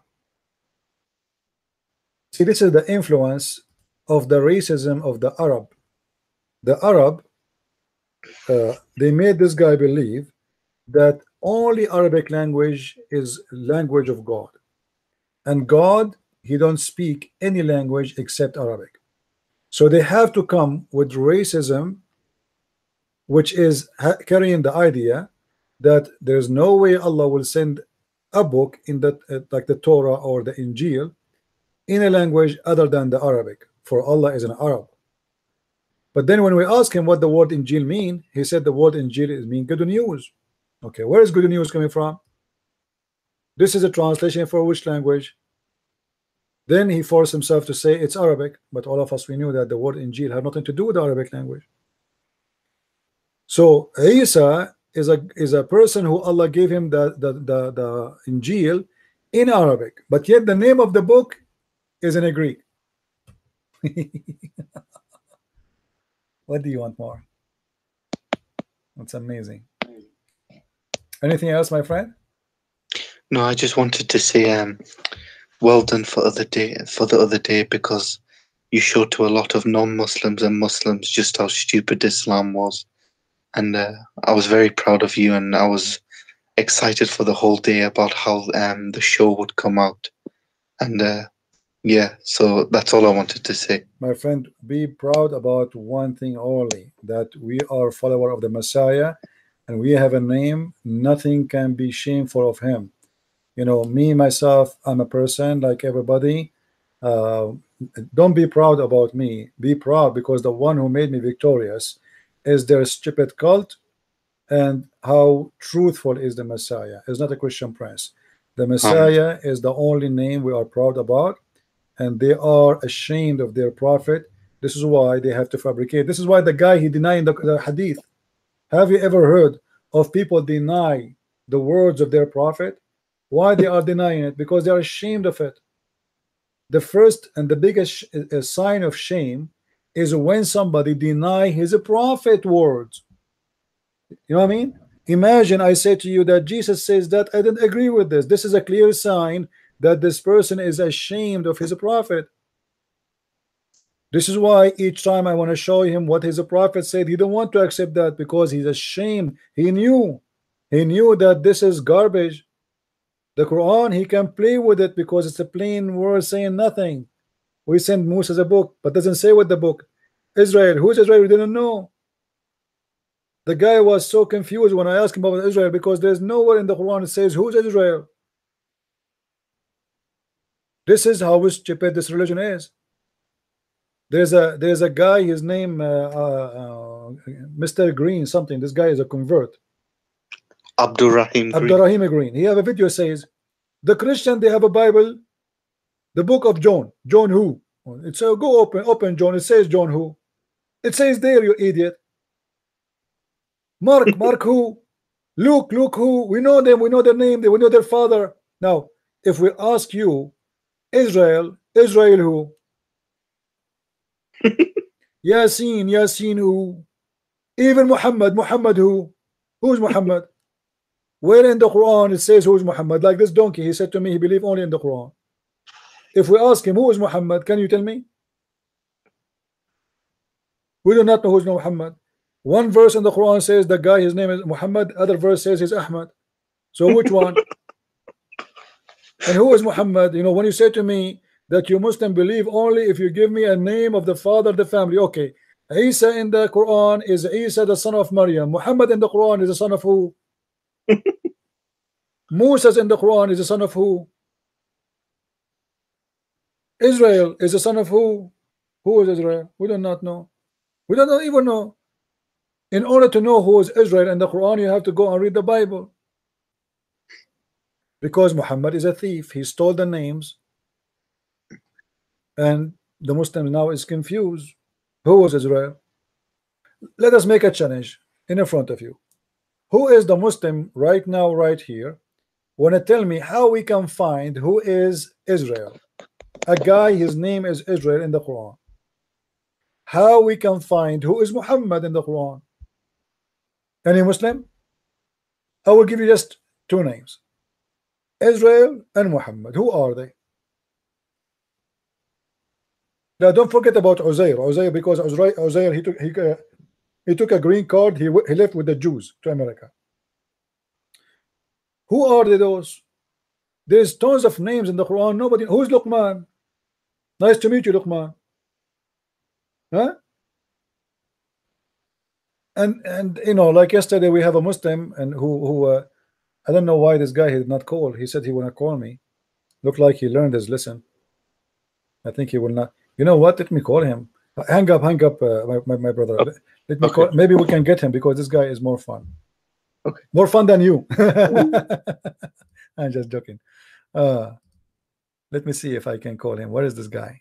See, this is the influence of the racism of the Arab. The Arab, they made this guy believe that only Arabic language is language of God, and God, He don't speak any language except Arabic. So they have to come with racism, which is carrying the idea that there's no way Allah will send a book in that like the Torah or the Injil in a language other than the Arabic, for Allah is an Arab. But then when we ask him what the word Injil mean, he said the word Injil is mean good news. Okay, where is good news coming from? This is a translation for which language? Then he forced himself to say it's Arabic, but all of us, we knew that the word Injil had nothing to do with the Arabic language. So Isa is a person who Allah gave him the Injil in Arabic, but yet the name of the book is in a Greek. What do you want more? That's amazing. Anything else, my friend? No, I just wanted to say well done for the other day, because you showed to a lot of non-Muslims and Muslims just how stupid Islam was. And I was very proud of you, and I was excited for the whole day about how the show would come out. And yeah, so that's all I wanted to say. My friend, be proud about one thing only, that we are follower of the Messiah, and we have a name. Nothing can be shameful of him. Me, myself, I'm a person like everybody. Don't be proud about me. Be proud because the one who made me victorious is their stupid cult, and how truthful is the Messiah. It's not a Christian prince. The Messiah is the only name we are proud about, and they are ashamed of their prophet. This is why they have to fabricate. This is why the guy, he denied the hadith. Have you ever heard of people deny the words of their prophet? Why they are denying it? Because they are ashamed of it. The first and the biggest sign of shame is when somebody deny his prophet words. You know what I mean? Imagine I say to you that Jesus says that, I don't agree with this. This is a clear sign that this person is ashamed of his prophet. This is why each time I want to show him what his prophet said, he don't want to accept that because he's ashamed. He knew that this is garbage. The Quran, he can play with it because it's a plain word saying nothing. We send Moses a book, but doesn't say what the book. Israel, who's Israel? We didn't know. The guy was so confused when I asked him about Israel, because there's nowhere in the Quran that says who's Israel. This is how stupid this religion is. There's a guy, his name Mr. Green something. This guy is a convert. Abdurrahim Green. He have a video says the Christian, they have a Bible, the book of John. John who? It's go open John. It says John who? It says there, you idiot. Mark who? Luke who? We know them. We know their name. We know their father. Now, if we ask you, Israel who? Yasin who? Even Muhammad who? Who's Muhammad? Where in the Quran it says who's Muhammad? Like this donkey, he said to me he believe only in the Quran. If we ask him who is Muhammad, can you tell me? We do not know who's Muhammad. One verse in the Quran says the guy, his name is Muhammad. Other verse says he's Ahmad. So which one? And who is Muhammad? You know, when you say to me that you Muslim believe only if you give me a name of the father, the family. Okay, Isa in the Quran is Isa the son of Maryam. Muhammad in the Quran is the son of who? Moses in the Quran is the son of who? Israel is the son of who? Who is Israel? We do not know. We don't even know. In order to know who is Israel in the Quran, you have to go and read the Bible. Because Muhammad is a thief. He stole the names. And the Muslim now is confused. Who was Israel? Let us make a challenge in front of you. Who is the Muslim right now, right here? Want to tell me how we can find who is Israel? A guy, his name is Israel in the Quran. How we can find who is Muhammad in the Quran? Any Muslim? I will give you just two names. Israel and Muhammad. Who are they? Now don't forget about Uzair. Uzair, because Uzair he took a green card. He left with the Jews to America. Who are they, those? There's tons of names in the Quran. Nobody. Who's Luqman? Nice to meet you, Luqman. Huh? And you know, like yesterday we have a Muslim and who I don't know why this guy he did not call. He said he wanna call me. Look like he learned his lesson. I think he will not. You know what? Let me call him. Hang up, my brother. Okay. Let me call. Maybe we can get him because this guy is more fun. Okay. More fun than you. I'm just joking. Let me see if I can call him. Where is this guy?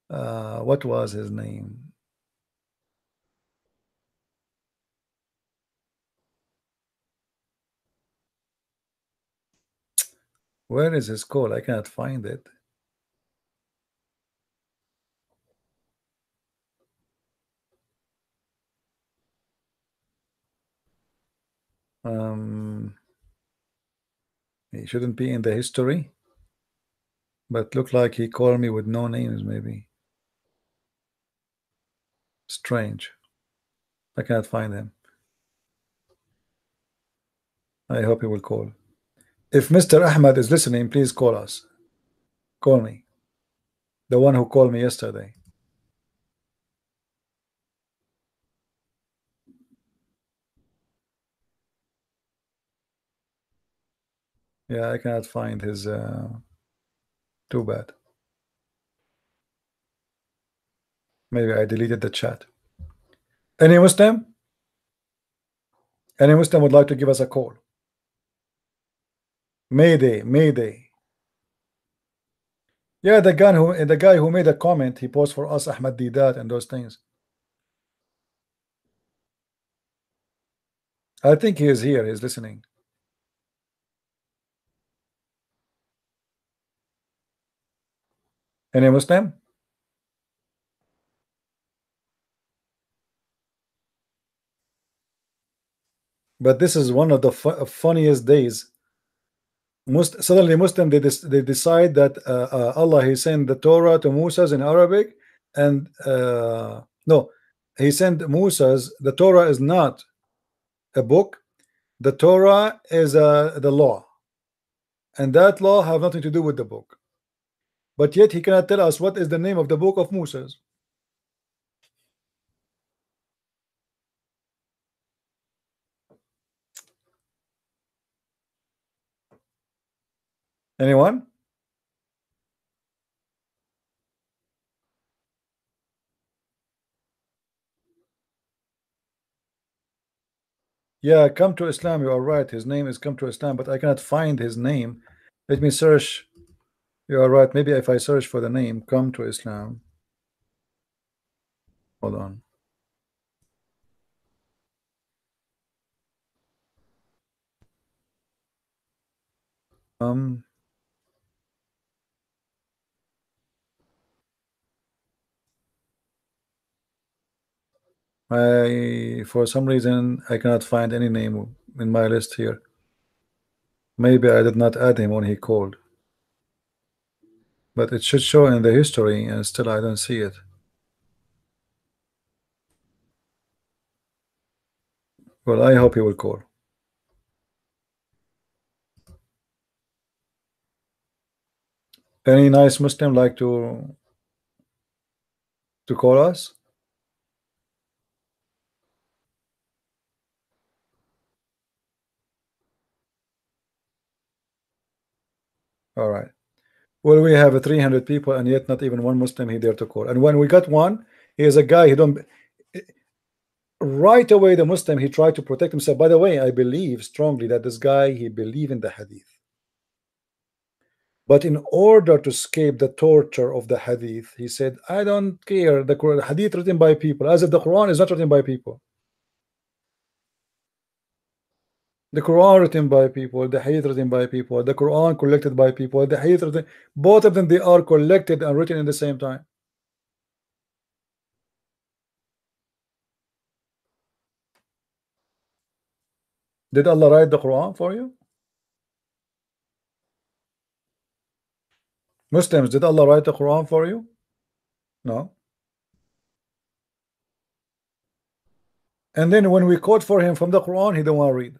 What was his name? Where is his call? I cannot find it. He shouldn't be in the history, but look like he called me with no names. Maybe strange. I cannot find him. I hope he will call. If Mr. Ahmad is listening, please call us. Call me. The one who called me yesterday. Yeah, I cannot find his. Too bad. Maybe I deleted the chat. Any Muslim? Any Muslim would like to give us a call? Mayday, Mayday. Yeah, the guy who made a comment, he posed for us Ahmad Didat and those things. I think he is here. He's listening. Any Muslim? But this is one of the funniest days. Suddenly Muslim they decide that Allah he sent the Torah to Moses in Arabic, and no, he sent Moses. The Torah is not a book. The Torah is the law, and that law have nothing to do with the book. But yet he cannot tell us what is the name of the book of Moses. Anyone? Yeah, come to Islam. You are right. His name is Come to Islam, but I cannot find his name. Let me search. You are right. Maybe if I search for the name Come to Islam. Hold on. For some reason I cannot find any name in my list here. Maybe I did not add him when he called, but it should show in the history, and still I don't see it. Well, I hope he will call. Any nice Muslim like to call us? All right. Well, we have 300 people, and yet not even one Muslim he dare to call. And when we got one, he is a guy. He don't. Right away, the Muslim, he tried to protect himself. By the way, I believe strongly that this guy, he believed in the Hadith. But in order to escape the torture of the Hadith, he said, I don't care. The Hadith written by people, as if the Quran is not written by people. The Quran written by people, the Hadith written by people, the Quran collected by people, the Hadith written, both of them, they are collected and written in the same time. Did Allah write the Quran for you? Muslims, did Allah write the Quran for you? No. And then when we quote for him from the Quran, he don't want to read.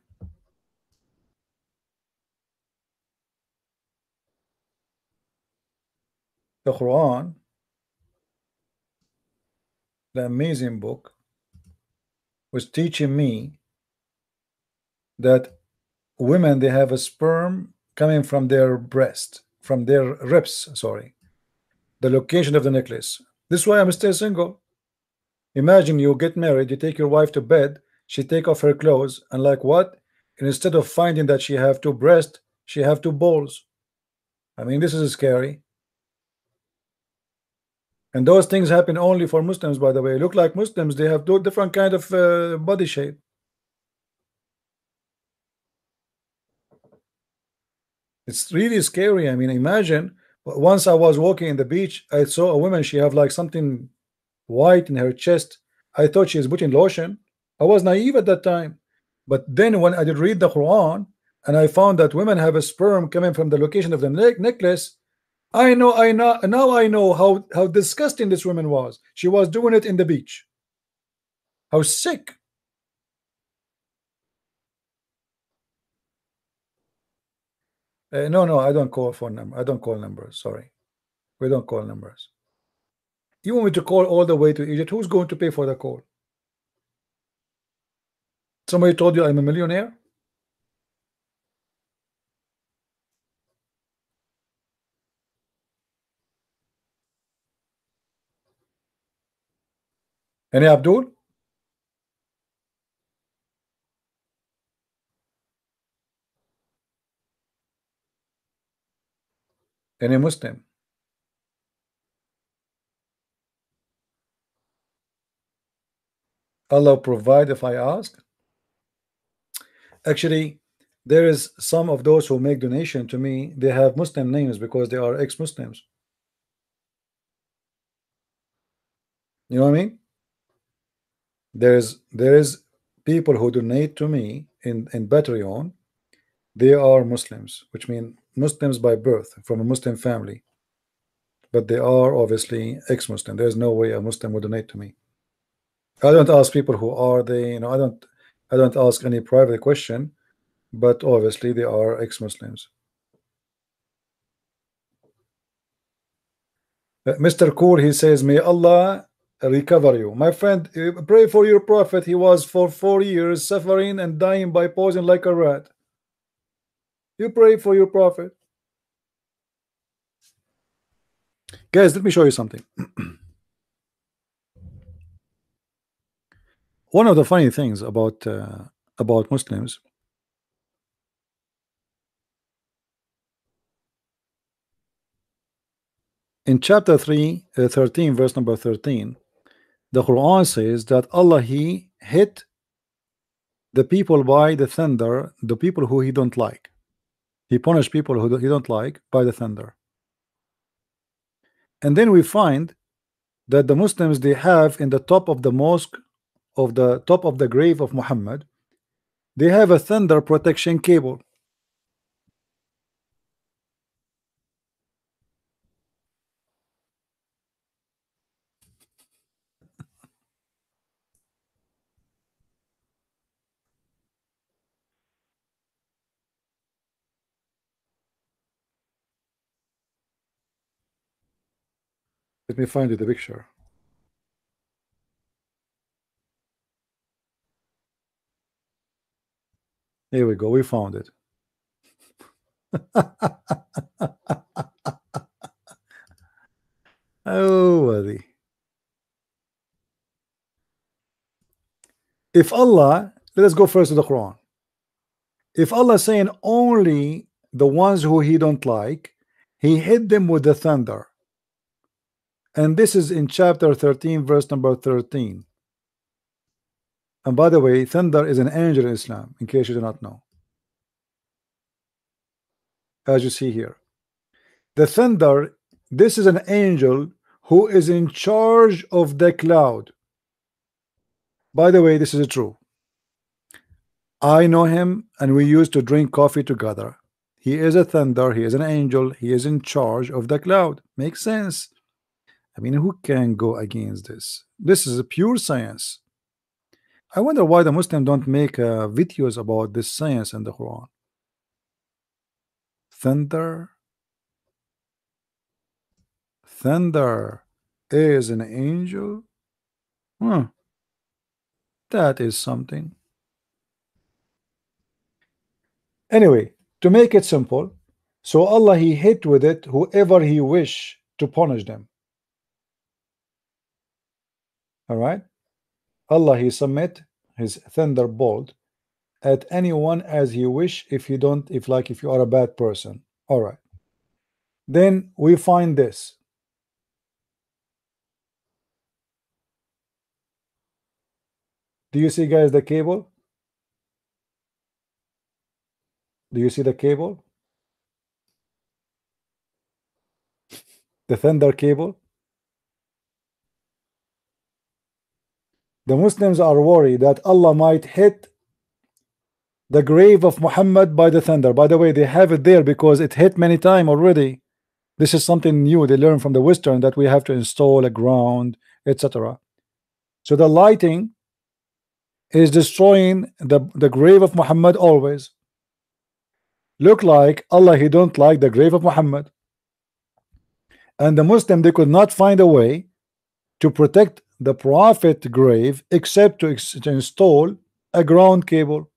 The Quran, the amazing book, was teaching me that women, they have a sperm coming from their breast, from their ribs, sorry, the location of the necklace. This is why I'm still single. Imagine you get married, you take your wife to bed, she take off her clothes, and like what? And instead of finding that she have two breasts, she have two balls. I mean, this is scary. And those things happen only for Muslims, by the way. Look like Muslims, they have two different kind of body shape. It's really scary. I mean, imagine, once I was walking in the beach, I saw a woman, she have like something white in her chest. I thought she is putting lotion. I was naive at that time. But then when I did read the Quran, and I found that women have a sperm coming from the location of the necklace, now I know how disgusting this woman was. She was doing it in the beach. How sick. No, I don't call phone number. I don't call numbers. Sorry, we don't call numbers. You want me to call all the way to Egypt? Who's going to pay for the call? Somebody told you I'm a millionaire? Any Abdul? Any Muslim? Allah provide if I ask. Actually, there is some of those who make donation to me, they have Muslim names because they are ex-Muslims. You know what I mean? There is people who donate to me in Patreon. They are Muslims, which mean Muslims by birth, from a Muslim family, but they are obviously ex-Muslim. There's no way a Muslim would donate to me. I don't ask people who are they, you know, I don't ask any private question, but obviously they are ex-Muslims. Mr. Cool, he says, may Allah recover you. My friend, pray for your prophet. He was for 4 years suffering and dying by poison like a rat. You pray for your prophet. Guys, let me show you something. One of the funny things about Muslims, in chapter 13, verse number 13, the Quran says that Allah, he hit the people by the thunder, the people who he don't like. He punished people who he don't like by the thunder. And then we find that the Muslims, they have in the top of the mosque of the top of the grave of Muhammad, they have a thunder protection cable. Let me find you the picture. Here we go. We found it. Oh, buddy. If Allah, let us go first to the Quran. If Allah is saying only the ones who He don't like, He hit them with the thunder. And this is in chapter 13, verse number 13. And by the way, thunder is an angel in Islam, in case you do not know. As you see here, the thunder, this is an angel who is in charge of the cloud. By the way, this is true. I know him and we used to drink coffee together. He is a thunder, he is an angel, he is in charge of the cloud. Makes sense. I mean, who can go against this? This is a pure science. I wonder why the Muslims don't make videos about this science in the Quran. Thunder. Thunder is an angel. That is something. Anyway, to make it simple, so Allah He hit with it whoever He wish to punish them. All right, Allah He submit His thunderbolt at anyone as He wish. If you don't, if you are a bad person, all right. Then we find this. Do you see, guys, the cable? Do you see the cable? The thunder cable? The Muslims are worried that Allah might hit the grave of Muhammad by the thunder. By the way, they have it there because it hit many times already. This is something new they learn from the Western, that we have to install a ground, etc. So the lighting is destroying the grave of Muhammad always. Look like Allah He don't like the grave of Muhammad, and the Muslim, they could not find a way to protect the Prophet grave except to install a ground cable.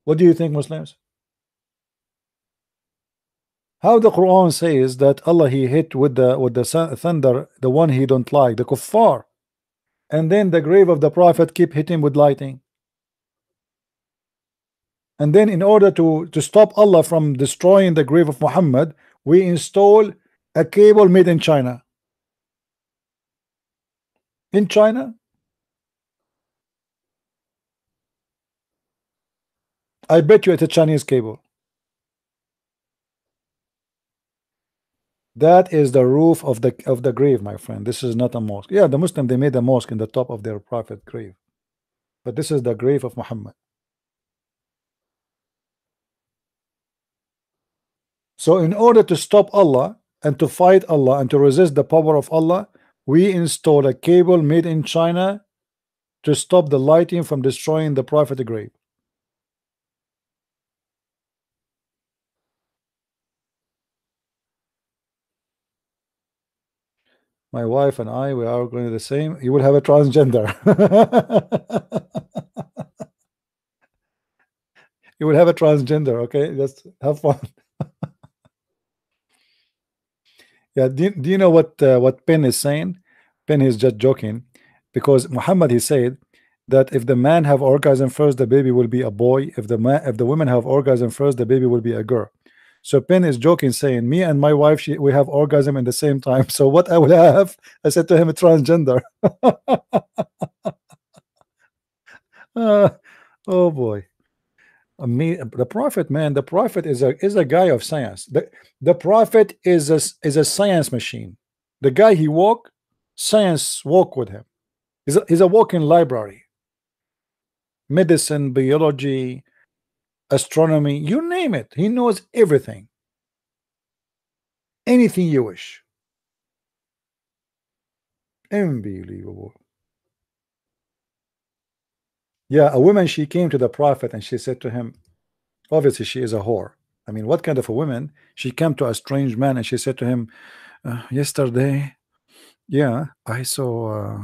What do you think, Muslims? How the Quran says that Allah He hit with the thunder the one He don't like, the kuffar, and then the grave of the Prophet keep hitting with lighting. And then in order to stop Allah from destroying the grave of Muhammad, we install a cable made in China. In China? I bet you it's a Chinese cable. That is the roof of the grave, my friend. This is not a mosque. Yeah, the Muslim, they made a mosque in the top of their prophet grave, but this is the grave of Muhammad. So in order to stop Allah and to fight Allah and to resist the power of Allah, we install a cable made in China to stop the lighting from destroying the prophet grave. My wife and I, we are going to the same. You will have a transgender. You will have a transgender. Okay, just have fun. Yeah, do you know what Penn is saying? Penn is just joking, because Muhammad, he said that if the man have orgasm first, the baby will be a boy. If the women have orgasm first, the baby will be a girl. So Penn is joking, saying, me and my wife, we have orgasm in the same time. So what I will have, I said to him, a transgender. Oh boy. Me, the prophet, man, the prophet is a guy of science. The prophet is a science machine. The guy he walk, science walk with him. He's a walking library. Medicine, biology, astronomy, you name it. He knows everything. Anything you wish. Unbelievable. Yeah, a woman, she came to the prophet and she said to him, obviously she is a whore. I mean, what kind of a woman? She came to a strange man and she said to him, yesterday, yeah, I saw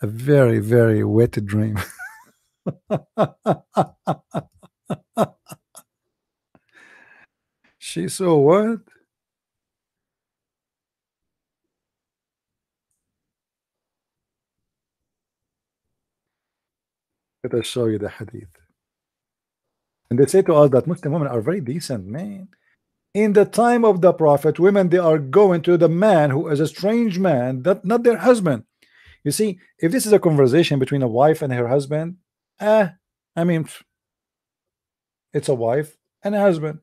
a very, very wet dream. She saw what? Let us show you the hadith. And they say to us that Muslim women are very decent, man. In the time of the prophet, women, they are going to the man who is a strange man, that not their husband. You see, if this is a conversation between a wife and her husband, I mean, it's a wife and a husband.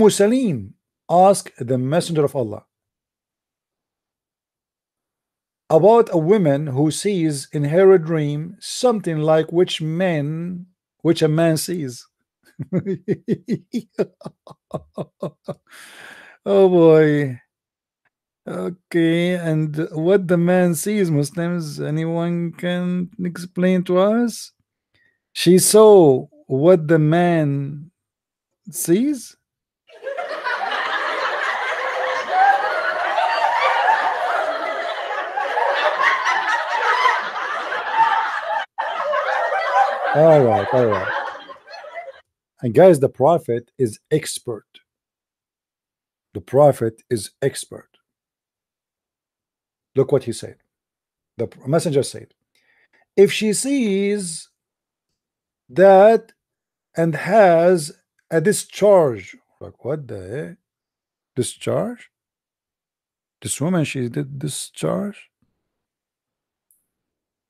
Salim asked the messenger of Allah about a woman who sees in her dream something like which a man sees. Oh boy. Okay, and what the man sees, Muslims, anyone can explain to us? She saw what the man sees. All right, all right. And guys, the prophet is expert. The prophet is expert. Look what he said. The messenger said, if she sees that and has a discharge, like what the heck? Discharge? This woman, she did discharge?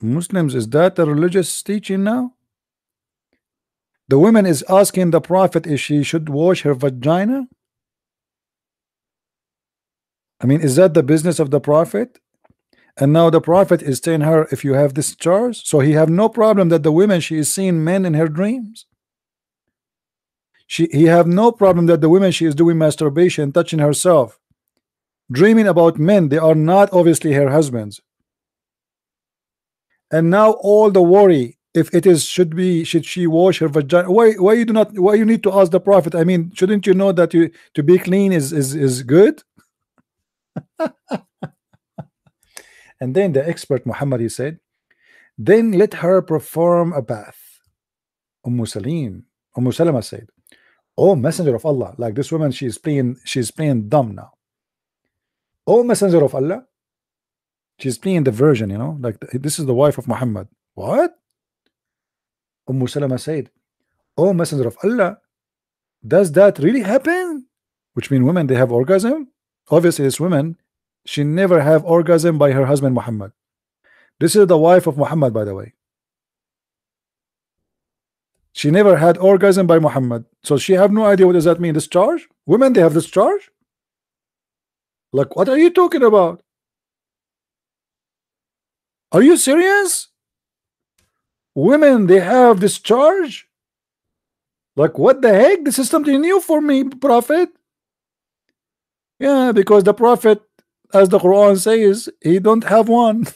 Muslims, is that a religious teaching now? The woman is asking the prophet if she should wash her vagina. I mean, is that the business of the prophet? And now the prophet is telling her, if you have discharge, so he have no problem that the woman, she is seeing men in her dreams. He have no problem that the woman, she is doing masturbation, touching herself, dreaming about men. They are not obviously her husbands. And now all the worry, if it is, should she wash her vagina? Why you need to ask the prophet? I mean, shouldn't you know that to be clean is good? And then the expert Muhammad, he said, then let her perform a bath. Salama said, oh messenger of Allah, like this woman, she's playing dumb now. Oh messenger of Allah, she's playing the virgin, you know, like this is the wife of Muhammad. What? Salama said, oh messenger of Allah, does that really happen? Which means women, they have orgasm. Obviously this woman, she never have orgasm by her husband Muhammad. This is the wife of Muhammad, by the way. She never had orgasm by Muhammad, so she have no idea what does that mean. Discharge? Women, they have discharge? Like, what are you talking about? Are you serious? Women, they have discharge? Like, what the heck? This is something new for me, prophet. Yeah, because the prophet, as the Quran says, he don't have one.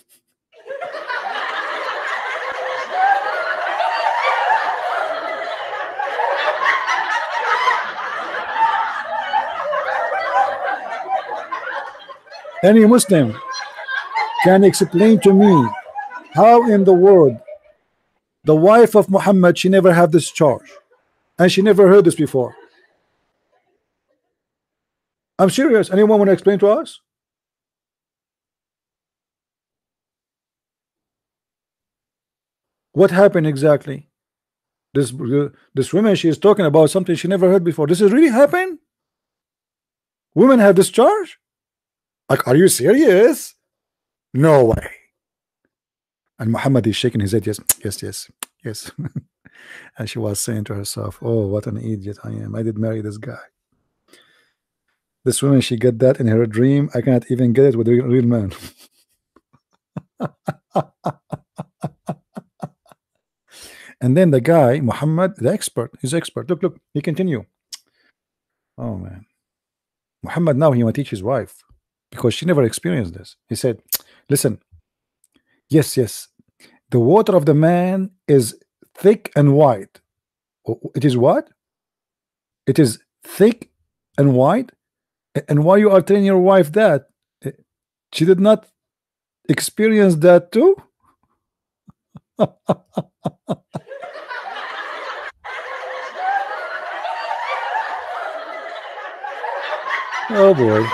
Any Muslim can explain to me how in the world the wife of Muhammad, she never had this charge and she never heard this before? I'm serious. Anyone want to explain to us? What happened exactly? This woman, she is talking about something she never heard before. This is really happened? Women have this charge? Like, are you serious? No way. And Muhammad is shaking his head. Yes, yes, yes, yes. And she was saying to herself, "Oh, what an idiot I am! I did marry this guy. This woman, she get that in her dream. I cannot even get it with a real man." And then the guy, Muhammad, the expert, he's expert. Look, look, he continue. Oh man, Muhammad now he want to teach his wife because she never experienced this. He said, "Listen, yes, yes, the water of the man is thick and wide. It is what? It is thick and wide. And why you are telling your wife that? She did not experience that too?" Oh boy.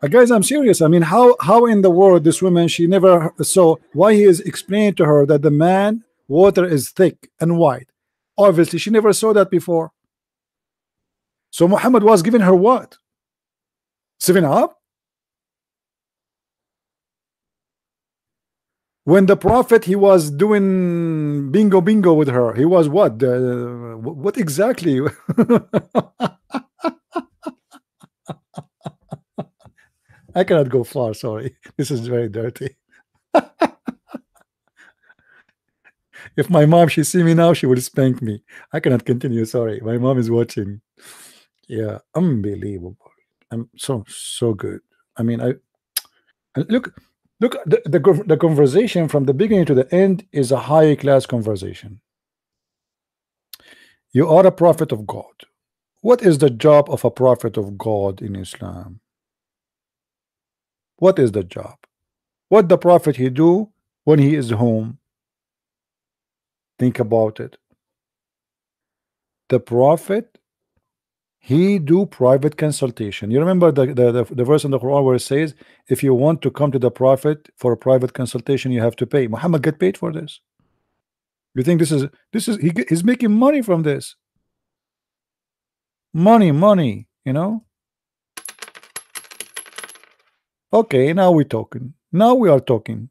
Guys, I'm serious. I mean, how in the world this woman she never saw why he is explaining to her that the man water is thick and wide. Obviously, she never saw that before. So Muhammad was giving her what? 7 Up? When the Prophet he was doing bingo bingo with her, he was what? What exactly? I cannot go far. Sorry, this is very dirty. If my mom she see me now, she will spank me. I cannot continue. Sorry, my mom is watching. Yeah, unbelievable. I'm so good. I mean, look the conversation from the beginning to the end is a high class conversation. You are a prophet of God. What is the job of a prophet of God in Islam? What is the job? What the prophet he do when he is home? Think about it. The prophet he do private consultation. You remember the verse in the Quran where it says, if you want to come to the prophet for a private consultation, you have to pay. Muhammad get paid for this. You think this is he's making money from this? Money, you know? Okay, now we're talking. Now we are talking.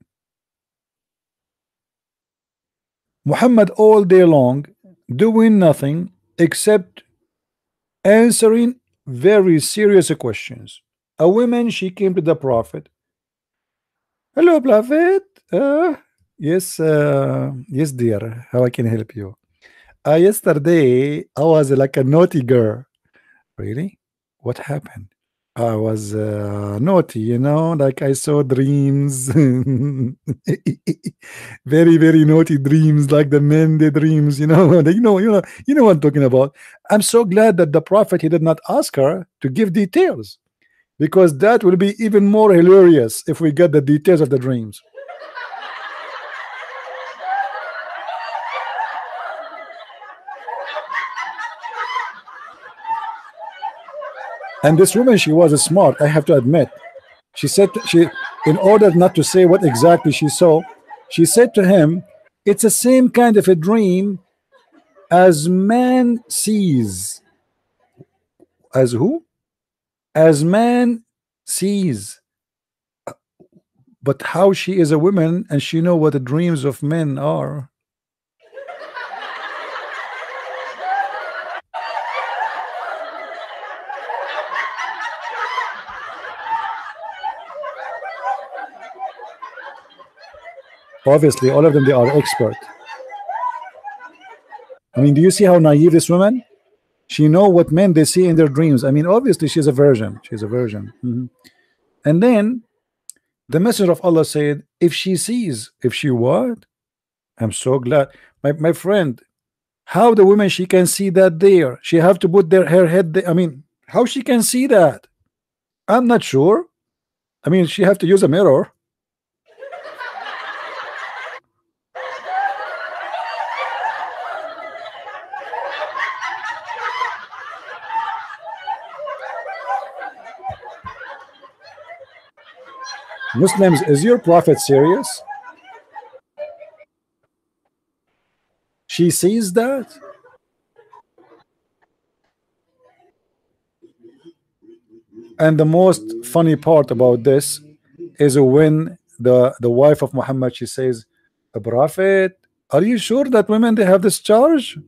Muhammad all day long doing nothing except answering very serious questions. A woman, she came to the prophet. Hello, prophet. Yes, yes, dear. How I can help you? Yesterday I was like a naughty girl. Really? What happened? I was naughty, you know, like I saw dreams, very naughty dreams, like the men they dreams, you know. You know what I'm talking about. I'm so glad that the prophet he did not ask her to give details, because that will be even more hilarious if we get the details of the dreams. And this woman, she was smart, I have to admit. She said in order not to say what exactly she saw, she said to him, it's the same kind of a dream as man sees. As who? As man sees. But how she is a woman and she know what the dreams of men are. Obviously, all of them, they are expert. I mean, do you see how naive this woman? She know what men they see in their dreams. I mean, obviously, she's a virgin. She's a virgin. And then the messenger of Allah said, if she sees, if she what? I'm so glad. My friend, how the woman she can see that there? She have to put her head there. I mean, how she can see that? I'm not sure. I mean, she have to use a mirror. Muslims, is your prophet serious? She sees that? And the most funny part about this is when the wife of Muhammad, she says, Prophet, are you sure that women they have this charge?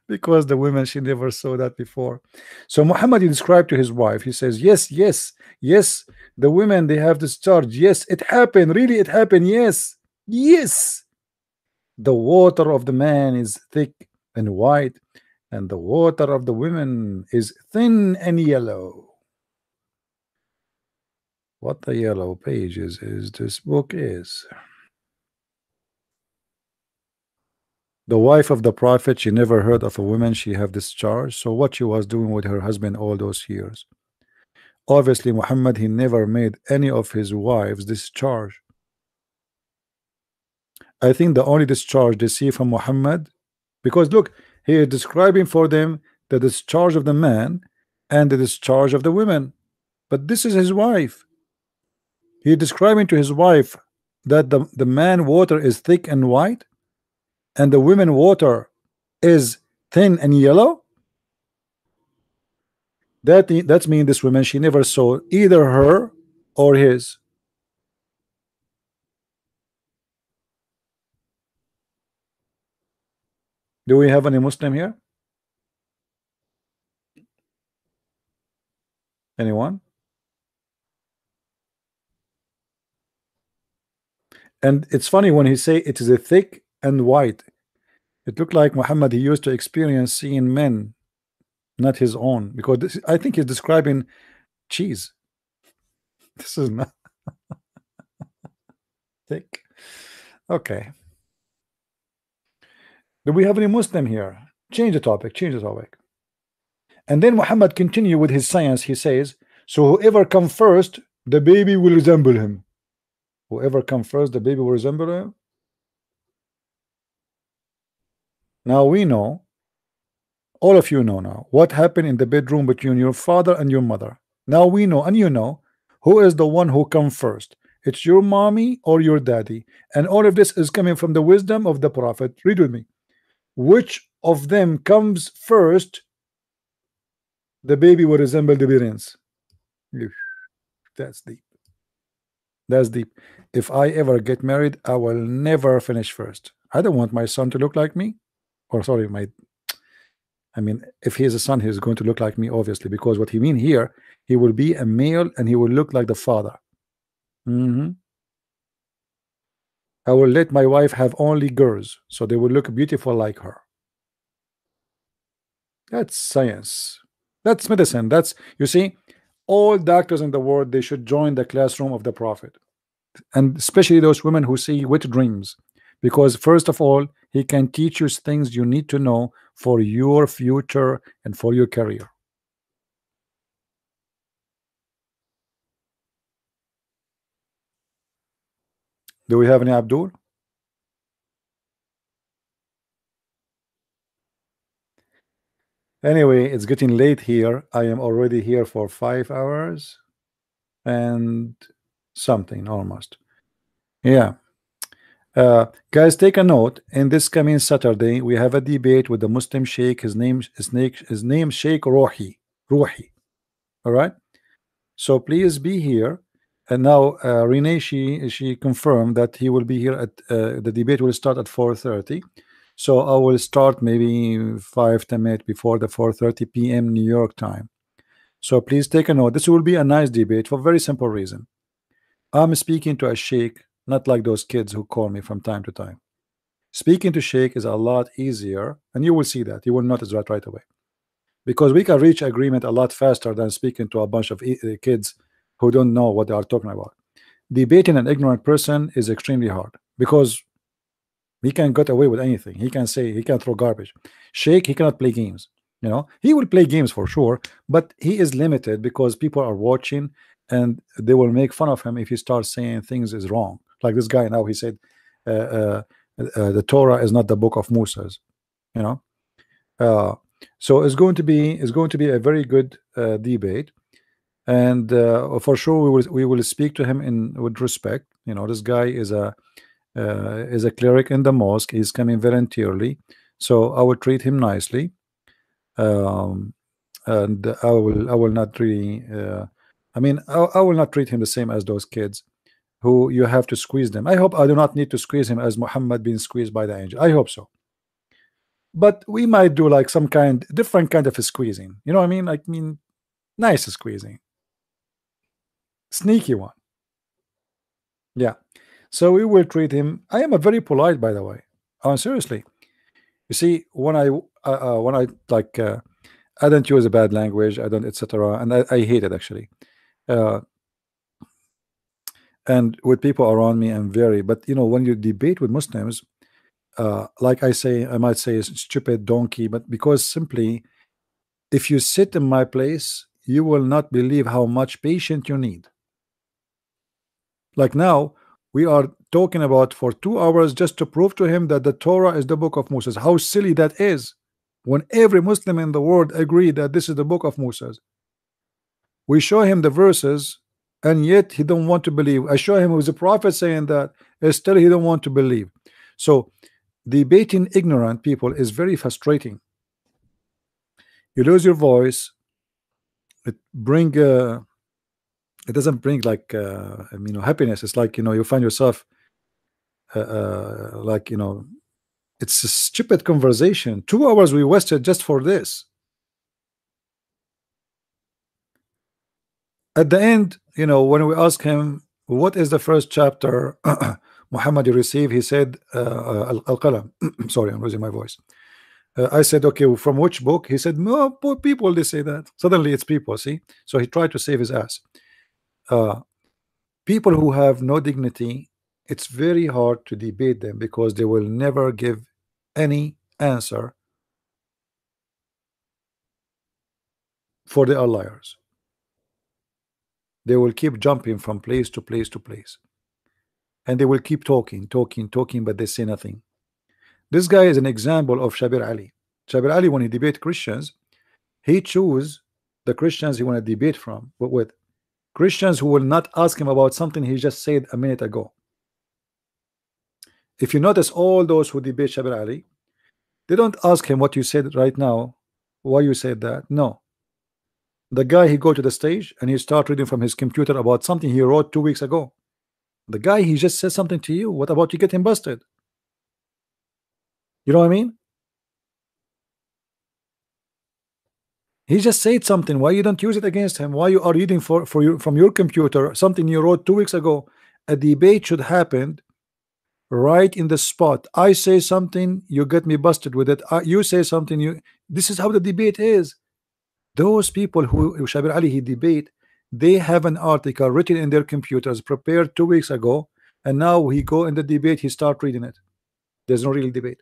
Because the women, she never saw that before. So Muhammad, he described to his wife, he says, yes, yes, yes, the women they have this charge. Yes, it happened, really it happened. Yes, yes, the water of the man is thick and white, and the water of the women is thin and yellow. What the yellow pages is this book is. The wife of the prophet, she never heard of a woman she have discharged. So what she was doing with her husband all those years? Obviously, Muhammad, he never made any of his wives discharge. I think the only discharge they see from Muhammad, because look, he is describing for them the discharge of the man and the discharge of the women. But this is his wife. He is describing to his wife that the man water is thick and white, and the women water is thin and yellow. That's mean this woman, she never saw either her or his. Do we have any Muslim here? Anyone? And it's funny when he say it is a thick and white. It looked like Muhammad, he used to experience seeing men, not his own, because this, I think he's describing cheese. This is not thick. Okay. Do we have any Muslim here? Change the topic. Change the topic. And then Muhammad continue with his science. He says, so whoever come first, the baby will resemble him. Whoever come first, the baby will resemble him. Now we know, all of you know now, what happened in the bedroom between your father and your mother. Now we know, and you know, who is the one who come first. It's your mommy or your daddy. And all of this is coming from the wisdom of the Prophet. Read with me. Which of them comes first, the baby will resemble the parents. That's deep. That's deep. If I ever get married, I will never finish first. I don't want my son to look like me. Or sorry, I mean, if he is a son, he's going to look like me, obviously, because what he mean here, he will be a male and he will look like the father. I will let my wife have only girls, so they will look beautiful like her. That's science. That's medicine. That's, you see, all doctors in the world, they should join the classroom of the Prophet, and especially those women who see wet dreams, because first of all, he can teach you things you need to know for your future and for your career. Do we have any Abdul? Anyway, it's getting late here. I am already here for 5 hours and something almost. Yeah. Guys, take a note. In this coming Saturday, we have a debate with the Muslim Sheikh. His name Sheikh Ruhi. All right. So please be here. And now Renee, she confirmed that he will be here at the debate will start at 4:30. So I will start maybe 5-10 minutes before the 4:30 p.m. New York time. So please take a note. This will be a nice debate for a very simple reason. I'm speaking to a sheikh, not like those kids who call me from time to time. Speaking to sheikh is a lot easier, and you will see that. You will notice that right away. Because we can reach agreement a lot faster than speaking to a bunch of kids who don't know what they are talking about. Debating an ignorant person is extremely hard because he can get away with anything. He can say, he can throw garbage. Sheikh, he cannot play games. You know, he will play games for sure, but he is limited because people are watching and they will make fun of him if he starts saying things is wrong. Like this guy now, he said the Torah is not the book of Moses. You know, so it's going to be a very good debate, and for sure we will speak to him with respect. You know, this guy is a cleric in the mosque. He's coming voluntarily, so I will treat him nicely. um, and I will not really I mean I will not treat him the same as those kids who you have to squeeze them. I hope I do not need to squeeze him as Muhammad being squeezed by the angel. I hope so. But we might do like some different kind of a squeezing. You know what I mean? Like, nice squeezing, sneaky one. Yeah. So we will treat him. I am a very polite, by the way. Seriously. You see, when I like, I don't use a bad language. I don't, etc. And I hate it actually. Uh, and with people around me, I'm very. But when you debate with Muslims, like I might say stupid donkey, but because simply, if you sit in my place, you will not believe how much patience you need. Like now, we are talking about for 2 hours just to prove to him that the Torah is the book of Moses. How silly that is, when every Muslim in the world agree that this is the book of Moses. We show him the verses, and yet he don't want to believe. I show him with the prophet saying that, and still he don't want to believe. So debating ignorant people is very frustrating. You lose your voice. It doesn't bring like happiness. It's like you find yourself like it's a stupid conversation. 2 hours we wasted just for this. At the end, when we ask him what is the first chapter Muhammad received, he said Al-Qalam. Sorry, I'm losing my voice. I said, okay, from which book? He said, no, poor people, they say that. Suddenly it's people, see? So he tried to save his ass. People who have no dignity, it's very hard to debate them because they will never give any answer, for they are liars. They will keep jumping from place to place to place, and they will keep talking, but they say nothing. This guy is an example of Shabir Ali. Shabir Ali, when he debate Christians, he choose the Christians he want to debate from, but with Christians who will not ask him about something he just said a minute ago. If you notice, all those who debate Shabir Ali, they don't ask him what you said right now, why you said that. No. The guy, he go to the stage and he start reading from his computer about something he wrote 2 weeks ago. The guy, he just says something to you. What about you get him busted? You know what I mean? He just said something. Why you don't use it against him? Why you are reading from your computer something you wrote 2 weeks ago? A debate should happen right in the spot. I say something, you get me busted with it. You say something, this is how the debate is. Those people who Shabir Ali he debate, they have an article written in their computers, prepared 2 weeks ago, and now he go in the debate, he start reading it. There's no real debate.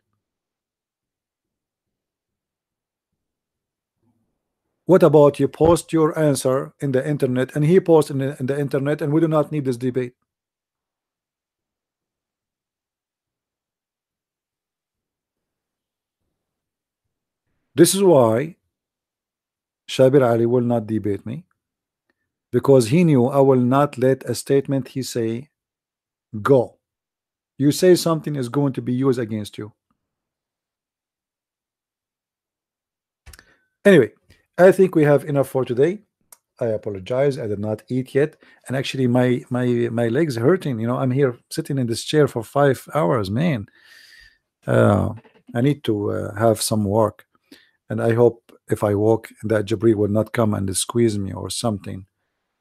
What about you post your answer in the internet and he posts in the internet, and we do not need this debate? This is why Shabir Ali will not debate me, because he knew I will not let a statement he say go. You say something is going to be used against you. Anyway, I think we have enough for today. I apologize, I did not eat yet, and actually my legs hurting. I'm here sitting in this chair for 5 hours, man. I need to have some work, and I hope if I walk that Jibril will not come and squeeze me or something.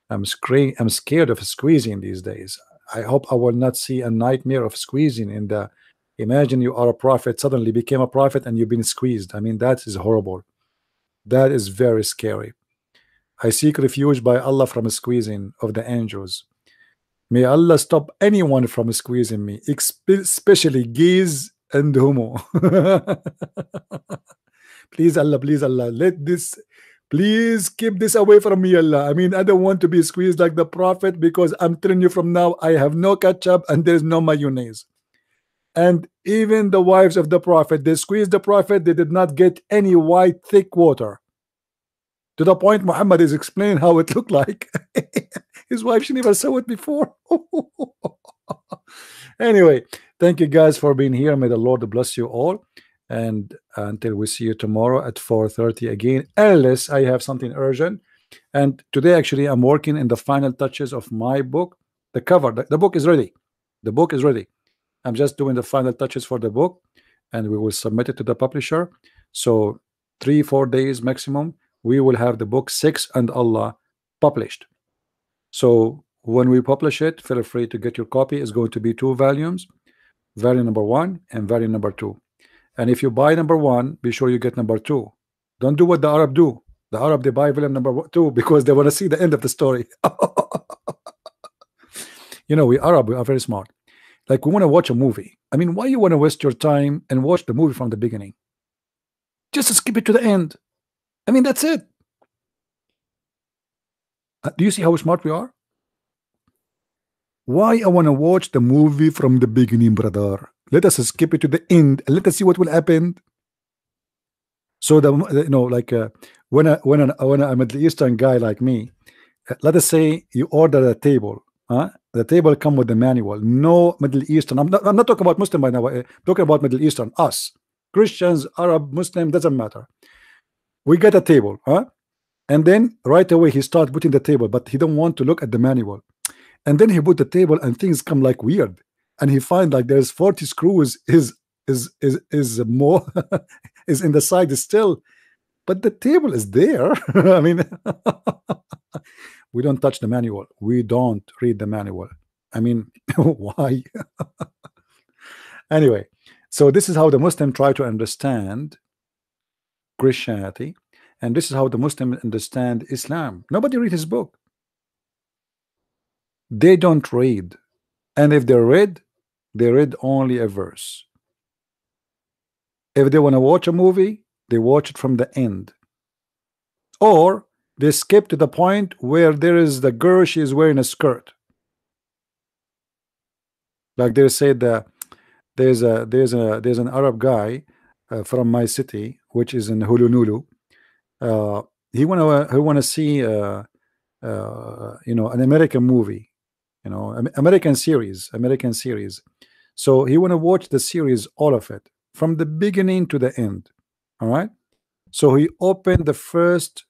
I'm scared of squeezing these days. I hope I will not see a nightmare of squeezing in the. Imagine you are a prophet, suddenly became a prophet, and you've been squeezed. I mean, that is horrible. That is very scary. I seek refuge by Allah from squeezing of the angels. May Allah stop anyone from squeezing me, especially gays and homo. Please Allah, let this, please keep this away from me, Allah. I mean, I don't want to be squeezed like the prophet, because I'm telling you from now, I have no ketchup and there's no mayonnaise. And even the wives of the prophet, they squeezed the prophet, they did not get any white thick water. To the point Muhammad is explaining how it looked like. His wife, she never saw it before. Anyway, thank you guys for being here. May the Lord bless you all. and until we see you tomorrow at 4:30 again, unless I have something urgent. And today actually I'm working in the final touches of my book. The cover, the book is ready. The book is ready. I'm just doing the final touches for the book, and we will submit it to the publisher. So 3-4 days maximum, we will have the book 6 and Allah published. So when we publish it, feel free to get your copy. It's going to be 2 volumes, volume number 1 and volume number 2. And if you buy number 1, be sure you get number 2. Don't do what the Arab do. The Arab, they buy volume number 2 because they want to see the end of the story. You know, we Arab, we are very smart. Like, we want to watch a movie. I mean, why you want to waste your time and watch the movie from the beginning? Just skip it to the end. I mean, that's it. Do you see how smart we are? Why I want to watch the movie from the beginning, brother? Let us skip it to the end and let us see what will happen. So you know, like when a Middle Eastern guy like me, let us say you order a table, the table come with the manual. No Middle Eastern. I'm not talking about Muslim by now. I'm talking about Middle Eastern. Us, Christians, Arab, Muslim, doesn't matter. We get a table, and then right away he start putting the table, but he don't want to look at the manual. And then he put the table and things come like weird, and he find like there's 40 screws is more is in the side still, but the table is there. I mean, we don't touch the manual. We don't read the manual. I mean, why? Anyway, so this is how the Muslim try to understand Christianity, and this is how the Muslim understand Islam. Nobody read his book. They don't read, and if they read only a verse. If they want to watch a movie, they watch it from the end, or they skip to the point where there is the girl, she is wearing a skirt. Like they said that there's an Arab guy from my city, which is in Hulunulu. He wanna see you know, an American movie, you know, American series. So he wanna watch the series, all of it, from the beginning to the end. All right. So he opened the first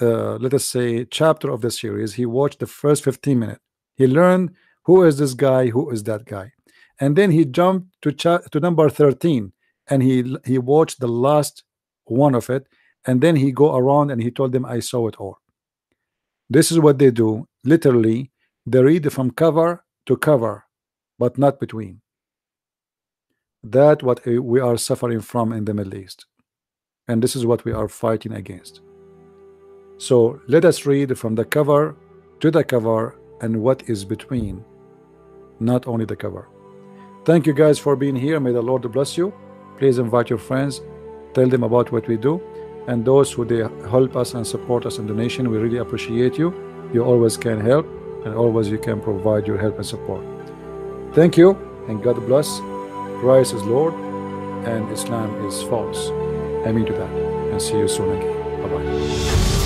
let us say chapter of the series. He watched the first 15 minutes. He learned who is this guy, who is that guy, and then he jumped to number 13, and he watched the last one of it, and then he go around and he told them, I saw it all. This is what they do. Literally, they read from cover to cover, but not between. That what we are suffering from in the Middle East, and this is what we are fighting against. So let us read from the cover to the cover and what is between, not only the cover. Thank you guys for being here. May the Lord bless you. Please invite your friends, tell them about what we do, and those who they help us and support us in donation, we really appreciate you. You always can help, and always you can provide your help and support. Thank you, and God bless. Christ is Lord and Islam is false. Amen to that, and see you soon again. Bye-bye.